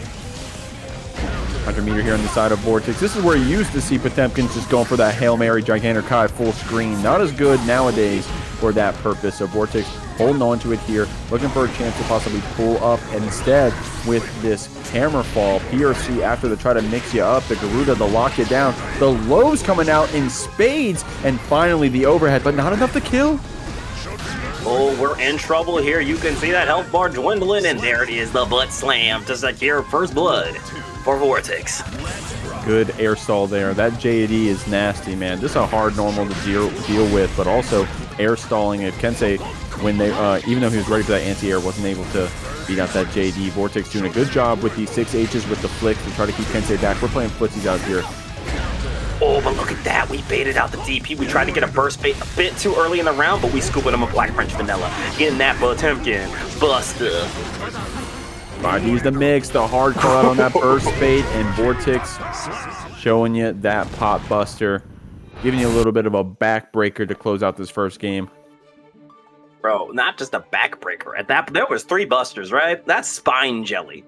100 meter here on the side of Vortix. This is where you used to see Potemkin just going for that Hail Mary Gigantic Kai full screen. Not as good nowadays for that purpose. So Vortix holding on to it here, looking for a chance to possibly pull up. And instead, with this hammer fall, PRC after they try to mix you up, the Garuda to lock you down. The lows coming out in spades, and finally the overhead, but not enough to kill. Oh, we're in trouble here. You can see that health bar dwindling, and there it is, the butt slam to secure first blood for Vortix. Good air stall there. That JD is nasty, man. Just a hard normal to deal with, but also air stalling. If Kensei, when they, even though he was ready for that anti-air, wasn't able to Beat out that JD. Vortix doing a good job with these 6Hs with the flick to try to keep Kensei back. We're playing footsies out here. Oh, but look at that. We baited out the DP. We tried to get a burst bait a bit too early in the round, but we scooping him a Black French Vanilla. Getting that Potemkin Buster. 5D's the mix, the hard call out on that burst bait, and Vortix showing you that pop buster. Giving you a little bit of a backbreaker to close out this first game. Bro, not just a backbreaker. At that, there was 3 busters, right? That's spine jelly.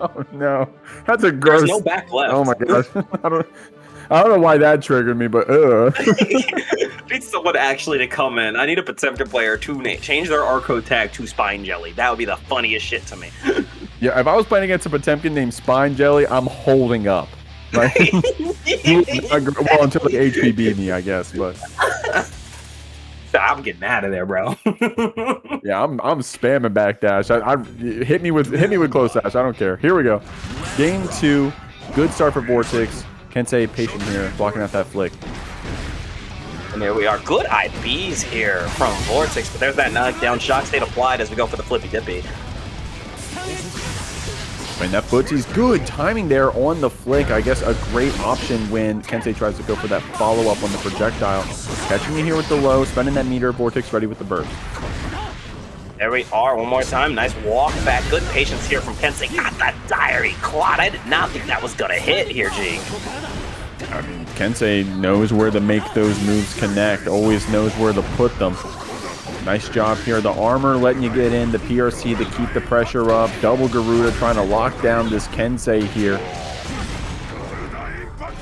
Oh no, that's a gross. There's no back left. Oh my gosh, I don't know why that triggered me, but I need someone actually to come in. I need a Potemkin player to change their Arco tag to spine jelly. That would be the funniest shit to me. Yeah, if I was playing against a Potemkin named Spine Jelly, I'm holding up. Like, well, until the HP beat me, I guess, but. I'm getting out of there, bro. Yeah, I'm spamming backdash. Hit me with close dash. I don't care. Here we go. Game 2. Good start for Vortix. Kensei patient here, blocking out that flick. And there we are. Good IBs here from Vortix, but there's that knockdown shock state applied as we go for the flippy dippy. And that footsy's good timing there on the flick. I guess a great option when Kensei tries to go for that follow-up on the projectile. Catching you here with the low, spending that meter. Vortix ready with the burst. There we are. One more time. Nice walk back. Good patience here from Kensei. Got that diary clot. I did not think that was going to hit here, G. I mean, Kensei knows where to make those moves connect. Always knows where to put them. Nice job here. The armor letting you get in. The PRC to keep the pressure up. Double Garuda trying to lock down this Kensei here.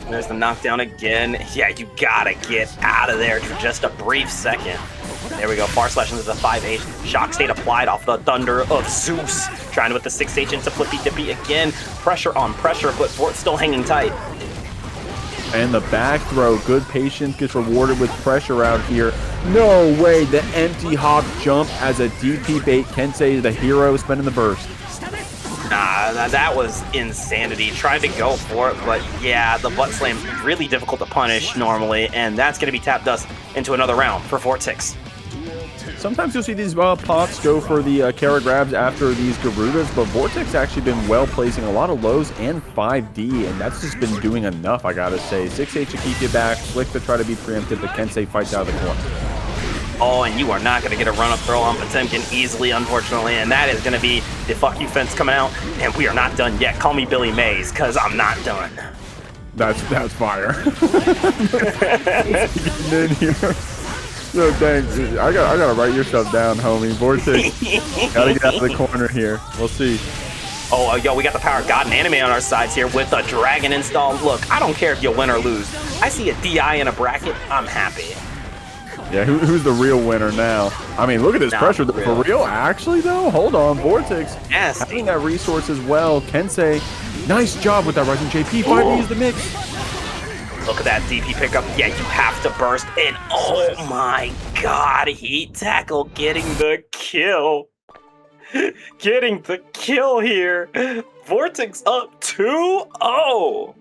There's the knockdown again. Yeah, you gotta get out of there for just a brief second. There we go. Far slash into the 5H. Shock state applied off the thunder of Zeus. Trying to put the 6H into flippy dippy again. Pressure on pressure, but Vort's still hanging tight. And the back throw. Good patience gets rewarded with pressure out here. No way. The empty hop jump as a DP bait. Kensei is the hero spending the burst. Nah, that was insanity. Tried to go for it, but yeah, the butt slam really difficult to punish normally, and that's going to be tap dust into another round for Vortix. Sometimes you'll see these pots go for the Kara grabs after these Garudas, but Vortix actually been well placing a lot of lows and 5D, and that's just been doing enough, I gotta say. 6H to keep you back, Flick to try to be preempted, but Kensei fights out of the corner. Oh, and you are not going to get a run-up throw on Potemkin easily, unfortunately, and that is going to be the fuck you fence coming out, and we are not done yet. Call me Billy Mays, because I'm not done. That's fire. Getting in here. So thanks. I gotta write your stuff down, homie. Vortix. Gotta get out of the corner here. We'll see. Oh, yo, we got the Power of God and Anime on our sides here with the Dragon install. Look, I don't care if you win or lose. I see a DI in a bracket, I'm happy. Yeah, who's the real winner now? I mean, look at this pressure. For real? Actually, though? Hold on. Vortix. Yes. Having that resource as well. Kensei, nice job with that Rising JP. 5D is the mix. Look at that DP pickup. Yeah, you have to burst in. Oh my god, heat tackle getting the kill. Getting the kill here. Vortix up 2-0.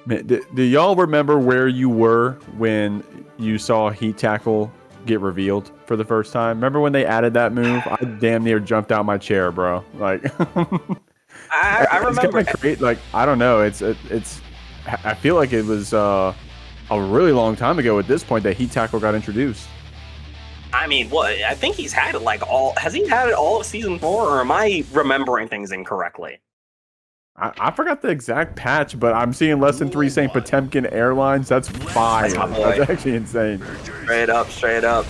Man, do y'all remember where you were when you saw heat tackle get revealed for the first time? Remember when they added that move? I damn near jumped out my chair, bro. Like, I remember. It's great. Like, I don't know. It's. I feel like it was a really long time ago at this point that heat tackle got introduced. I mean, what? I think he's had it like all. Has he had it all of season 4, or am I remembering things incorrectly? I forgot the exact patch, but I'm seeing less than 3 saying Potemkin Airlines. That's fire. That's actually insane. Straight up, straight up.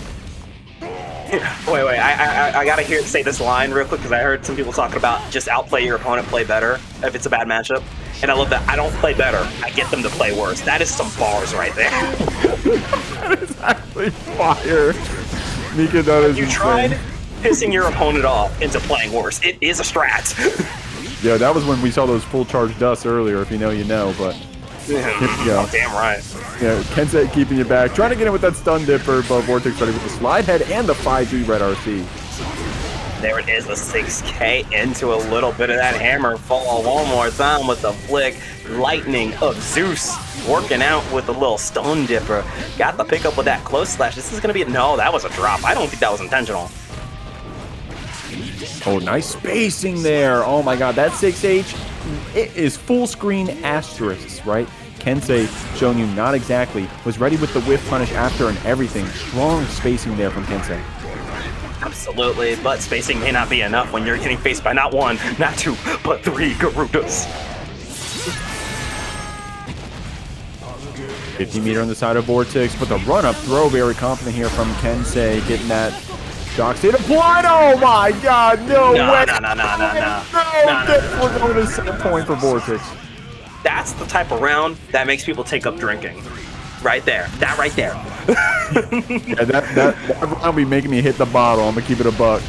wait, I gotta say this line real quick because I heard some people talking about just outplay your opponent, play better if it's a bad matchup. And I love that. I don't play better. I get them to play worse. That is some bars right there. That is actually fire. Mika, that is You insane. tried pissing your opponent off into playing worse. It is a strat. Yeah, that was when we saw those full charge dusts earlier. If you know, you know. But here we go. Oh, damn right. Yeah, Kensei keeping you back. Trying to get in with that stun dipper, but Vortix ready with the slide head and the 5D red RC. There it is, the 6K into a little bit of that hammer fall one more time with the flick. Lightning of Zeus working out with a little stone dipper. Got the pickup with that close slash. This is going to be... No, that was a drop. I don't think that was intentional. Oh, nice spacing there. Oh my god, that 6H, it is full screen asterisks, right? Kensei showing you not exactly, was ready with the whiff punish after and everything. Strong spacing there from Kensei. Absolutely, but spacing may not be enough when you're getting faced by not one, not two, but three Garudas. 50-meter on the side of Vortix, but the run-up throw very confident here from Kensei, getting that shock state applied. Oh my god, no way! No. We're going to set point for Vortix. That's the type of round that makes people take up drinking. Right there. That right there. Yeah, that round be making me hit the bottle. I'm gonna keep it a buck.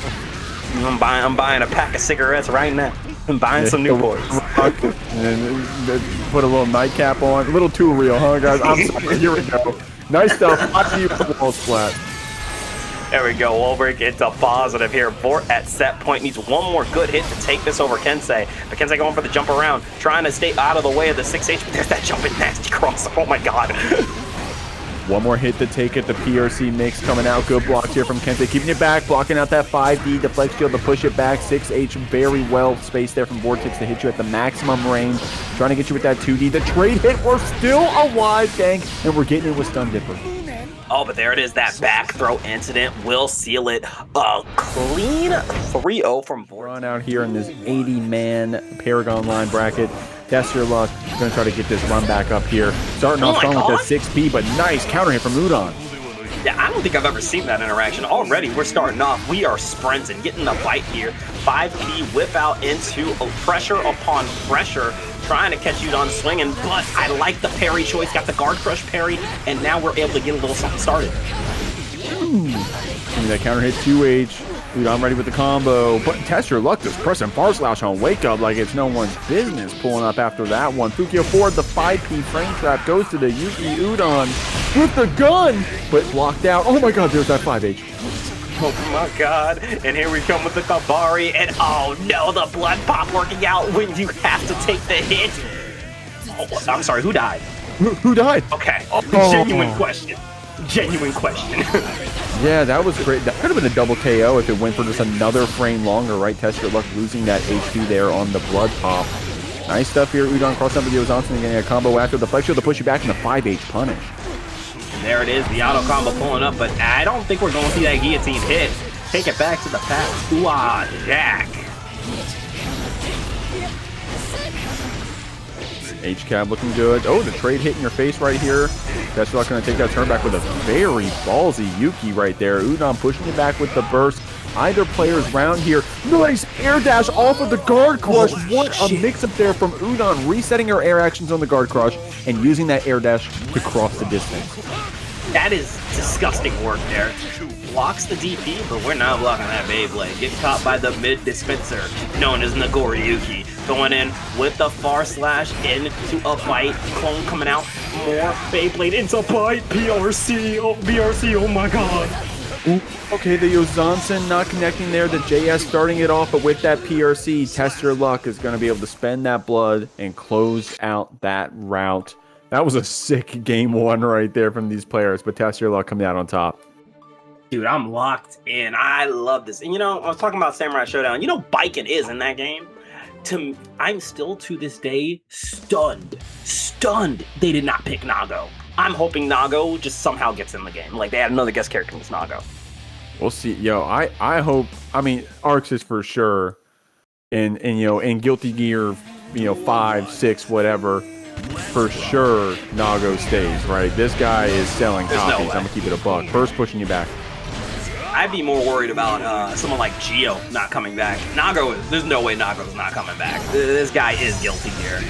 I'm buying a pack of cigarettes right now. I'm buying some Newports. And put a little nightcap on. A little too real, huh, guys? I'm sorry. Here we go. Nice stuff. I see you for the wall splat. There we go. We'll break into positive here. Vort at set point needs one more good hit to take this over Kensei. But Kensei going for the jump around, trying to stay out of the way of the 6H. But there's that jumping nasty cross. Oh my god. One more hit to take it. The PRC mix coming out. Good blocks here from Kensei. Keeping it back, blocking out that 5D. Deflect shield to push it back. 6H very well spaced there from Vortix to hit you at the maximum range. Trying to get you with that 2D. The trade hit. We're still alive, gang. And we're getting it with Stun Dipper. Oh, but there it is. That back throw incident will seal it. A clean 3-0 from Vort. Run out here in this 80-man ParagOnline bracket. Test your luck. Going to try to get this run back up here. Starting off strong with that 6P, but nice counter hit from Udon. Yeah, I don't think I've ever seen that interaction. Already, we're starting off. We are sprinting, getting the bite here. 5P whip out into a pressure upon pressure, trying to catch Udon swinging, but I like the parry choice. Got the guard crush parry, and now we're able to get a little something started. That counter hit 2H. Udon ready with the combo, but Test Your Luck just pressing bar slash on wake up like it's no one's business. Pulling up after that one. Fukio forward, the 5P frame trap goes to the Yuki Udon with the gun, but blocked out. Oh my god, there's that 5H. Oh my god, and here we come with the Kabari, and oh no, the blood pop working out when you have to take the hit. Oh, I'm sorry, who died? Who died? Okay, oh. Genuine question. Yeah, that was great. That could have been a double KO if it went for just another frame longer, right? Test Your Luck losing that HP there on the blood pop. Nice stuff here. Udon cross up with Johnson getting a combo after the flex shield to push you back in the 5H punish. And there it is, the auto combo pulling up, but I don't think we're going to see that guillotine hit. Take it back to the past. Ooh-ah, Jack. H-Cab looking good. Oh, the trade hit in your face right here. Test Your Luck going to take that turn back with a very ballsy Yuki right there. Udon pushing it back with the burst. Either player's round here. Nice air dash off of the guard crush. What a mix-up there from Udon, resetting her air actions on the guard crush and using that air dash to cross the distance. That is disgusting work there. Blocks the DP, but we're not blocking that Beyblade. Get caught by the mid dispenser, known as Nagoriyuki. Going in with the far slash into a bite. Clone coming out. More Beyblade into bite. PRC. Oh, BRC. Oh my god. Ooh, okay, the Johnson not connecting there. The JS starting it off, but with that PRC, Test Your Luck is going to be able to spend that blood and close out that route. That was a sick game one right there from these players, but Test Your Luck coming out on top. Dude, I'm locked in. I love this. And you know, I was talking about Samurai Showdown. You know, Baiken is in that game. I'm still to this day stunned they did not pick Nago. I'm hoping Nago just somehow gets in the game. Like, they had another guest character in this Nago. We'll see. Yo, I hope, I mean, Arcs is for sure. And you know, in Guilty Gear, you know, 5, 6, whatever, for sure Nago stays, right? This guy is selling copies. I'm gonna keep it a buck. First pushing you back. I'd be more worried about someone like Geo not coming back. Nago is, there's no way Nago's not coming back. This guy is Guilty Gear.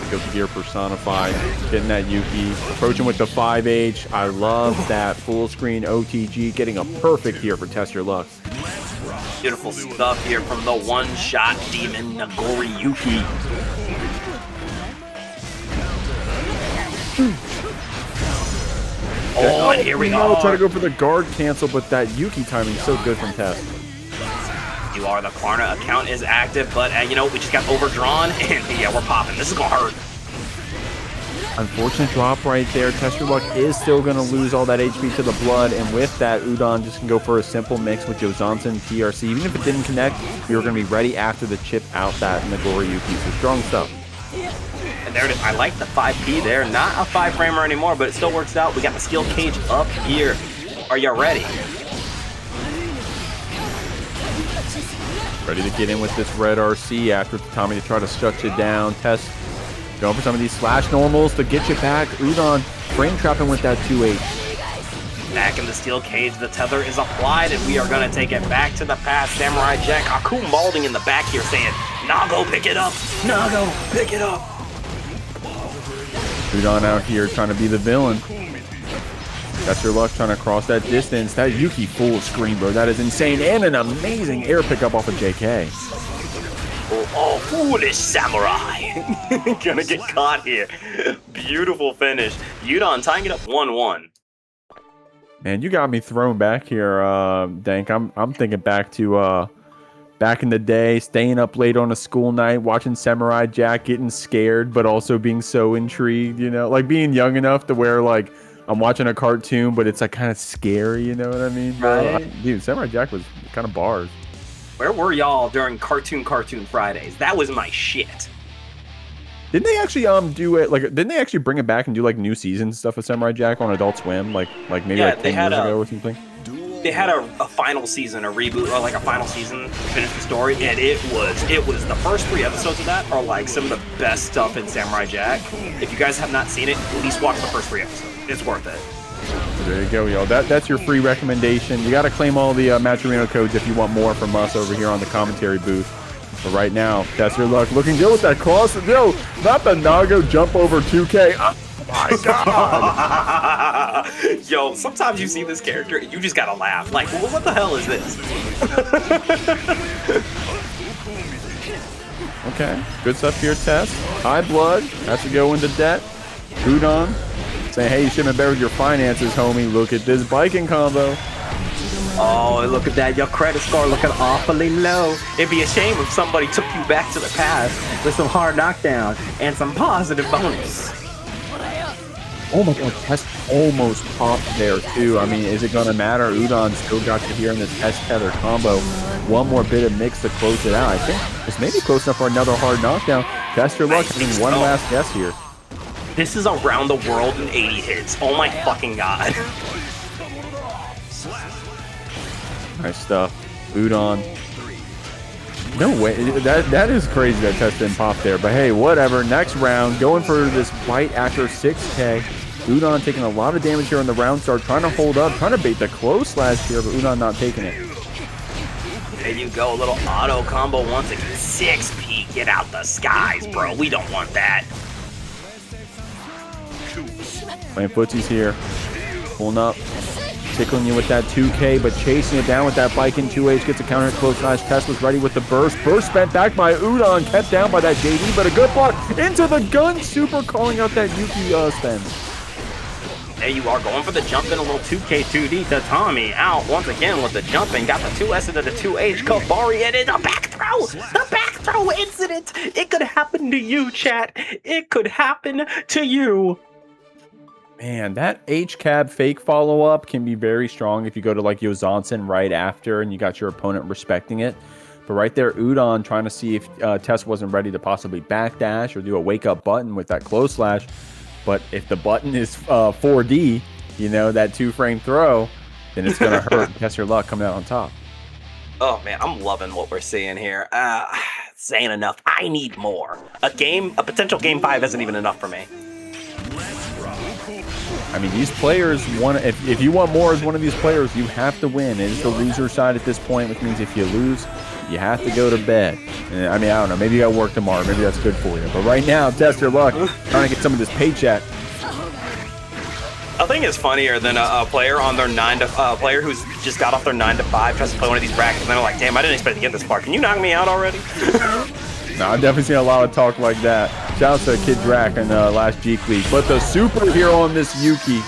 Guilty Gear personified, getting that Yuki, approaching with the 5H. I love that full screen OTG, getting a perfect here for Test Your Luck. Beautiful stuff here from the one-shot demon Nagoriyuki. Oh, and here we go. Try to go for the guard cancel, but that Yuki timing is so good from Test. You are the Klarna account is active, but you know, we just got overdrawn, and yeah, we're popping. This is gonna hurt. Unfortunate drop right there. TestYourLuck is still going to lose all that HP to the blood, and with that, Udon just can go for a simple mix with Johnson TRC. Even if it didn't connect, you're going to be ready after the chip out that Nagoriyuki. So strong stuff. And there it is. I like the 5P there. Not a 5-framer anymore, but it still works out. We got the steel cage up here. Are you ready? Ready to get in with this red RC after Tommy to try to shut you down. Test going for some of these slash normals to get you back. Udon frame trapping with that 2H. Back in the steel cage, the tether is applied, and we are going to take it back to the past. Samurai Jack, Aku mauling in the back here saying, Nago, pick it up. Nago, pick it up. Udon out here trying to be the villain. TestYourLuck trying to cross that distance. That Yuki full screen, bro. That is insane. And an amazing air pickup off of JK. Oh, foolish samurai. Gonna get caught here. Beautiful finish. Udon tying it up 1-1. Man, you got me thrown back here, Dank. I'm thinking back to back in the day, staying up late on a school night, watching Samurai Jack, getting scared, but also being so intrigued, you know? Like being young enough to where like I'm watching a cartoon, but it's like kind of scary, you know what I mean? Right. Dude, Samurai Jack was kind of bars. Where were y'all during Cartoon Fridays? That was my shit. Didn't they actually do it like? Didn't they actually bring it back and do like new seasons stuff with Samurai Jack on Adult Swim? Like maybe like 10 years ago or something. They had a final season, a reboot, or like a final season to finish the story, and it was the first 3 episodes of that are like some of the best stuff in Samurai Jack. If you guys have not seen it, at least watch the first 3 episodes. It's worth it. There you go, y'all. That's your free recommendation. You got to claim all the Matcherino codes if you want more from us over here on the commentary booth. But right now, TestYourLuck looking good with that cross. Yo, not the Nago jump over 2K. Oh my God. Yo, sometimes you see this character and you just gotta laugh. Like, well, what the hell is this? Okay, good stuff here, Test. High blood, has to go into debt. Udon saying, hey, you should have been better with your finances, homie. Look at this Baiken combo. Oh, look at that. Your credit score looking awfully low. It'd be a shame if somebody took you back to the past with some hard knockdown and some positive bonus. Oh my God, Test almost popped there too. I mean, is it gonna matter? Udon still got you here in this Test tether combo. One more bit of mix to close it out. I think it's maybe close enough for another hard knockdown. TestYourLuck having one last guess here. This is around the world in 80 hits. Oh my fucking God. Nice stuff. Udon. No way. That is crazy that Test didn't pop there. But hey, whatever. Next round, going for this bite after 6K. Udon taking a lot of damage here on the round start, trying to hold up, trying to bait the close slash here, but Udon not taking it. There you go, a little auto combo once again. 6P, get out the skies, bro. We don't want that. Playing footsies here. Pulling up. Tickling you with that 2K, but chasing it down with that Baiken 2H. Gets a counter close slash. Test was ready with the burst. Burst spent back by Udon. Kept down by that JD, but a good block into the gun. Super calling out that Yuki spend. There you are, going for the jump in, a little 2K 2D to Tommy. Out once again with the jumping. Got the 2S into the 2H. Kabari, and in the back throw. The back throw incident. It could happen to you, chat. It could happen to you. Man, that H-Cab fake follow-up can be very strong if you go to like Yozansen right after and you got your opponent respecting it. But right there, Udon trying to see if Test wasn't ready to possibly backdash or do a wake-up button with that close slash. But if the button is 4D, you know, that 2-frame throw, then it's going to hurt. TestYourLuck coming out on top. Oh, man, I'm loving what we're seeing here. Saying enough. I need more. A potential game 5 isn't even enough for me. I mean, these players want. If you want more as one of these players, you have to win. It is the loser side at this point, which means if you lose, you have to go to bed. And, I mean, I don't know. Maybe you got work tomorrow. Maybe that's good for you. But right now, TestYourLuck trying to get some of this paycheck. I think it's funnier than a player on their player who's just got off their 9 to 5 tries to play one of these brackets, and they're like, "Damn, I didn't expect to get this far. Can you knock me out already?" No, I've definitely seen a lot of talk like that. Shout out to Kid Drac in the last Geek League. But the superhero on this Yuki,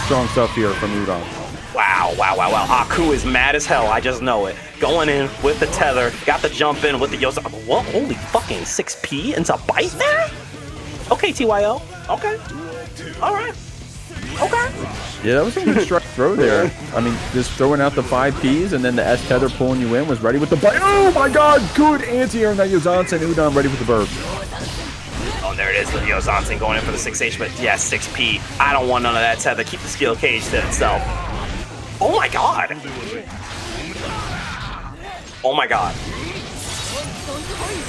strong stuff here from Udon. Wow. Aku is mad as hell. I just know it. Going in with the tether. Got the jump in with the Yosa. What? Holy fucking 6P into bite there? Okay, TYO. Okay. All right. Okay. Yeah, that was a good strike throw there. I mean, just throwing out the 5Ps and then the S tether pulling you in was ready with the bite. Oh my god, good anti-air. Now Yozansen and Udon ready with the burp. Oh, there it is. The Yozansen going in for the 6H, but yeah, 6P. I don't want none of that tether. Keep the skill cage to itself. Oh my god. Oh my god.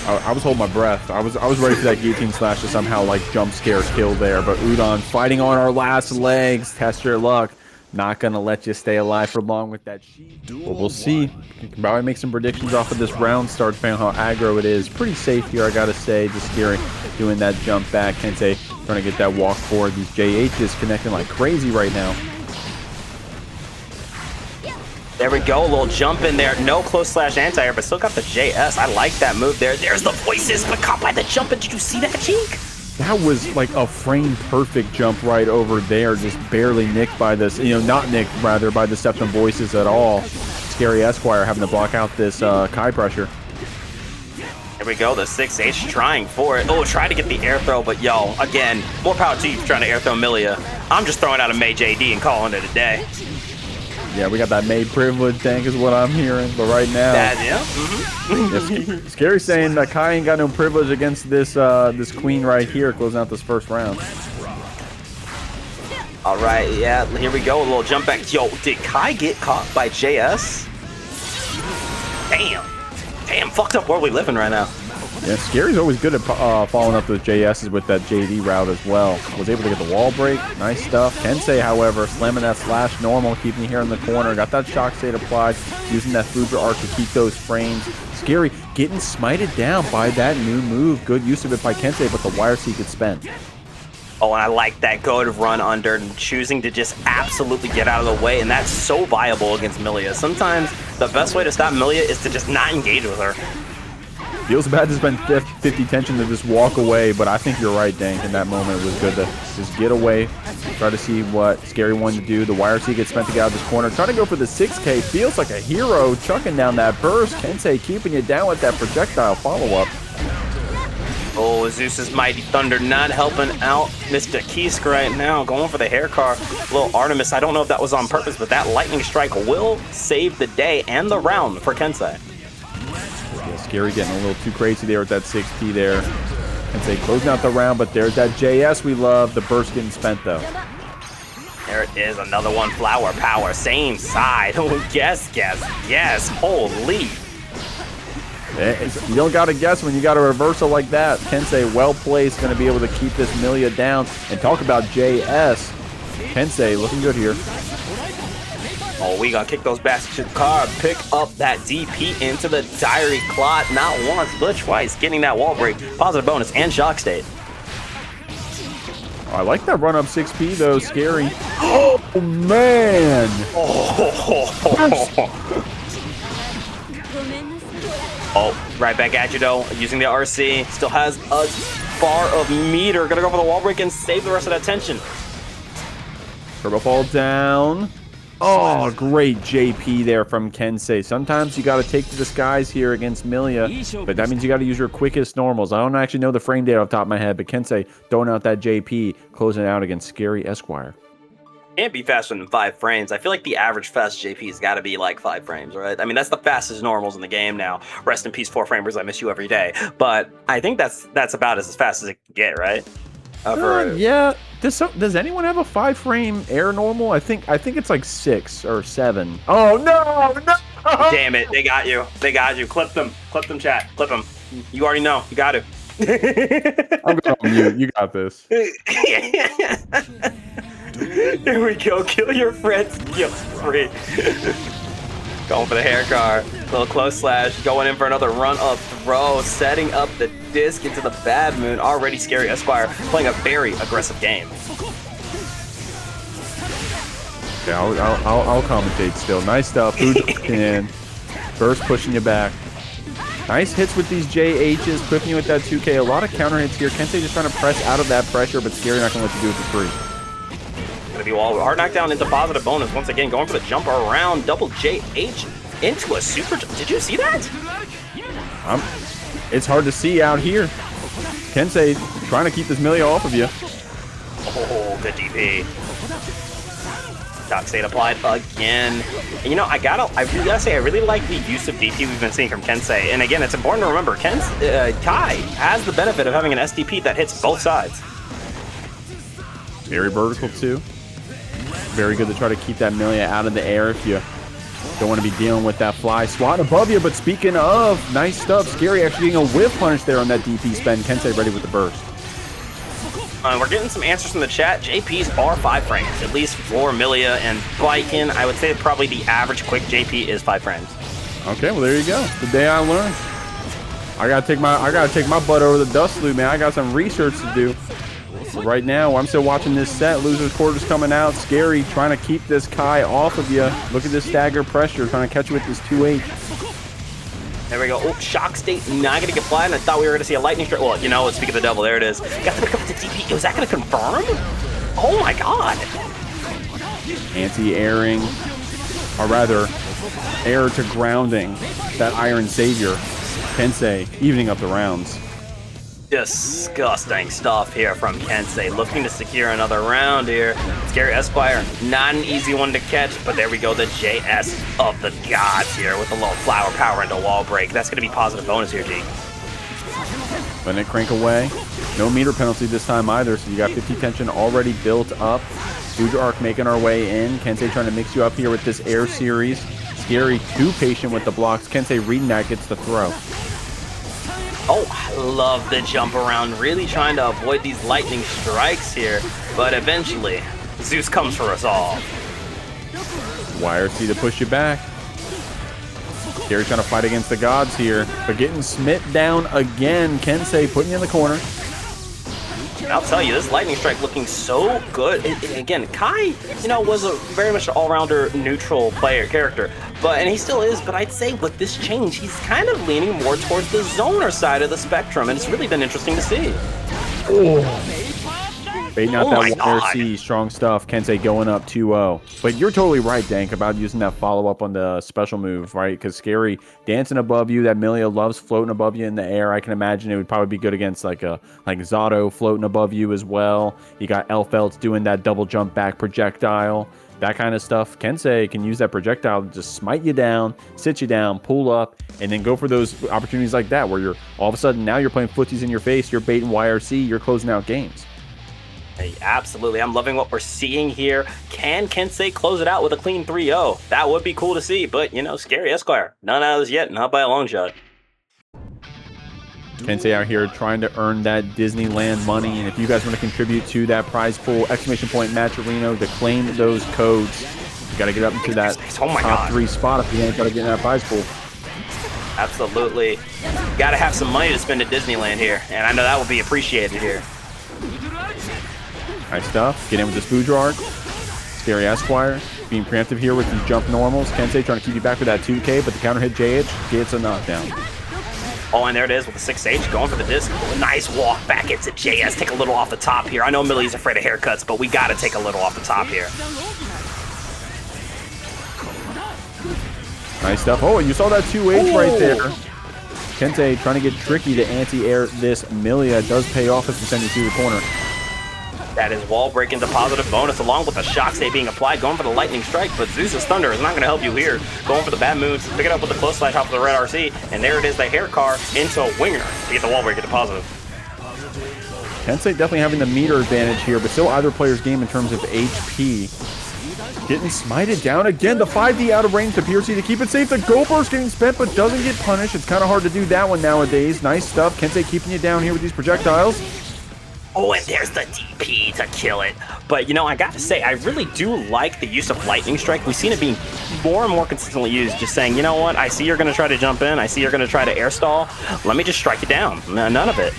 I was holding my breath. I was ready for that guillotine slash to somehow like jump scare kill there, but Udon fighting on our last legs. Test your luck. Not gonna let you stay alive for long with that sheet. Well, we'll see. You can probably make some predictions off of this round start, depending on how aggro it is. Pretty safe here, I gotta say. Just Scary doing that jump back. Kensei trying to get that walk forward. These JHs connecting like crazy right now. There we go, a little jump in there. No close slash anti-air, but still got the JS. I like that move there. There's the voices, but caught by the jump. And did you see that, Cheek? That was like a frame perfect jump right over there. Just barely nicked by this, not nicked rather by the steps and voices at all. ScaryEsquire having to block out this Kai pressure. Here we go, the 6H trying for it. Oh, try to get the air throw, but yo, again, more power to you for trying to air throw Millia. I'm just throwing out a May JD and calling it a day. Yeah, we got that maid privilege tank is what I'm hearing, but right now... Yeah. Scary saying that Kai ain't got no privilege against this this queen right here, closing out this first round. All right, yeah, here we go, a little jump back. Yo, did Kai get caught by JS? Damn, fucked up world we live in right now. Yeah, Scary's always good at following up those JS's with that JD route as well. Was able to get the wall break. Nice stuff. Kensei, however, slamming that slash normal, keeping you here in the corner. Got that shock state applied, using that Fudra arc to keep those frames. Scary getting smited down by that new move. Good use of it by Kensei, but the wire C could spend. Oh, and I like that good run under and choosing to just absolutely get out of the way, and that's so viable against Millia. Sometimes the best way to stop Millia is to just not engage with her. Feels bad to spend 50 tension to just walk away, but I think you're right, Dank. In that moment, it was good to just get away, try to see what Scary wanted to do. The wire C gets spent to get out of this corner. Trying to go for the 6K. Feels like a hero chucking down that burst. Kensei keeping you down with that projectile follow-up. Oh, Zeus's Mighty Thunder not helping out Mr. Kisk right now. Going for the hair car. Little Artemis, I don't know if that was on purpose, but that lightning strike will save the day and the round for Kensei. Yeah, Scary getting a little too crazy there with that 6P there. Kensei closing out the round, but there's that JS we love. The burst getting spent, though. There it is, another one. Flower power, same side. Oh, yes. Holy. You don't got to guess when you got a reversal like that. Kensei well placed, going to be able to keep this Millia down. And talk about JS. Kensei looking good here. Oh, we gonna kick those bastards to the car, pick up that DP into the diary clot, not once, but twice, getting that wall break, positive bonus, and shock state. I like that run up 6P though, Scary. Oh, man. Oh, right back at you though, using the RC, still has a bar of meter, gonna go for the wall break and save the rest of that tension. Turbo fall down. Oh, great JP there from Kensei. Sometimes you got to take to the skies here against Millia, but that means you got to use your quickest normals. I don't actually know the frame data off the top of my head, but Kensei throwing out that JP, closing it out against ScaryEsquire. Can't be faster than 5 frames. I feel like the average fast JP has got to be like 5 frames, right? I mean, that's the fastest normals in the game now. Rest in peace, 4 framers. I miss you every day. But I think that's about as fast as it can get, right? Yeah. Does anyone have a 5 frame air normal? I think it's like 6 or 7. Oh no! Damn it! They got you. Clip them, chat. Clip them. You already know. You got to. I'm going on mute. You got this. Here we go. Kill your friends. Guilt free. Going for the hair car. Little close slash. Going in for another run up throw. Setting up the disc into the bad moon. Already ScaryEsquire playing a very aggressive game. Okay, I'll commentate still. Nice stuff. And first pushing you back. Nice hits with these JHs, clipping you with that 2K. A lot of counter hits here. Kensei just trying to press out of that pressure, but Scary not going to let you do it for free. Gonna be wall hard knockdown into positive bonus. Once again, going for the jump around. Double JH into a super. Did you see that? It's hard to see out here. Kensei trying to keep this Millia off of you. Oh, good DP. Shock state applied again. And you know, I really gotta say, I really like the use of DP we've been seeing from Kensei. And again, it's important to remember, Kai has the benefit of having an SDP that hits both sides. Very vertical too. Very good to try to keep that Millia out of the air if you don't want to be dealing with that fly swat above you. But speaking of, nice stuff. Scary actually getting a whiff punish there on that DP spend. Kensei ready with the burst. We're getting some answers from the chat. JPs are 5 frames, at least for Millia and Baiken. I would say probably the average quick JP is 5 frames. Okay, well there you go. The day I learned. I gotta take my butt over the dust loop, man. I got some research to do. So right now, I'm still watching this set. Losers quarters coming out. Scary trying to keep this Kai off of you. Look at this stagger pressure, trying to catch you with this 2H. There we go. Oh, shock state not gonna get applied, and I thought we were gonna see a lightning strike. Well, you know what? Speak of the devil, there it is. Got to pick up the DP. Was that gonna confirm? Oh my god. Anti-airing, or rather, air to grounding that Iron Savior. Kensei evening up the rounds. Disgusting stuff here from Kensei, looking to secure another round here. ScaryEsquire, not an easy one to catch, but there we go, the JS of the gods here with a little flower power into wall break. That's going to be positive bonus here, G. Letting it crank away. No meter penalty this time either, so you got 50 tension already built up. GGST making our way in. Kensei trying to mix you up here with this air series. Scary too patient with the blocks. Kensei reading that, gets the throw. Oh, I love the jump around, really trying to avoid these lightning strikes here, but eventually, Zeus comes for us all. YRC to push you back. Scary trying to fight against the gods here, but getting smit down again. Kensei putting you in the corner. I'll tell you, this lightning strike looking so good. Again, Kai, you know, was a very much an all-rounder neutral character, and he still is, but I'd say with this change, he's kind of leaning more towards the zoner side of the spectrum, and it's really been interesting to see. Baiting out that YRC, strong stuff. Kensei going up 2-0. But you're totally right, Dank, about using that follow-up on the special move, right? Because Scary dancing above you, that Millia loves floating above you in the air. I can imagine it would probably be good against like Zato floating above you as well. You got Elphelt doing that double jump back projectile, that kind of stuff. Kensei can use that projectile to just smite you down, sit you down, pull up, and then go for those opportunities like that where you're all of a sudden now you're playing footsies in your face, you're baiting YRC, you're closing out games. Hey, absolutely. I'm loving what we're seeing here. Can Kensei close it out with a clean 3-0? That would be cool to see, but, you know, ScaryEsquire, none out of this yet, not by a long shot. Kensei out here trying to earn that Disneyland money, and if you guys want to contribute to that prize pool, ! Matcherino to claim those codes, you got to get up into that top 3 spot if you ain't got to get in that prize pool. Absolutely. Got to have some money to spend at Disneyland here, and I know that will be appreciated here. Nice stuff. Get in with this Boudreaux. ScaryEsquire being preemptive here with these jump normals. Kensei trying to keep you back with that 2K, but the counter hit JH gets a knockdown. Oh, and there it is with the 6H going for the disc. Nice walk back into JS. Take a little off the top here. I know Millia's afraid of haircuts, but we got to take a little off the top here. Nice stuff. Oh, you saw that 2H right there. Kensei trying to get tricky to anti-air this Millia. Does pay off as we send you through the corner. That is wall break into positive bonus, along with the shock stay being applied, going for the lightning strike, but Zeus's Thunder is not going to help you here. Going for the bad moves, pick it up with the close slash off of the red RC, and there it is, the hair car into a winger to get the wall break into positive. Kensei definitely having the meter advantage here, but still either player's game in terms of HP. Getting smited down again. The 5D out of range to PRC to keep it safe. The Go Burst getting spent, but doesn't get punished. It's kind of hard to do that one nowadays. Nice stuff. Kensei keeping you down here with these projectiles. Oh, and there's the DP to kill it. But, you know, I got to say, I really do like the use of Lightning Strike. We've seen it being more and more consistently used, just saying, you know what, I see you're going to try to jump in. I see you're going to try to air stall. Let me just strike you down. None of it.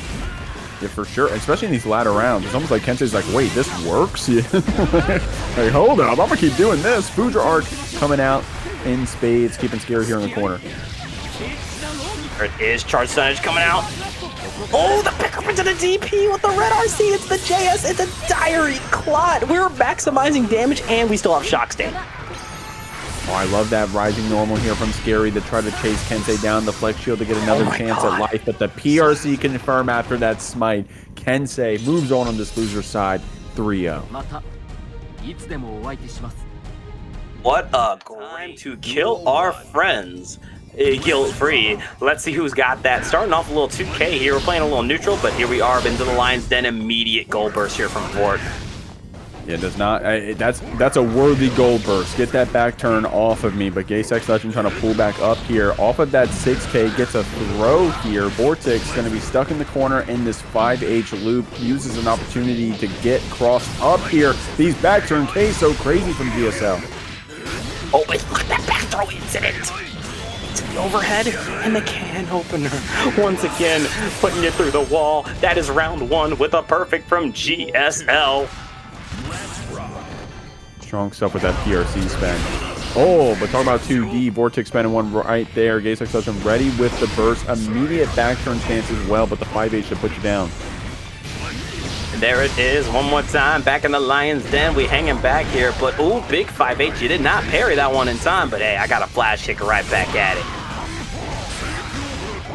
Yeah, for sure. Especially in these latter rounds. It's almost like Kensei's like, wait, this works? Yeah. Hey, hold up. I'm going to keep doing this. Boudreaux coming out in spades, keeping Scary here in the corner. There it is. Charge Stunage coming out. Oh, the pickup into the DP with the red RC. It's the JS. It's a diary clot. We're maximizing damage, and we still have shock stain. Oh, I love that rising normal here from Scary to try to chase Kensei down the flex shield to get another chance at life. But the PRC confirm after that smite. Kensei moves on this loser's side. 3-0. What a time to kill our friends. Guilt-free. Let's see who's got that. Starting off a little 2K here. We're playing a little neutral, but here we are into the Lion's Den. Immediate goal burst here from Vort. Yeah, does not. That's a worthy goal burst. Get that back turn off of me. But gaysexlegend trying to pull back up here. Off of that 6K, gets a throw here. Vortix going to be stuck in the corner in this 5H loop. Uses an opportunity to get crossed up here. These back turn Ks so crazy from GSL. Oh, wait, look at that back throw incident. To the overhead and the can opener. Once again, putting it through the wall. That is round one with a perfect from GSL. Strong stuff with that PRC spend. Oh, but talk about 2D. Vortix spending one right there. gaysexlegend ready with the burst. Immediate back turn stance as well, but the 5H should put you down. And there it is, one more time, back in the Lion's Den. We hanging back here, but ooh, big 5H. You did not parry that one in time, but hey, I got a flash kicker right back at it.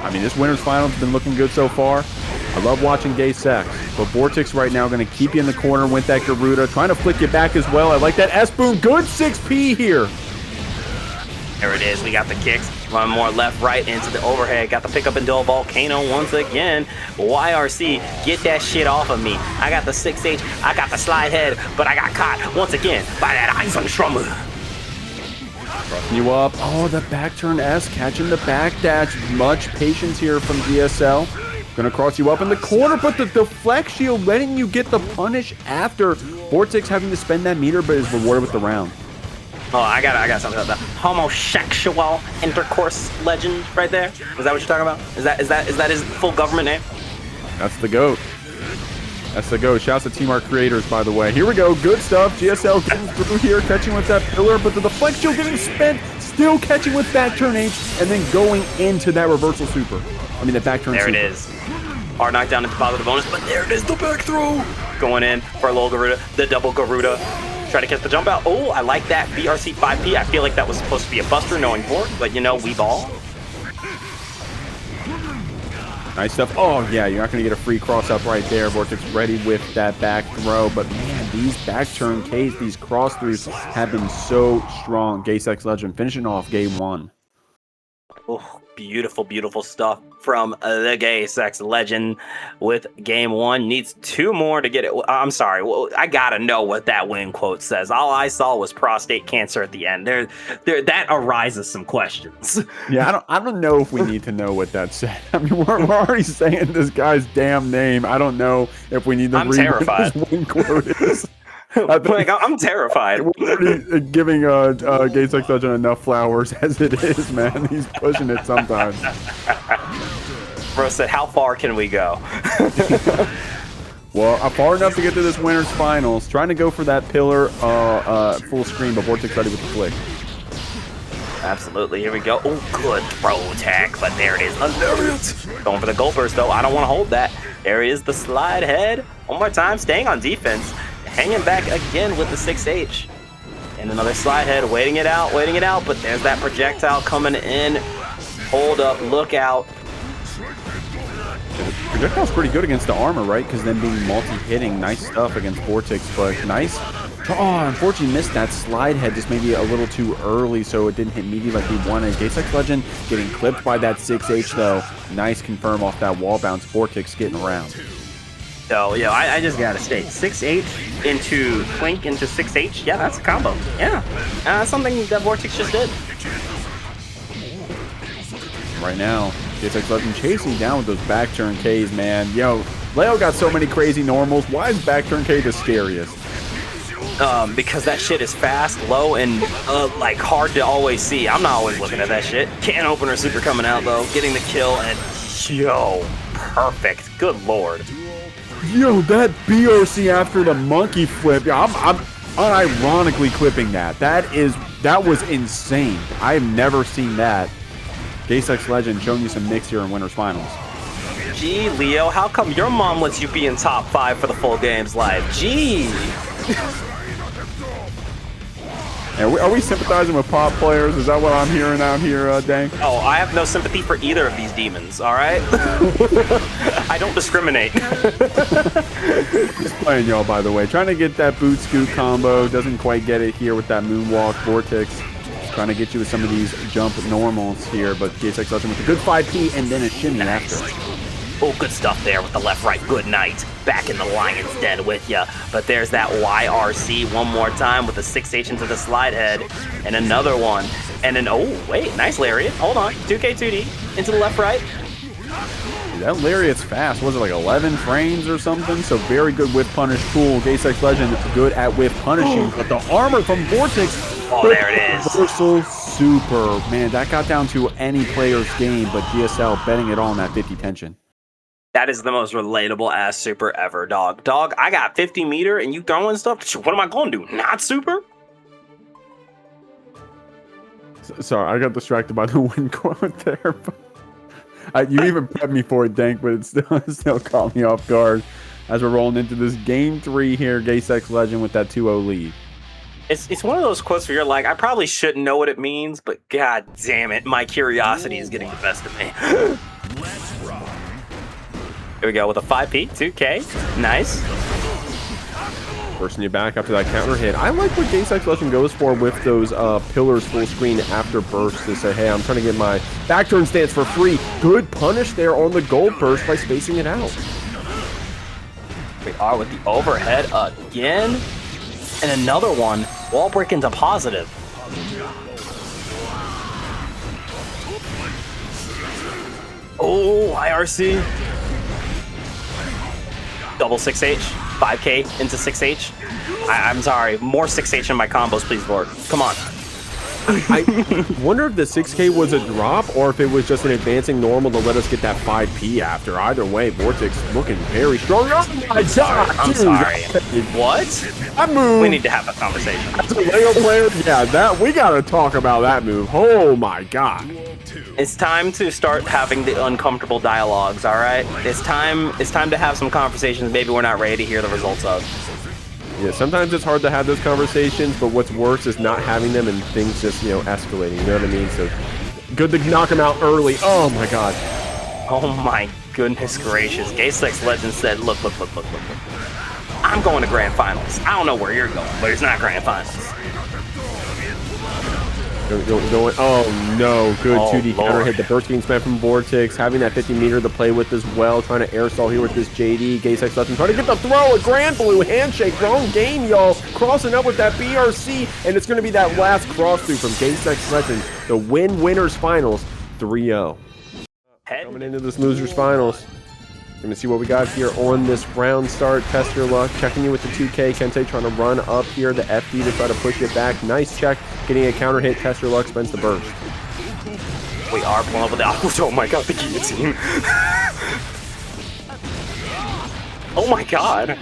I mean, this winner's final has been looking good so far. I love watching Gaysex, but Vortix right now going to keep you in the corner with that Garuda, trying to flick you back as well. I like that S-boom. Good 6P here. There it is. We got the kicks. One more left, right into the overhead. Got the pickup into a volcano once again. YRC, get that shit off of me. I got the 6H. I got the slide head, but I got caught once again by that Eisenstrom. Crossing you up. Oh, the back turn S, catching the back dash. Much patience here from GSL. Gonna cross you up in the corner, but the deflect shield letting you get the punish after Vortix having to spend that meter, but is rewarded with the round. Oh, I got something about that. Homosexual intercourse legend right there. Is that what you're talking about? Is that his full government name? That's the GOAT. That's the GOAT. Shouts to Team Art creators, by the way. Here we go. Good stuff. GSL getting through here, catching with that pillar, but the deflect shield getting spent, still catching with back turn H, and then going into that reversal super. I mean, the back turn there super. It is. Hard knockdown into positive bonus, but there it is, the back throw. Going in for a little Garuda, the double Garuda. Try to catch the jump out. Oh, I like that BRC 5P. I feel like that was supposed to be a buster knowing Vort, but you know, we ball. Nice stuff. Oh, yeah, you're not going to get a free cross up right there. Vortix ready with that back throw. But, man, these back turn Ks, these cross throughs have been so strong. gaysexlegend finishing off game one. Oh, beautiful, beautiful stuff from the gaysexlegend with game one. Needs two more to get it. I'm sorry. Well, I got to know what that win quote says. All I saw was prostate cancer at the end. That arises some questions. Yeah, I don't know if we need to know what that said. I mean, we're already saying this guy's damn name. I don't know if we need to read what his win quote is. I'm terrified. We're already giving gaysexlegend enough flowers as it is, man. He's pushing it sometimes. Bro said, how far can we go? Well, far enough to get to this winner's finals. Trying to go for that pillar full screen, but Vortix ready with the flick. Absolutely. Here we go. Oh, good throw tech, but there it is. Hilarious. Going for the goal burst, though. I don't want to hold that. There is the slide head. One more time, staying on defense. Hanging back again with the 6H. And another slide head, waiting it out, but there's that projectile coming in. Hold up, look out. Projectile's pretty good against the armor, right? Because then being multi-hitting, nice stuff against Vortix, but nice. Oh, unfortunately missed that slide head just maybe a little too early, so it didn't hit meaty like we wanted. gaysexlegend getting clipped by that 6H, though. Nice confirm off that wall bounce. Vortix getting around. So, yo, I just gotta state, 6H into Twink into 6H, yeah, that's a combo. Yeah, that's something that Vortix just did. Right now, gaysexlegend chasing down with those back turn Ks, man. Yo, Leo got so many crazy normals. Why is back turn K the scariest? Because that shit is fast, low, and like hard to always see. I'm not always looking at that shit. Can opener super coming out though, getting the kill, and yo, perfect. Good lord. Yo, that BRC after the monkey flip. Yeah, I'm unironically clipping that. That was insane. I've never seen that. gaysexlegend showing you some mix here in winners finals. Gee, Leo, how come your mom lets you be in top 5 for the full games live? Gee. Are we sympathizing with pop players? Is that what I'm hearing out here, Dang? Oh, I have no sympathy for either of these demons, all right? I I don't discriminate. Just playing y'all, by the way. Trying to get that boot scoot combo. Doesn't quite get it here with that moonwalk. Vortix trying to get you with some of these jump normals here, but gaysexlegend with a good 5P and then a shimmy after. Oh, good stuff there with the left-right. Good night. Back in the lion's den with ya. But there's that YRC one more time with the 6H into the slide head. And another one. And then, oh, wait, nice lariat. Hold on. 2K2D into the left-right. That lariat's fast. Was it like 11 frames or something? So very good whiff punish. Cool. gaysexlegend good at whiff punishing. But the armor from Vortix. Oh, there it is. Reversal super. Man, that got down to any player's game, but GSL betting it all on that 50 tension. That is the most relatable ass super ever, dog. Dog, I got 50 meter and you throwing stuff? What am I going to do? Not super? Sorry, I got distracted by the win quote there. You even prepped me for it, Dank, but it still caught me off guard as we're rolling into this game 3 here. gaysexlegend with that 2-0 lead. It's one of those quotes where you're like, I probably shouldn't know what it means, but god damn it, my curiosity is getting the best of me. Here we go with a 5P, 2K. Nice. Bursting you back after that counter hit. I like what gaysexlegend goes for with those pillars full screen after burst to say, hey, I'm trying to get my back turn stance for free. Good punish there on the gold burst by spacing it out. We are with the overhead again. And another one. Wall break into positive. Oh, IRC. Double 6H. 5K into 6H. I'm sorry. More 6H in my combos, please, Vort. Come on. I wonder if the 6K was a drop or if it was just an advancing normal to let us get that 5P after. Either way, Vortix looking very strong. Oh my god! I'm sorry. What? That move. We need to have a conversation. As a Lego player, yeah, we gotta talk about that move. Oh my god. It's time to start having the uncomfortable dialogues, all right? It's time to have some conversations maybe we're not ready to hear the results of. Yeah, sometimes it's hard to have those conversations, but what's worse is not having them and things just, escalating. You know what I mean? So good to knock him out early. Oh my god. Oh my goodness gracious. gaysexlegend said, look. I'm going to grand finals. I don't know where you're going, but it's not grand finals. Going. Oh no, good 2D Lord. counter hit. The burst getting spent from Vortix, having that 50 meter to play with as well. Trying to air stall here with this JD. gaysexlegend trying to get the throw. A grand blue handshake. Wrong game, y'all. Crossing up with that BRC, and it's going to be that last cross through from gaysexlegend. The winners finals 3-0. Coming into this losers finals. Going to see what we got here on this round start. Test your luck. Checking you with the 2K. Kensei trying to run up here. The FD to try to push it back. Nice check. Getting a counter hit. Test your luck. Spends the burst. We are pulling up with the oh my god, the guillotine. Oh my god.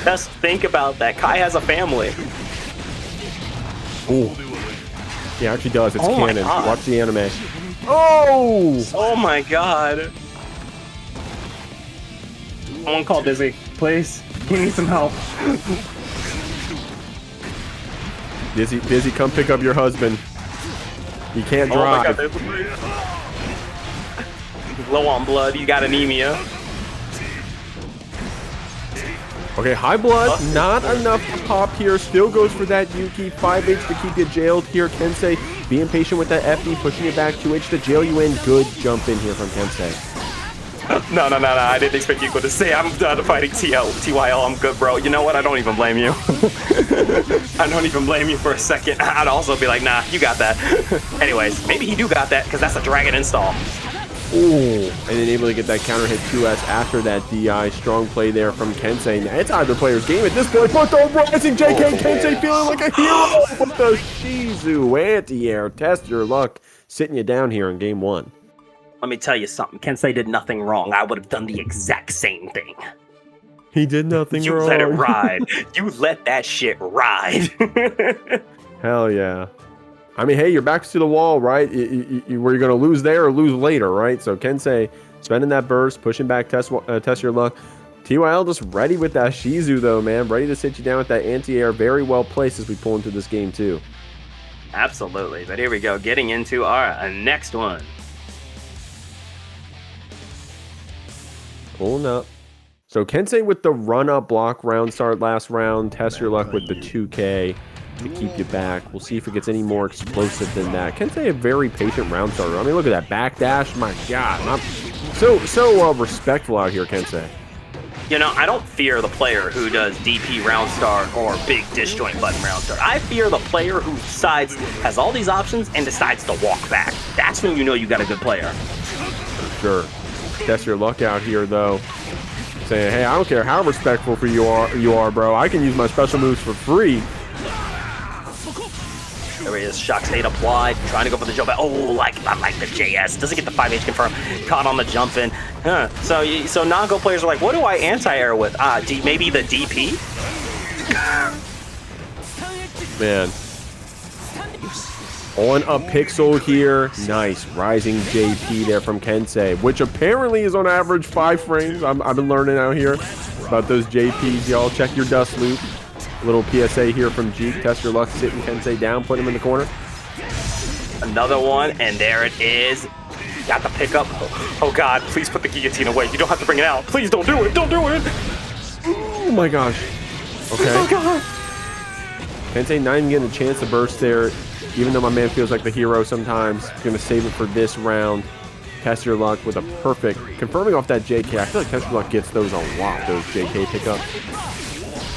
Just think about that. Kai has a family. Ooh. He actually does. It's Oh my canon. God. Watch the anime. Oh! Oh my god. Someone call Dizzy, please. He needs some help. Dizzy, come pick up your husband. He can't Oh my god, drive. there's low on blood, you got anemia. Okay, high blood, not enough to pop here. Still goes for that Yuki. 5H to keep you jailed here. Kensei being patient with that FD, pushing it back. 2H to jail you in. Good jump in here from Kensei. No, I didn't expect you to say I'm done fighting TYL, I'm good, bro. You know what, I don't even blame you. I don't even blame you for a second. I'd also be like, nah, you got that. Anyways, maybe he do got that, because that's a dragon install. Ooh, and then able to get that counter hit 2S after that DI. Strong play there from Kensei. Now, it's either player's game at this point, but the rising JK Kensei feeling like a hero with the Shizu anti-air. Test your luck. Sitting you down here in game 1. Let me tell you something. Kensei did nothing wrong. I would have done the exact same thing. He did nothing You wrong. let it ride. You let that shit ride. Hell yeah. I mean, hey, your back's to the wall, right? Were you going to lose there or lose later, right? So Kensei spending that burst, pushing back, test your luck. TYL just ready with that Shizu, though, man. Ready to sit you down with that anti-air. Very well placed as we pull into this game, too. Absolutely. But here we go. Getting into our next one. Pulling up. So Kensei with the run-up block round start last round. Test your luck with the 2K to keep you back. We'll see if it gets any more explosive than that. Kensei a very patient round starter. I mean, look at that backdash. My God. Not so respectful out here, Kensei. You know, I don't fear the player who does DP round start or big disjoint button round start. I fear the player who has all these options and decides to walk back. That's when you know you got a good player. Sure. Test your luck out here, though. Saying, hey, I don't care how respectful for you are, bro. I can use my special moves for free. There he is, shock state applied, trying to go for the jump. Oh, I like the JS. Doesn't get the 5H confirmed. Caught on the jump in. Huh. So Nago players are like, what do I anti-air with? Maybe the DP? Man. On a pixel here. Nice. Rising JP there from Kensei, which apparently is on average 5 frames. I've been learning out here about those JPs, y'all. Check your dust loop. Little PSA here from Jeek. Test your luck, sitting Kensei down, put him in the corner. Another one, and there it is. Got the pickup. Oh God, please put the guillotine away. You don't have to bring it out. Please don't do it. Don't do it. Oh my gosh. Okay. Oh God. Kensei not even getting a chance to burst there, even though my man feels like the hero sometimes. He's going to save it for this round. Test your luck with a perfect, confirming off that JK. I feel like Test your luck gets those a lot, those JK pickups.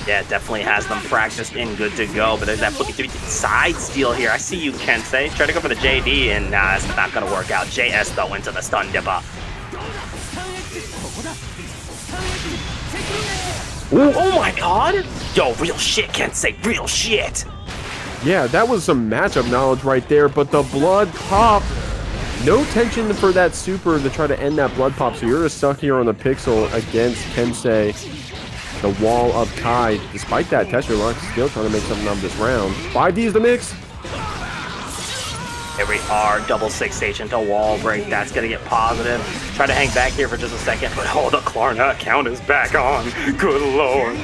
Yeah, definitely has them practiced and good to go, but there's that side steal here. I see you, Kensei. Try to go for the JD, and nah, it's not going to work out. JS, though, into the stun dipper. Ooh, oh my God! Yo, real shit, Kensei, real shit! Yeah, that was some matchup knowledge right there, but the blood pop. No tension for that super to try to end that blood pop, so you're just stuck here on the pixel against Kensei. The wall up tied. Despite that, Test Your Luck still trying to make something of this round. 5D is the mix. Every R, double 6H into wall break. That's going to get positive. Try to hang back here for just a second, but oh, the Klarna count is back on. Good Lord.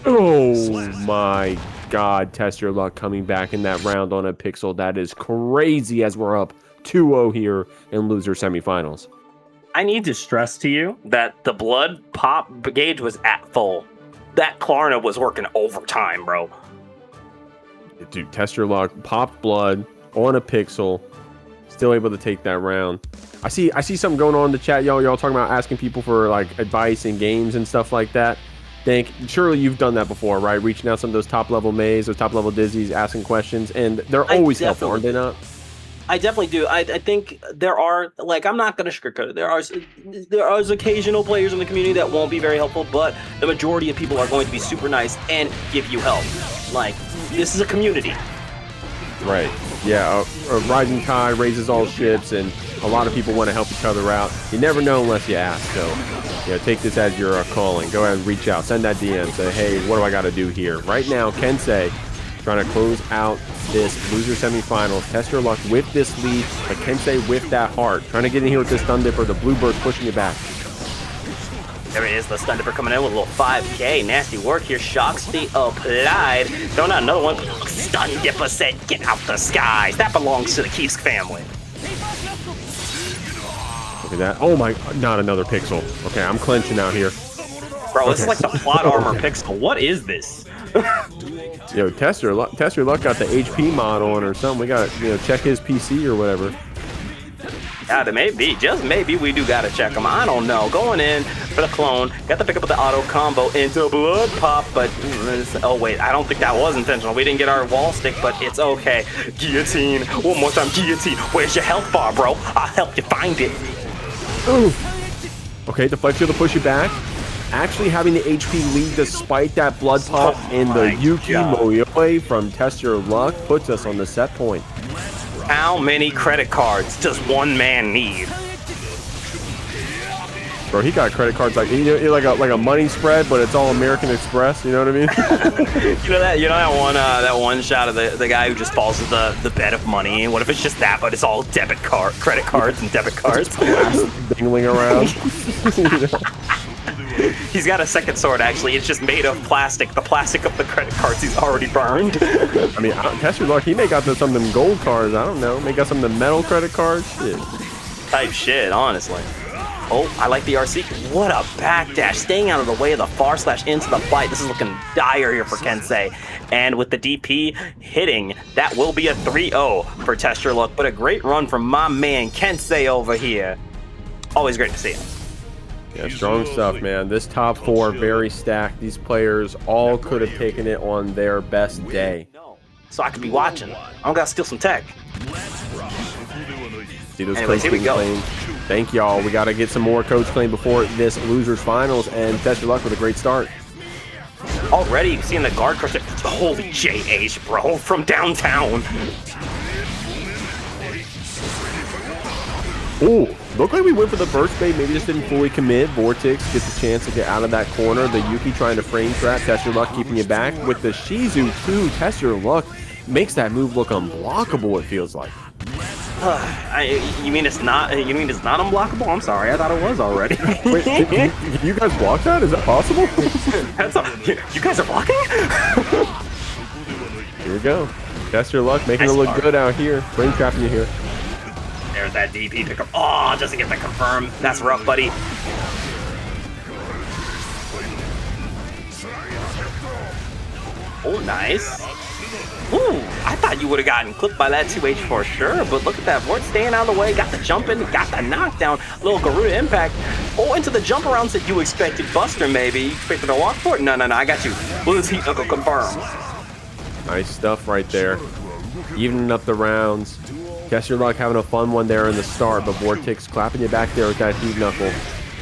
Oh my God. Test Your Luck coming back in that round on a pixel. That is crazy as we're up 2-0 here in loser semifinals. I need to stress to you that the blood pop gauge was at full. That Klarna was working overtime, bro. Dude, Test Your Luck, popped blood on a pixel, still able to take that round. I see something going on in the chat, y'all. Y'all talking about asking people for like advice in games and stuff like that. Surely you've done that before, right? Reaching out some of those top level Mays or top level Dizzies, asking questions, and they're always helpful, aren't they not? I definitely do. I think there are, like, I'm not going to sugarcoat it. There are occasional players in the community that won't be very helpful, but the majority of people are going to be super nice and give you help. Like, this is a community. Right. Yeah, a rising tide raises all ships, and a lot of people want to help each other out. You never know unless you ask, so take this as your calling. Go ahead and reach out. Send that DM. Say, hey, what do I got to do here? Right now, Kensei trying to close out this loser semifinals. Test Your Luck with this lead, but Kensei with that heart. Trying to get in here with this Stun Dipper. The Bluebird pushing you back. There it is, the Stun Dipper coming in with a little 5K. Nasty work here. Shock State applied. Throwing out another one. Stun Dipper said, get out the skies. That belongs to the Keefs family. Look at that. Oh my, not another pixel. Okay, I'm clenching out here. Bro, this is like the plot armor pixel. What is this? Yo, Test Your Luck got the HP mod on or something. We got to check his PC or whatever. Yeah, maybe, just maybe we do gotta check him. I don't know. Going in for the clone, got to pick up with the auto combo into blood pop, but oh wait, I don't think that was intentional. We didn't get our wall stick, but it's okay. Guillotine, one more time, guillotine. Where's your health bar, bro? I'll help you find it. Ooh. Okay, the flex shield to push you back. Actually having the HP lead despite that blood pop and the Yuki Moyoi from Test Your Luck puts us on the set point. How many credit cards does one man need? Bro, he got credit cards like like a money spread, but it's all American Express. You know what I mean? that one shot of the guy who just falls into the bed of money. What if it's just that, but it's all credit cards and debit cards? Dangling around. He's got a second sword, actually. It's just made of plastic. The plastic of the credit cards he's already burned. I mean, Test Your Luck, he may got some of them gold cards. I don't know. May got some of the metal credit cards. Shit. Type shit, honestly. Oh, I like the RC. What a backdash, staying out of the way of the far slash into the fight. This is looking dire here for Kensei. And with the DP hitting, that will be a 3-0 for TestYourLuck. But a great run from my man Kensei over here. Always great to see him. Yeah, strong stuff, man. This top four, very stacked. These players all could have taken it on their best day. So I could be watching. I'm gonna steal some tech. See those Anyways, coach here we go. claims. Thank y'all. We got to get some more coach claim before this losers finals, and TestYourLuck with a great start. Already seeing the guard crush it. Holy JH, bro, from downtown. Ooh, looked like we went for the burst bait, maybe just didn't fully commit. Vortix gets a chance to get out of that corner. The Yuki trying to frame trap, TestYourLuck keeping you back. With the Shizu 2, TestYourLuck makes that move look unblockable, it feels like. You mean it's not? You mean it's not unblockable? I'm sorry, I thought it was already. Wait, can you guys block that? Is that possible? You guys are blocking? Here we go. TestYourLuck making it look good out here. Frame trapping you here. There's that DP pickup. Oh, doesn't get the confirm. That's rough, buddy. Oh, nice. Ooh, I thought you would have gotten clipped by that 2H for sure, but look at that. Vort staying out of the way, got the jump in, got the knockdown, little Garuda impact. Oh, into the jump arounds that you expected. Buster, maybe. You expected a walk for it? No, I got you. Blue's heat knuckle confirm. Nice stuff right there. Evening up the rounds. TestYourLuck having a fun one there in the start, but Vortix clapping you back there with that heat knuckle.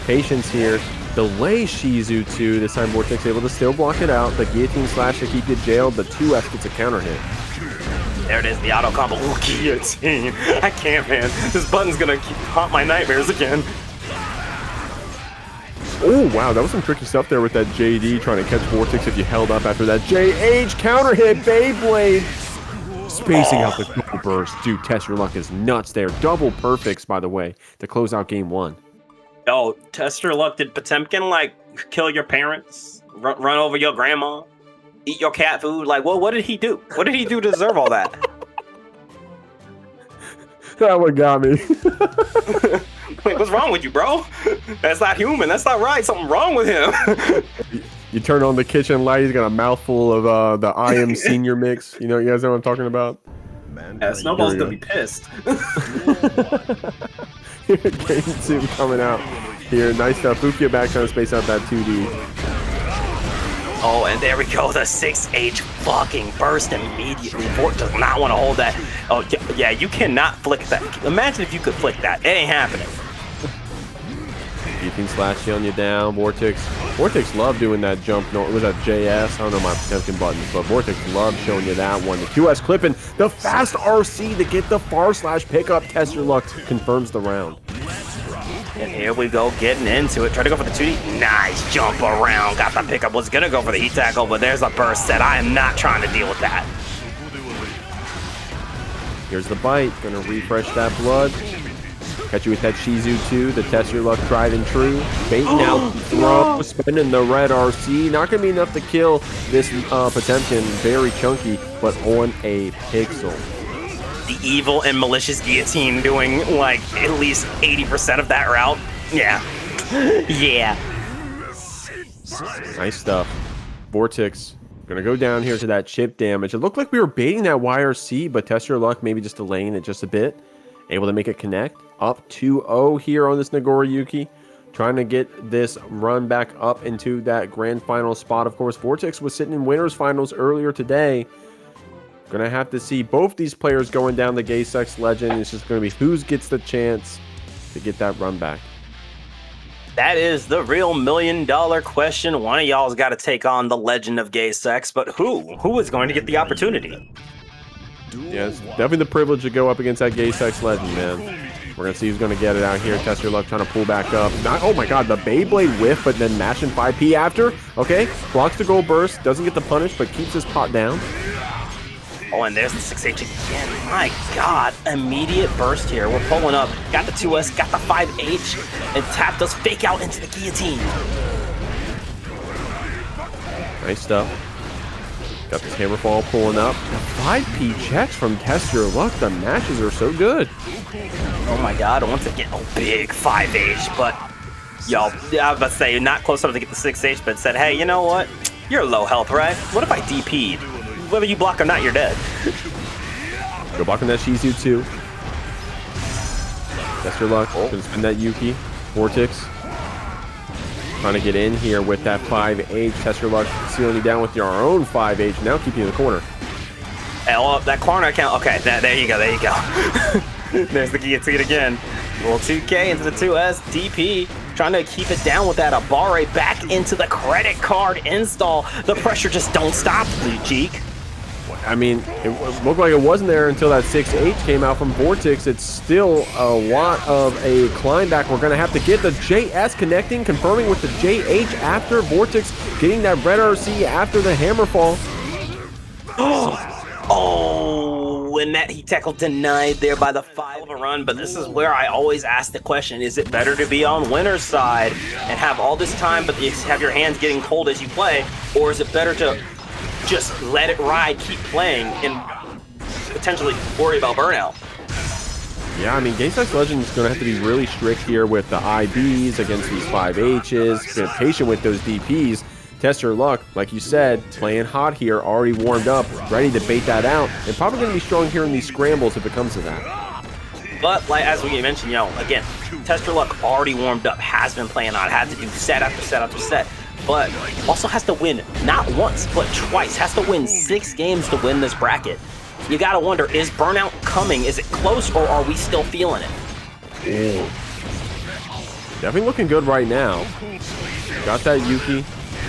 Patience here. Delay Shizu 2. This time Vortix able to still block it out. The guillotine slash to keep you jailed. The 2F gets a counter hit. There it is, the auto combo. Ooh, guillotine. I can't, man. This button's gonna haunt my nightmares again. Oh, wow. That was some tricky stuff there with that JD trying to catch Vortix if you held up after that JH counter hit. Beyblade. Spacing out the double burst. Dude, TestYourLuck is nuts there. Double perfects, by the way, to close out game one. Oh, TestYourLuck, did Potemkin, like, kill your parents? Run over your grandma? Eat your cat food? Like, well, what did he do? What did he do to deserve all that? That one got me. Wait, what's wrong with you, bro? That's not human. That's not right. Something wrong with him. You turn on the kitchen light, he's got a mouthful of the I Am Senior mix. You guys know what I'm talking about? Yeah, Snowball's gonna be pissed. Game 2 coming out here. Nice stuff. Fukia back trying to space out that 2D. Oh, and there we go. The 6H fucking burst immediately. Vort does not want to hold that. Oh, yeah, you cannot flick that. Imagine if you could flick that. It ain't happening. You can slash shielding you down. Vortix love doing that jump. No, it was that JS. I don't know my Potemkin buttons, but Vortix loved showing you that one. The QS clipping the fast RC to get the far slash pickup. TestYourLuck confirms the round. And here we go, getting into it. Try to go for the 2D. Nice jump around. Got the pickup. Was going to go for the heat tackle, but there's a burst set. I am not trying to deal with that. Here's the bite. Going to refresh that blood. Catch you with that Shizu 2, the TestYourLuck tried and true. Baiting out throw, spinning the red RC. Not going to be enough to kill this Potemkin. Very chunky, but on a pixel. The evil and malicious guillotine doing like at least 80% of that route. Yeah. Yeah. Nice stuff. Vortix gonna go down here to that chip damage. It looked like we were baiting that YRC, but TestYourLuck maybe just delaying it just a bit. Able to make it connect. Up 2-0 here on this Nagoriyuki. Trying to get this run back up into that grand final spot. Of course, Vortix was sitting in winners finals earlier today. Gonna have to see both these players going down the gaysexlegend. It's just gonna be who gets the chance to get that run back. That is the real $1 million question. One of y'all's got to take on the legend of gay sex, but who? Who is going to get the opportunity? Yeah, it's definitely the privilege to go up against that gaysexlegend, man. We're going to see who's going to get it out here. TestYourLuck trying to pull back up. Oh my god, the Beyblade whiff, but then mashing 5P after. Okay, blocks the gold burst, doesn't get the punish, but keeps his pot down. Oh, and there's the 6H again. My god, immediate burst here. We're pulling up. Got the 2S, got the 5H, and tapped us fake out into the guillotine. Nice stuff. Got this Hammerfall pulling up. The 5P checks from TestYourLuck. The matches are so good. Oh my god, once again, big 5H, but Yo, I was about to say, not close enough to get the 6H, but said, hey, you know what? You're low health, right? What if I DP'd? Whether you block or not, you're dead. Go block on that Shizu too. TestYourLuck. Gonna spin that Yuki. Vortix. Trying to get in here with that 5H. TestYourLuck sealing you down with your own 5H. Now keep you in the corner. Hey, that corner account. Okay, there you go. There you go. There's the guillotine again. Little 2K into the 2S. DP. Trying to keep it down with that Abare back into the credit card install. The pressure just don't stop, Cheek. I mean, it looked like it wasn't there until that 6H came out from Vortix. It's still a lot of a climb back. We're going to have to get the JS connecting, confirming with the JH after Vortix getting that red RC after the hammer fall. Oh, and that he tackled denied there by the 5 of a run. But this is where I always ask the question, is it better to be on winner's side and have all this time but you have your hands getting cold as you play, or is it better to just let it ride, keep playing, and potentially worry about burnout? Yeah, I mean, gaysexlegend is going to have to be really strict here with the IBs against these 5Hs, be patient with those DPs. TestYourLuck, like you said, playing hot here, already warmed up, ready to bait that out, and probably going to be strong here in these scrambles if it comes to that. But like as we mentioned, again, TestYourLuck already warmed up, has been playing hot, had to do set after set after set. But also has to win not once, but twice. Has to win 6 games to win this bracket. You gotta wonder, is burnout coming? Is it close, or are we still feeling it? Ooh. Definitely looking good right now. Got that Yuki.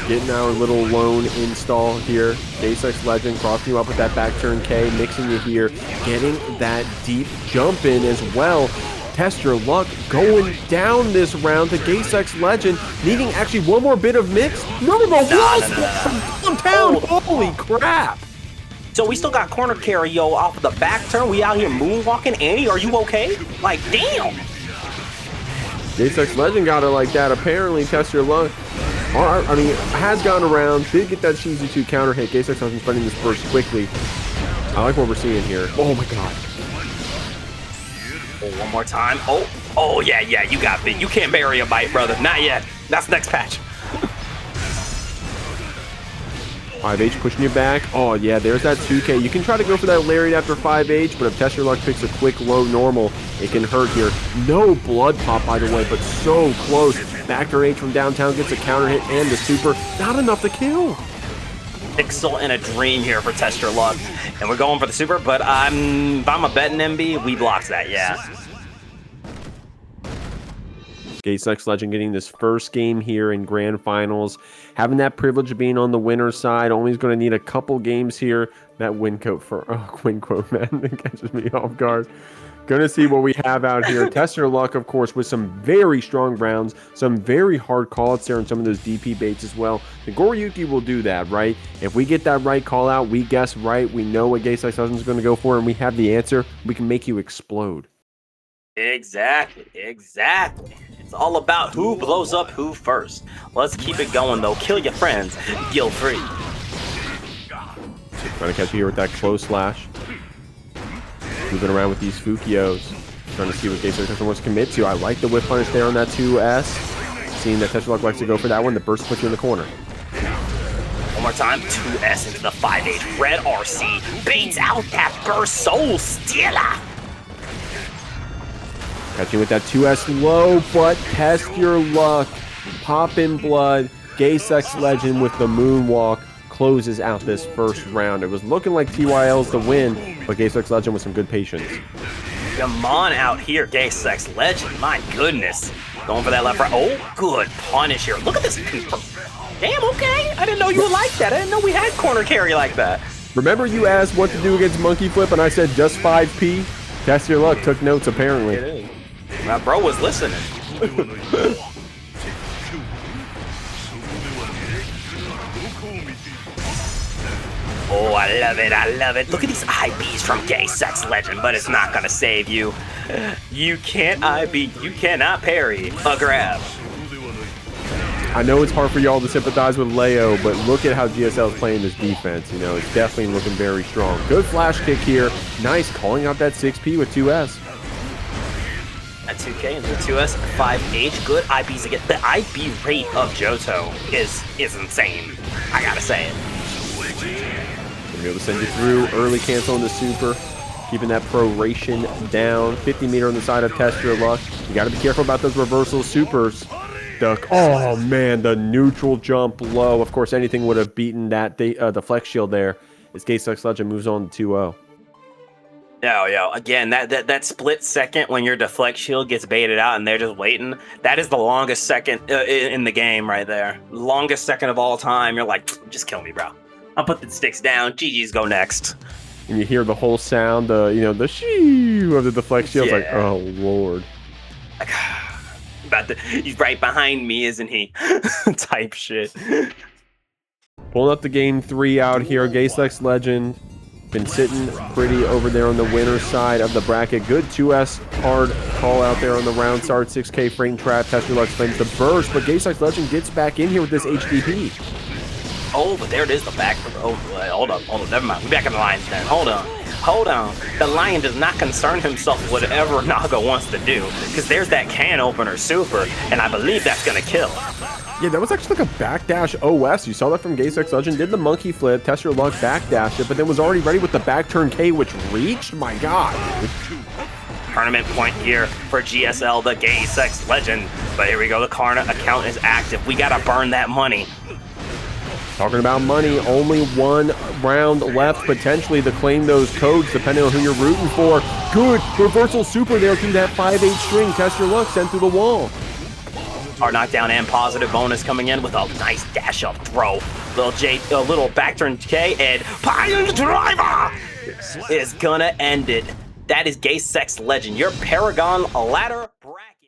Getting our little lone install here. gaysexlegend crossing you up with that back turn K, mixing you here. Getting that deep jump in as well. TestYourLuck going down this round to gaysexlegend, needing actually one more bit of mix. No. Downtown. Holy crap. So we still got corner carry, off of the back turn. We out here moonwalking. Annie, are you okay? Like, damn. gaysexlegend got it like that. Apparently, TestYourLuck, I mean, has gone around, did get that Shizu 2 counter hit. gaysexlegend spending this burst quickly. I like what we're seeing here. Oh my god. Oh, one more time. Oh, yeah, you got bit. You can't bury a bite, brother. Not yet. That's next patch. 5H pushing you back. Oh, yeah, there's that 2K. You can try to go for that lariat after 5H, but if TestYourLuck picks a quick low normal, it can hurt here. No blood pop, by the way, but so close. Back H from downtown gets a counter hit and the super. Not enough to kill. Pixel and a dream here for TestYourLuck. And we're going for the super, but if I'm a betting MB, we blocked that, yeah. gaysexlegend getting this first game here in grand finals, having that privilege of being on the winner's side. Only is going to need a couple games here. That win quote man, that catches me off guard. Going to see what we have out here. TestYourLuck, of course, with some very strong rounds, some very hard call-outs there, and some of those DP baits as well. Nagoriyuki will do that, right? If we get that right call-out, we guess right, we know what gaysexlegend is going to go for, and we have the answer, we can make you explode. Exactly. It's all about who blows up who first. Let's keep it going, though. Kill your friends. Guilt-free. Trying to catch you here with that close slash. Moving around with these Fukios. Trying to see what gaysexlegend wants to commit to. I like the whip punish there on that 2S. Seeing that TestYourLuck likes to go for that one. The burst puts you in the corner. One more time. 2S into the 5H. Red RC. Baits out that burst. Soul Stealer. Catching with that 2S low, but TestYourLuck. Popping blood. gaysexlegend with the moonwalk closes out this first round. It was looking like TYL's the win, but gaysexlegend with some good patience. Come on out here, gaysexlegend. My goodness. Going for that left right. Oh, good punish here. Look at this. Damn, okay. I didn't know you would like that. I didn't know we had corner carry like that. Remember you asked what to do against Monkey Flip, and I said just 5P? TestYourLuck took notes, apparently. My bro was listening. Oh, I love it. Look at these IBs from gaysexlegend, but it's not gonna save you. You can't IB, you cannot parry a grab. I know it's hard for y'all to sympathize with Leo, but look at how GSL is playing this defense. You know, it's definitely looking very strong. Good flash kick here. Nice, calling out that 6P with 2S. At 2K and the 2S 5H, good IBs again. The IB rate of Johto is insane. I gotta say it. Gonna be able to send you through. Early cancel in the super. Keeping that proration down. 50 meter on the side of Test Your Luck. You gotta be careful about those reversal supers. Oh man, the neutral jump low. Of course, anything would have beaten that the flex shield there. As gaysexlegend moves on to 2-0. Yo, again, that split second when your deflect shield gets baited out and they're just waiting, that is the longest second in the game right there. Longest second of all time. You're like, just kill me, bro. I'll put the sticks down. GG's go next. And you hear the whole sound, the shoo of the deflect shield. Yeah. Like, oh lord. He's right behind me, isn't he? Type shit. Pulling up the game 3 out here. gaysexlegend been sitting pretty over there on the winner's side of the bracket. Good 2S hard call out there on the round start. 6K frame trap. Test Your Luck claims the burst, but gaysexlegend gets back in here with this HDP. Oh, but there it is, the back. Oh, hold up. Never mind. We back in the lines then. Hold on. The Lion does not concern himself with whatever Naga wants to do, because there's that can opener super, and I believe that's gonna kill. Yeah, that was actually like a backdash OS. You saw that from gaysexlegend. Did the monkey flip, Test Your Luck backdash it, but then was already ready with the back turn K, which reached. My God. Tournament point here for GSL, the gaysexlegend. But here we go. The Karna account is active. We gotta burn that money. Talking about money, only 1 round left potentially to claim those codes, depending on who you're rooting for. Good reversal super there through that 5/8 string. Test Your Luck sent through the wall. Our knockdown and positive bonus coming in with a nice dash up throw. Little back turn K, and Pile Driver is gonna end it. That is gaysexlegend, your Paragon ladder.